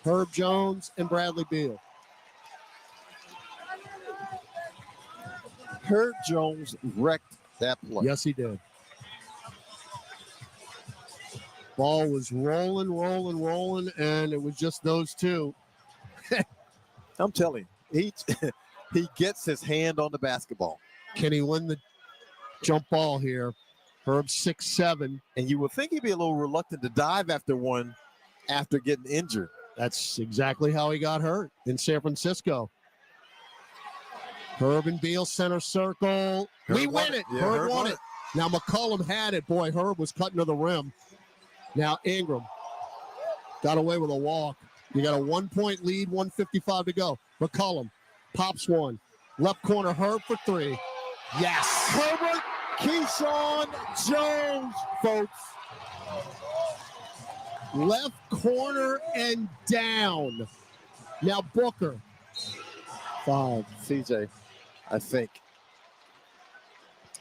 Herb Jones and Bradley Beal. Herb Jones wrecked that play. Yes, he did. Ball was rolling, and it was just those two. I'm telling you, he gets his hand on the basketball. Can he win the jump ball here? Herb 6'7". And you would think he'd be a little reluctant to dive after one after getting injured. That's exactly how he got hurt in San Francisco. Herb and Beal center circle. We win it. Yeah, Herb won it. Now McCollum had it. Boy, Herb was cutting to the rim. Now Ingram got away with a walk. You got a 1-point lead, 1:55 to go. McCollum pops one. Left corner, Herb for three. Yes. Herbert Keyshawn Jones, folks. Left corner and down. Now Booker. 5. CJ, I think.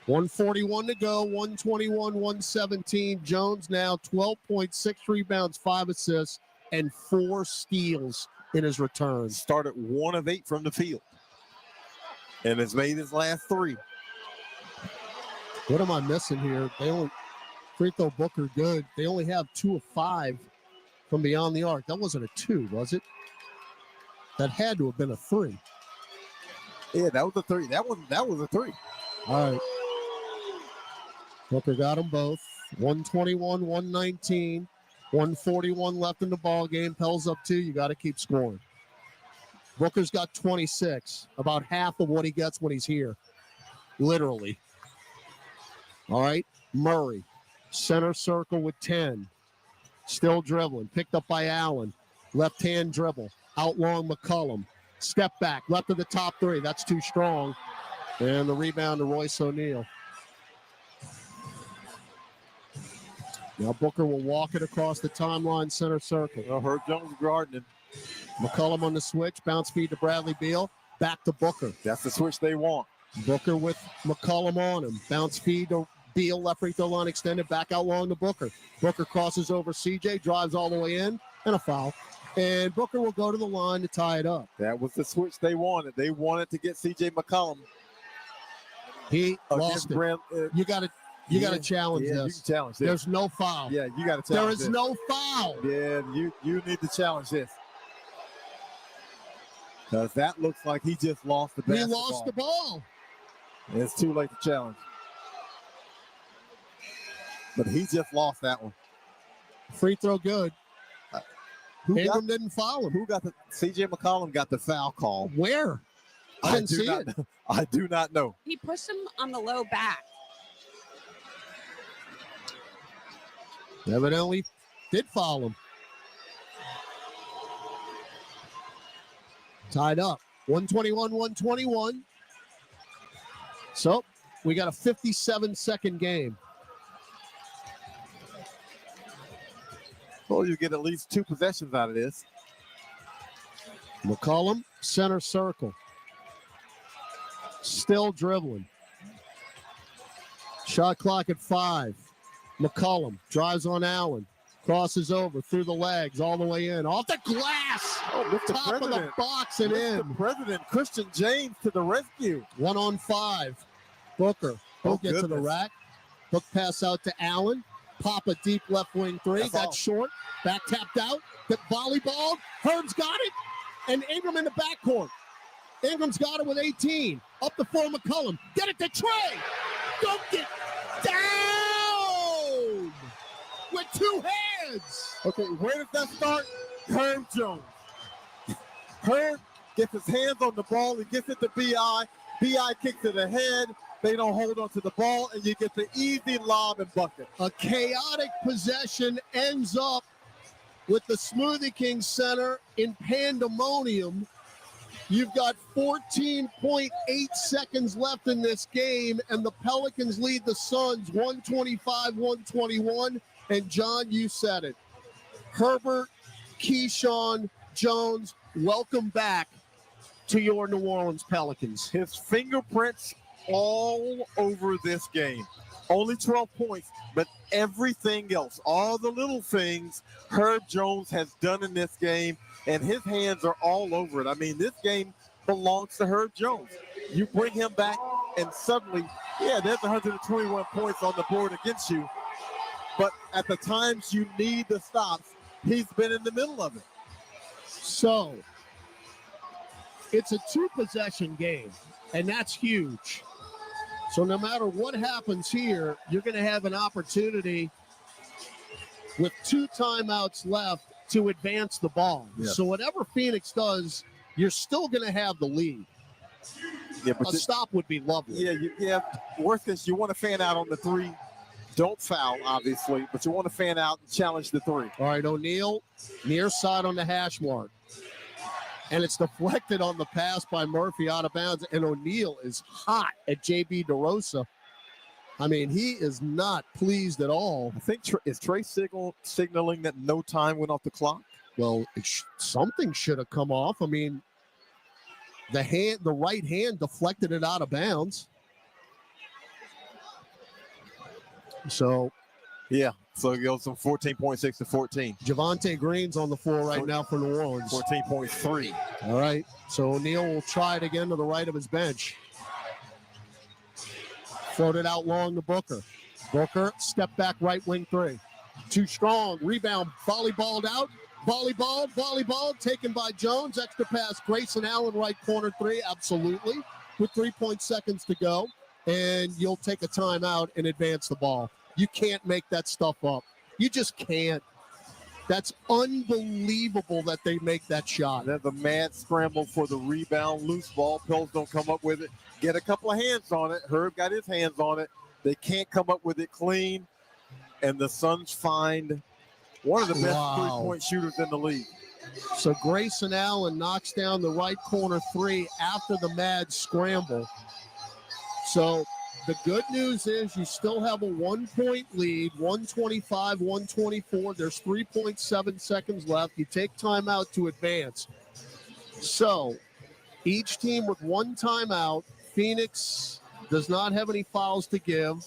141 to go, 121, 117. Jones now 12.6 rebounds, 5 assists, and 4 steals in his return. Started 1 of 8 from the field and has made his last 3. What am I missing here? They only free throw Booker good. They only have 2 of 5 from beyond the arc. That wasn't a 2, was it? That had to have been a 3. Yeah, that was a 3. That was a 3. All right. Booker got them both. 121, 119, 141 left in the ball game. Pell's up 2. You got to keep scoring. Booker's got 26, about half of what he gets when he's here, literally. All right, Murray, center circle with 10. Still dribbling, picked up by Allen. Left-hand dribble, out long McCollum. Step back, left of the top 3. That's too strong. And the rebound to Royce O'Neal. Now Booker will walk it across the timeline, center circle. Well, Herb Jones gardening. McCollum on the switch, bounce feed to Bradley Beal, back to Booker. That's the switch they want. Booker with McCollum on him. Bounce feed to Beal, left free throw line extended, back out long to Booker. Booker crosses over CJ, drives all the way in, and a foul. And Booker will go to the line to tie it up. That was the switch they wanted. They wanted to get CJ McCollum. He lost it. You got to challenge this. You can challenge this. There's no foul. Yeah, you got to challenge this. There is no foul. Yeah, you need to challenge this. Because that looks like he just lost the basketball. He lost the ball. It's too late to challenge. But he just lost that one. Free throw good. Ingram didn't foul him. Who got the CJ McCollum got the foul call? Where? I didn't see it. I do not know. He pushed him on the low back. Evidently did foul him. Tied up. 121, 121. So we got a 57-second game. Well, you get at least 2 possessions out of this. McCollum, center circle. Still dribbling. Shot clock at 5. McCollum drives on Allen. Crosses over through the legs all the way in. Off the glass. Oh, Mr. Top President. of the box and in. Mr. President Christian James to the rescue. 1-on-5. Booker. He'll get to the rack. Hook pass out to Allen. Pop a deep left wing 3. That's short. Back tapped out. The volleyball. Herb's got it. And Ingram in the backcourt. Ingram's got it with 18. Up the floor, McCollum. Get it to Trey. Dunk it down with two hands. Okay, where does that start? Herb Jones. Herb gets his hands on the ball. He gets it to B.I. B.I. kicks it ahead. They don't hold on to the ball, and you get the easy lob and bucket. A chaotic possession ends up with the Smoothie King Center in pandemonium. You've got 14.8 seconds left in this game, and the Pelicans lead the Suns 125-121. And, John, you said it. Herbert, Keyshawn, Jones, welcome back to your New Orleans Pelicans. His fingerprints all over this game. Only 12 points, but everything else, all the little things Herb Jones has done in this game, and his hands are all over it. I mean, this game belongs to Herb Jones. You bring him back, and suddenly, yeah, there's 121 points on the board against you. But at the times you need the stops, he's been in the middle of it. So, it's a two-possession game, and that's huge. So no matter what happens here, you're going to have an opportunity with 2 timeouts left to advance the ball. Yeah. So whatever Phoenix does, you're still going to have the lead. Yeah, but a stop would be lovely. Yeah. Worst case, you want to fan out on the 3. Don't foul, obviously, but you want to fan out and challenge the 3. All right, O'Neal, near side on the hash mark. And it's deflected on the pass by Murphy out of bounds. And O'Neal is hot at J.B. DeRosa. I mean, he is not pleased at all. I think is Trey signaling that no time went off the clock? Well, something should have come off. I mean, the right hand deflected it out of bounds. So, yeah. So it goes from 14.6 to 14. Javonte Green's on the floor right now for New Orleans. 14.3. All right. So O'Neal will try it again to the right of his bench. Floated out long to Booker. Booker, step back right wing 3. Too strong. Rebound. Volleyballed out. Volleyball. Taken by Jones. Extra pass. Grayson Allen, right corner 3. Absolutely. With 3 seconds to go. And you'll take a timeout and advance the ball. You can't make that stuff up. You just can't. That's unbelievable that they make that shot. Then the mad scramble for the rebound, loose ball. Pels don't come up with it. Get a couple of hands on it. Herb got his hands on it. They can't come up with it clean. And the Suns find one of the best three-point shooters in the league. So Grayson Allen knocks down the right corner 3 after the mad scramble. So the good news is you still have a 1-point lead, 125-124. There's 3.7 seconds left. You take timeout to advance. So each team with 1 timeout. Phoenix does not have any fouls to give.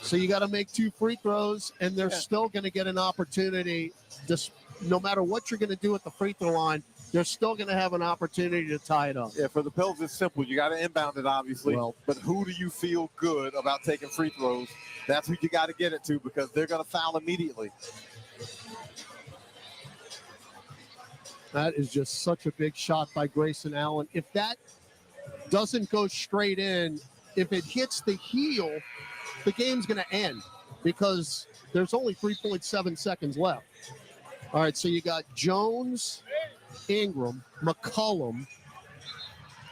So you got to make 2 free throws, and they're still going to get an opportunity. Just no matter what you're going to do at the free throw line, they're still going to have an opportunity to tie it up. Yeah, for the Pels, it's simple. You got to inbound it, obviously. But who do you feel good about taking free throws? That's who you got to get it to, because they're going to foul immediately. That is just such a big shot by Grayson Allen. If that doesn't go straight in, if it hits the heel, the game's going to end because there's only 3.7 seconds left. All right, so you got Jones, Ingram, McCollum,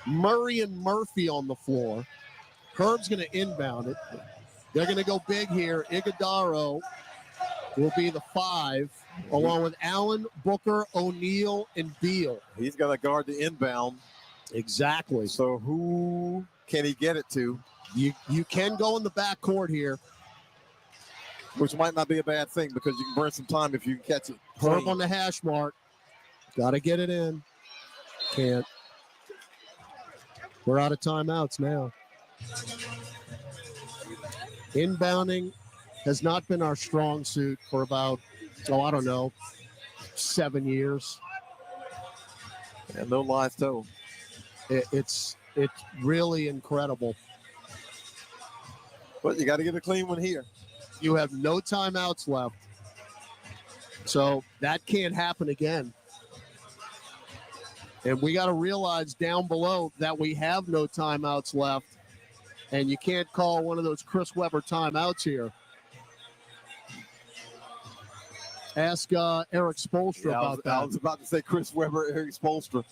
Murray, and Murphy on the floor. Herb's going to inbound it. They're going to go big here. Iguodaro will be the 5, along with Allen, Booker, O'Neal, and Beal. He's got to guard the inbound. Exactly. So who can he get it to? You can go in the backcourt here. Which might not be a bad thing because you can burn some time if you can catch it. Herb on the hash mark. Got to get it in. Can't. We're out of timeouts now. Inbounding has not been our strong suit for about, 7 years. And no live toe. It's really incredible. But you got to get a clean one here. You have no timeouts left. So that can't happen again. And we got to realize down below that we have no timeouts left. And you can't call one of those Chris Webber timeouts here. Ask Eric Spoelstra about that. I was about to say Chris Webber, Eric Spoelstra.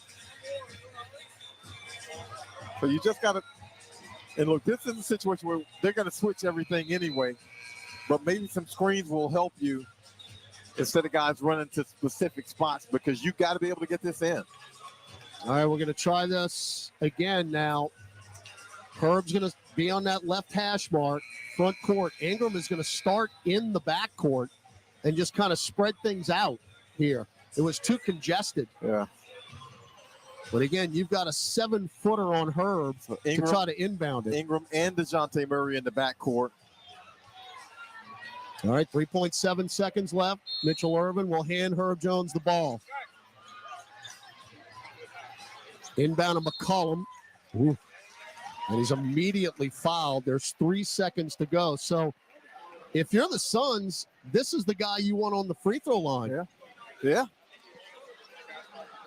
So you just got to, and look, this is a situation where they're going to switch everything anyway, but maybe some screens will help you instead of guys running to specific spots because you got to be able to get this in. All right, we're going to try this again now. Herb's going to be on that left hash mark, front court. Ingram is going to start in the back court and just kind of spread things out here. It was too congested. Yeah. But again, you've got a 7-footer on Herb to try to inbound it. Ingram and DeJounte Murray in the backcourt. All right, 3.7 seconds left. Mitchell Irvin will hand Herb Jones the ball. Inbound to McCollum. Ooh. And he's immediately fouled. There's 3 seconds to go. So if you're the Suns, this is the guy you want on the free throw line. Yeah. Yeah.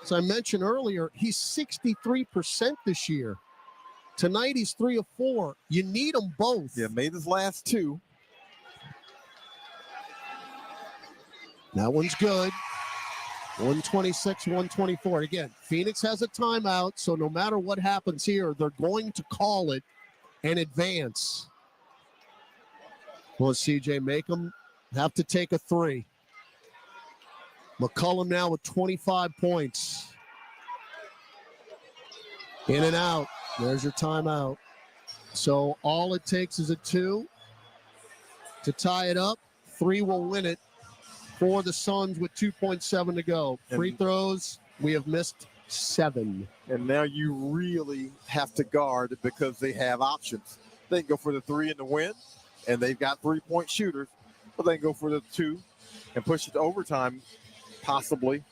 As I mentioned earlier, he's 63% this year. Tonight he's 3 of 4. You need them both. Yeah, made his last 2. That one's good. 126, 124. Again, Phoenix has a timeout, so no matter what happens here, they're going to call it and advance. Will CJ make them have to take a 3? McCollum now with 25 points. In and out. There's your timeout. So all it takes is a 2 to tie it up. 3 will win it for the Suns with 2.7 to go. Free throws, we have missed 7. And now you really have to guard because they have options. They can go for the 3 and the win, and they've got 3-point shooters. But they can go for the 2 and push it to overtime, possibly,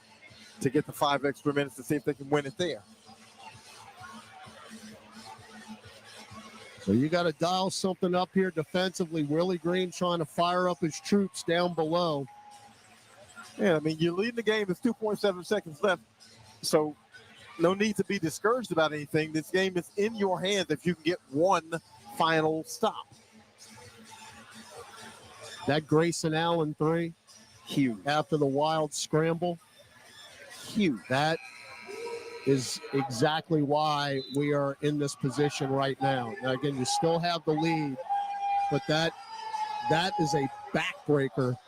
to get the 5 extra minutes to see if they can win it there. So you got to dial something up here defensively. Willie Green trying to fire up his troops down below. Yeah, I mean, you're leading the game. There's 2.7 seconds left. So no need to be discouraged about anything. This game is in your hands if you can get one final stop. That Grayson Allen 3. Huge. After the wild scramble. Huge. That is exactly why we are in this position right now. Now, again, you still have the lead, but that is a backbreaker.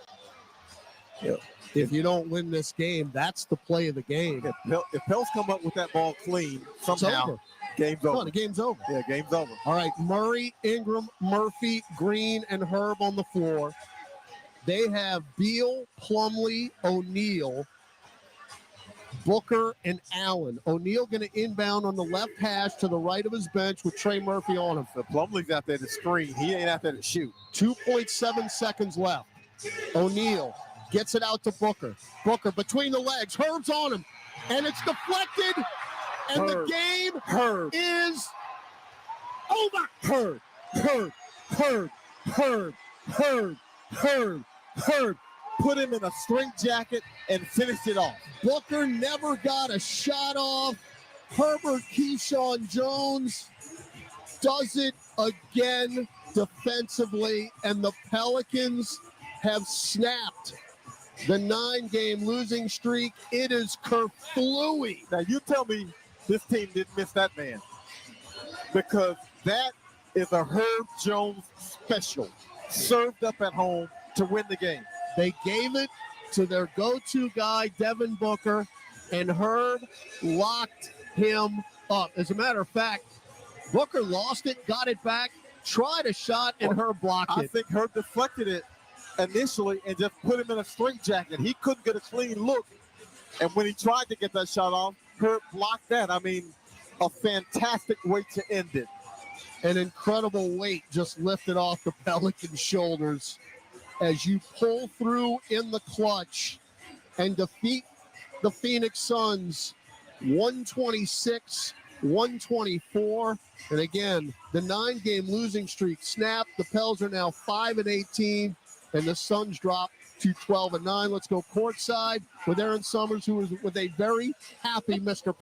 Yeah. If you don't win this game, that's the play of the game. If Pels come up with that ball clean, somehow, game's over. No, the game's over. Yeah, game's over. All right, Murray, Ingram, Murphy, Green, and Herb on the floor. They have Beal, Plumlee, O'Neal, Booker, and Allen. O'Neal going to inbound on the left hash to the right of his bench with Trey Murphy on him. So Plumlee's out there to screen. He ain't out there to shoot. 2.7 seconds left. O'Neal gets it out to Booker. Booker between the legs. Herb's on him. And it's deflected. And the game is over. Herb. Put him in a straitjacket and finished it off. Booker never got a shot off. Herbert Keyshawn Jones does it again defensively. And the Pelicans have snapped the 9-game losing streak. It is kerflooey. Now, you tell me this team didn't miss that man, because that is a Herb Jones special, served up at home to win the game. They gave it to their go-to guy, Devin Booker, and Herb locked him up. As a matter of fact, Booker lost it, got it back, tried a shot, and Herb blocked it. I think Herb deflected it initially and just put him in a straitjacket. He couldn't get a clean look. And when he tried to get that shot off, Herb blocked that. I mean, a fantastic way to end it. An incredible weight just lifted off the Pelicans' shoulders as you pull through in the clutch and defeat the Phoenix Suns 126-124. And again, the 9-game losing streak snapped. The Pels are now 5-18, and the Suns drop to 12-9. Let's go courtside with Aaron Summers, who is with a very happy Mr.